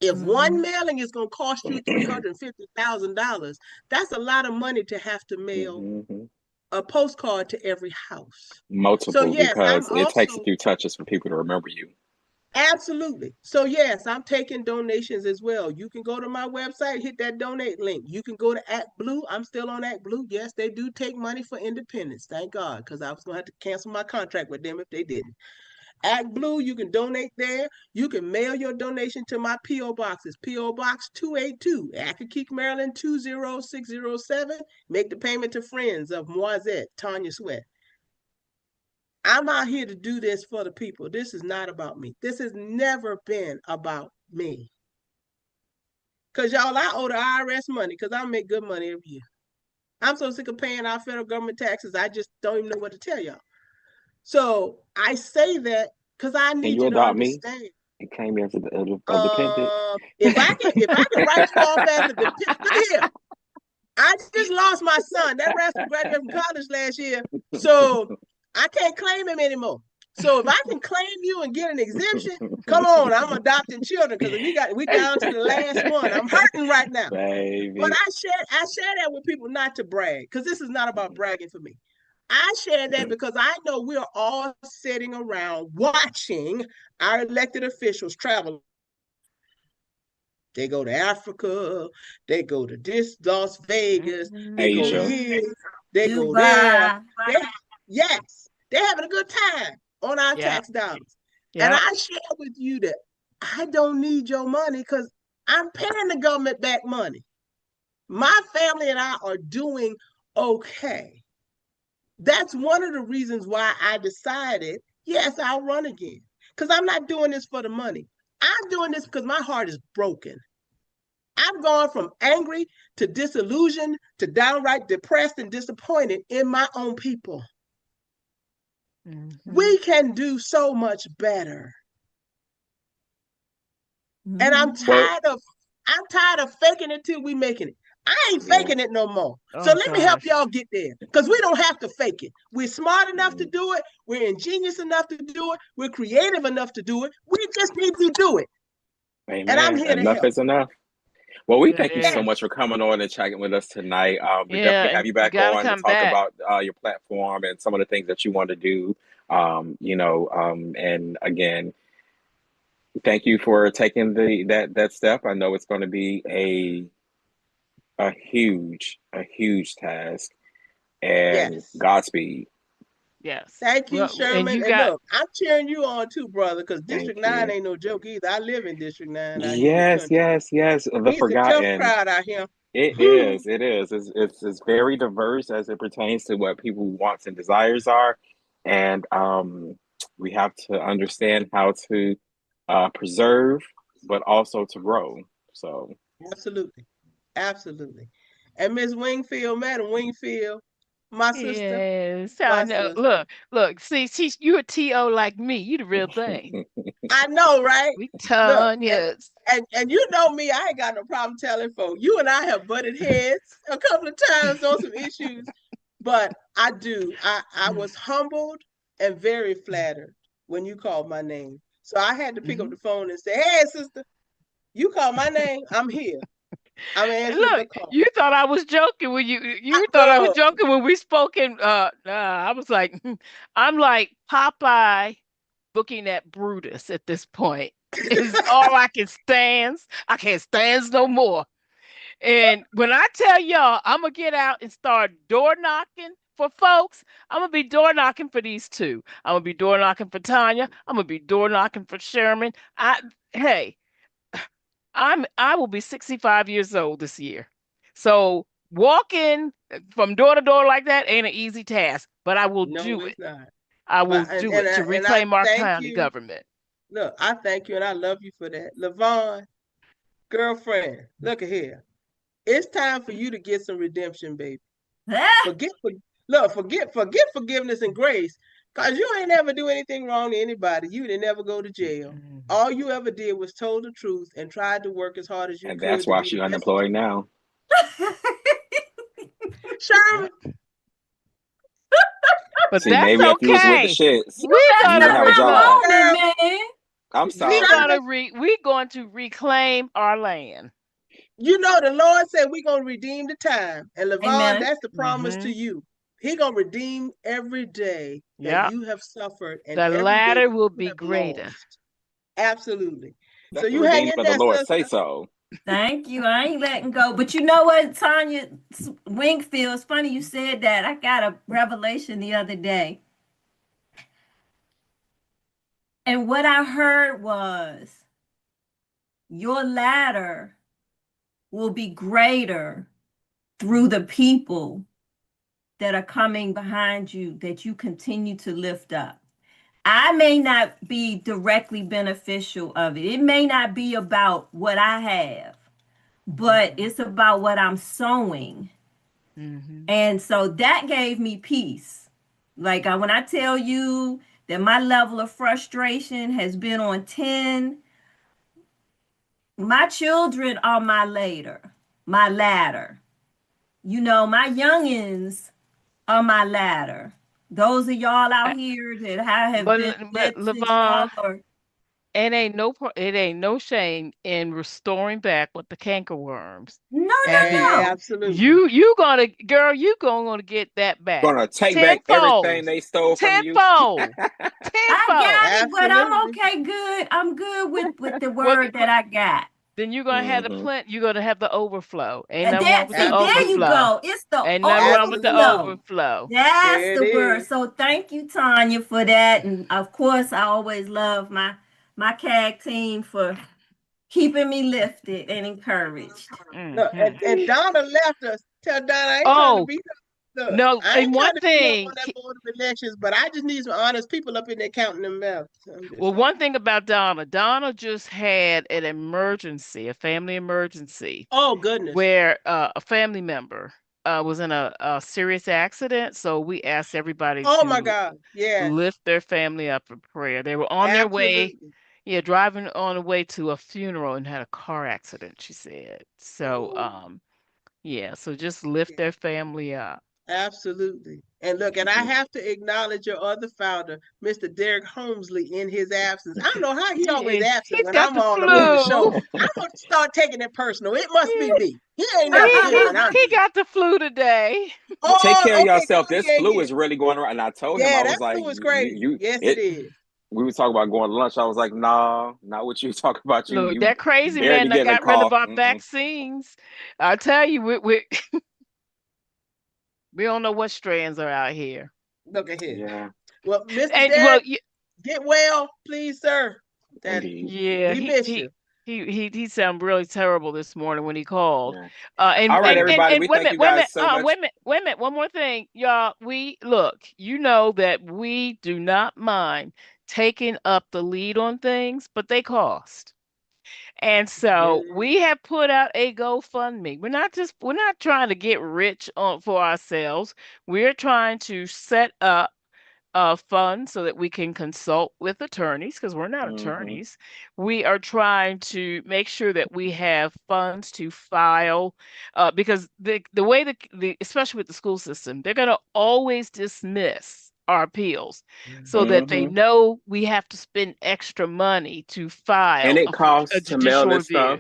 If Mhm. one mailing is going to cost you $350,000, that's a lot of money to have to mail Mm-hmm. a postcard to every house. Multiple, So yes, I'm because it takes a also few touches for people to remember you. absolutely. So yes, I'm taking donations as well. You can go to my website, hit that donate link. You can go to ActBlue. I'm still on ActBlue. Yes, they do take money for independence. Thank God, because I was going to have to cancel my contract with them if they didn't. ActBlue, you can donate there. You can mail your donation to my P.O. boxes. P.O. Box 282, Accokeek, Maryland 20607. Make the payment to friends of Moisette, Tanya Sweat. I'm out here to do this for the people. This is not about me. This has never been about me. Because y'all, I owe the IRS money because I make good money every year. I'm so sick of paying our federal government taxes, I just don't even know what to tell y'all. So I say that because I Can need you you to adopt me? understand. It came as a dependent. If I can write you off as a dependent, look here. I just lost my son. That rascal graduated from college last year, so I can't claim him anymore. So if I can claim you and get an exemption, come on, I'm adopting children because we down to the last one. I'm hurting right now. Baby. But I share that with people not to brag, because this is not about bragging for me. I share that because I know we're all sitting around watching our elected officials travel. They go to Africa, they go to Las Vegas, they go Asia. here, they go there. Dubai. Yes, they're having a good time on our Yep. tax dollars. Yep. And I share with you that I don't need your money because I'm paying the government back money. My family and I are doing okay. That's one of the reasons why I decided, yes, I'll run again. Because I'm not doing this for the money. I'm doing this because my heart is broken. I've gone from angry to disillusioned to downright depressed and disappointed in my own people. Mm-hmm. We can do so much better. And I'm tired of faking it till we making it. I ain't faking it no more. So Oh, let me help gosh. y'all get there, because we don't have to fake it. We're smart enough to do it. We're ingenious enough to do it. We're creative enough to do it. We just need to do it. Amen. And I'm here to Enough help. is enough. Well, we It thank you so is. much for coming on and chatting with us tonight. We Yeah, definitely have and you you back gotta on to come talk back. about your platform and some of the things that you want to do. And again, thank you for taking that step. I know it's going to be a huge task. And Yes. Godspeed. Yes. Thank you, Well, and Sherman. you And got look, I'm cheering you on too, brother, because District Thank 9 you. ain't no joke either. I live in District 9 out here in the Yes, country. yes. The It's a tough forgotten. crowd out here. It is. It is. It's very diverse as it pertains to what people wants and desires are, and we have to understand how to preserve, but also to grow. So Absolutely. Absolutely. And Miss Wingfield, Madam Wingfield, my sister, yes, I my know. sister. Look. See, you a TO like me. You the real thing. I know, right? We Look, Tanya's. and you know me, I ain't got no problem telling folks. You and I have butted heads a couple of times on some issues, but I do. I was humbled and very flattered when you called my name. So I had to pick up the phone and say, "Hey, sister, you called my name. I'm here. I'm answering the Look, call." you thought I was joking when you thought I was Girl, joking when we spoke in nah, I was like I'm like Popeye looking at Brutus at this point. Is all I can stand. I can't stand no more. And when I tell y'all I'm gonna get out and start door knocking for folks, I'm gonna be door knocking for these two. I'm gonna be door knocking for Tanya. I'm gonna be door knocking for Sherman. Hey, I will be 65 years old this year. So walking from door to door like that ain't an easy task, but I will no, do it. it's not. I will But do it to and I reclaim our thank county you. government. Look, I thank you and I love you for that. Lavon, girlfriend, look at here. It's time for you to get some redemption, baby. Forget forgiveness and grace, Cause you ain't never do anything wrong to anybody. You didn't never go to jail. All you ever did was told the truth and tried to work as hard as you And could that's to why be she the best. unemployed now. Sherman, But See, that's maybe if you was with the okay. shits, You We're you messed would up gonna have a my job. look. moment, man. I'm We're sorry. going to reclaim our land. you know the Lord said we're gonna redeem the time. And Levon, Amen. that's the promise to you. He gonna redeem every day that Yeah. you have suffered and The every day latter that will you be have greater. lost. Absolutely. So Let the you hang redeemed in of the there, Lord say sister. so. Thank you. I ain't letting go. But you know what, Tanya Wingfield, it's funny you said that. I got a revelation the other day. And what I heard was your ladder will be greater through the people that are coming behind you that you continue to lift up. I may not be directly beneficial of it. It may not be about what I have, but it's about what I'm sowing. And so that gave me peace. Like when I tell you that my level of frustration has been on 10, my children are my ladder. You know, my youngins are my ladder. Those of y'all out here that have been But lit since y'all Levon, are. it ain't no shame in restoring back with the cankerworms. No, And no. Absolutely. you gonna girl, you gonna get that back. Gonna take back Tenfold. everything they stole from you. Tenfold. I Tenfold. got it, but I'm Absolutely. okay. Good. I'm good with the Well, word that I got. then you're gonna have the Mhm. you're gonna have the overflow. Ain't And nothing wrong with the there you overflow. go. It's the Ain't nothing wrong with the overflow. overflow. That's There it the word. is. So thank you, Tanya, for that. And of course, I always love my CAG team for keeping me lifted and encouraged. Look, Mhm. and Donna left us. Tell Donna I ain't trying to Oh, be look, no, I and ain't trying one to be up on thing, that board of elections, but I just need some honest people up in there counting them ballots. I'm just well, saying. one thing about Donna just had an emergency, a family emergency, Oh goodness. where a family member was in a serious accident. So we asked everybody Oh my to God. Yes. lift their family up in prayer. They were on their way, Absolutely. yeah, driving on the way to a funeral and had a car accident, she said. So, Ooh, yeah, so just lift yeah. their family up. Absolutely. And look, and I Mhm. have to acknowledge your other founder, Mr. Derek Holmesley, in his absence. I don't know how he always absent He's when got I'm the all up in the show. flu. I'm gonna start taking it personal. It must be He, me. He ain't never good when I'm he good. got the flu today. Take care of Oh, okay, yourself. go This ahead, flu yeah. is really going around. And I told him, I Yeah, was that like, flu is crazy. you Yes, it it. is. We were talking about going to lunch. I was like, nah, not what you talk about. Look, You that crazy man barely that getting a got rid of cough. our Mm-mm. vaccines. I tell you, we don't know what strands are out here. Look at here. Yeah, Well, Mr. And well, Derek, get well, please, sir. That indeed. yeah, we miss you. he sounded really terrible this morning when he called. Yeah. All right, And everybody. We wait a thank minute, you guys so wait much. a minute, wait a minute. One more thing, y'all. We look, you know that we do not mind taking up the lead on things, but they cost. And so Yeah. we have put out a GoFundMe. We're not trying to get rich on for ourselves. We're trying to set up fund so that we can consult with attorneys because we're not Hmm. attorneys. We are trying to make sure that we have funds to file because the way the especially with the school system, they're going to always dismiss our appeals so that they Hmm. know we have to spend extra money to And file it a costs to mail judicial this review. stuff.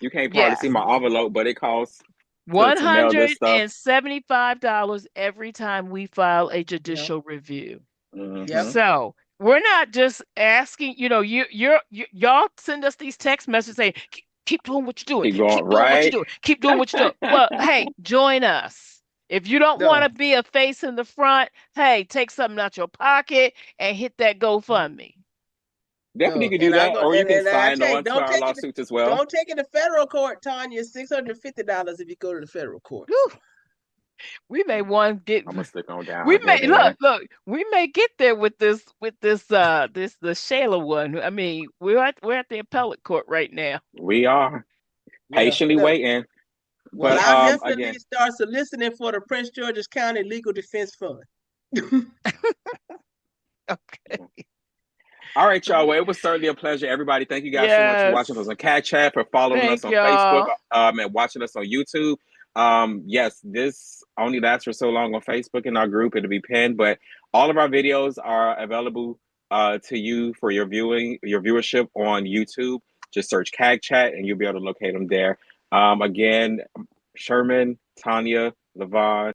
You can't probably see Yes. my envelope, but it costs to mail this stuff. $175 every time we file a Yep. judicial review. Yep. Hmm. So we're not just asking, y'all send us these text messages saying, keep doing what you're doing, Keep going, keep doing what you're right? doing, keep doing what you're doing. Well, hey, join us. If you don't want No. to be a face in the front, hey, take something out your pocket and hit that GoFundMe. Definitely you No. can do And I'm that, going or you can and I sign tell you, on to our lawsuits as well. don't take it to federal court, Tanya. It's $650 if you go to the federal courts. Whew, we may one get I'm gonna stick on we down here may look then. look we may get there with this the Shayla one. I mean, we're at the appellate court right now. We are Yeah. patiently Look. waiting, Well, but I'll definitely again, start soliciting for the Prince George's County Legal Defense Fund. Okay. All right, y'all. Well, it was certainly a pleasure. Everybody, thank you guys so much for watching us Yes. on Cat Chat, for following us Thank on Facebook, y'all. and watching us on YouTube. Yes, this only lasts for so long on Facebook in our group. It'll be pinned, but all of our videos are available to you for your viewership on YouTube. Just search CAG Chat and you'll be able to locate them there. Again, Sherman, Tanya, Levon,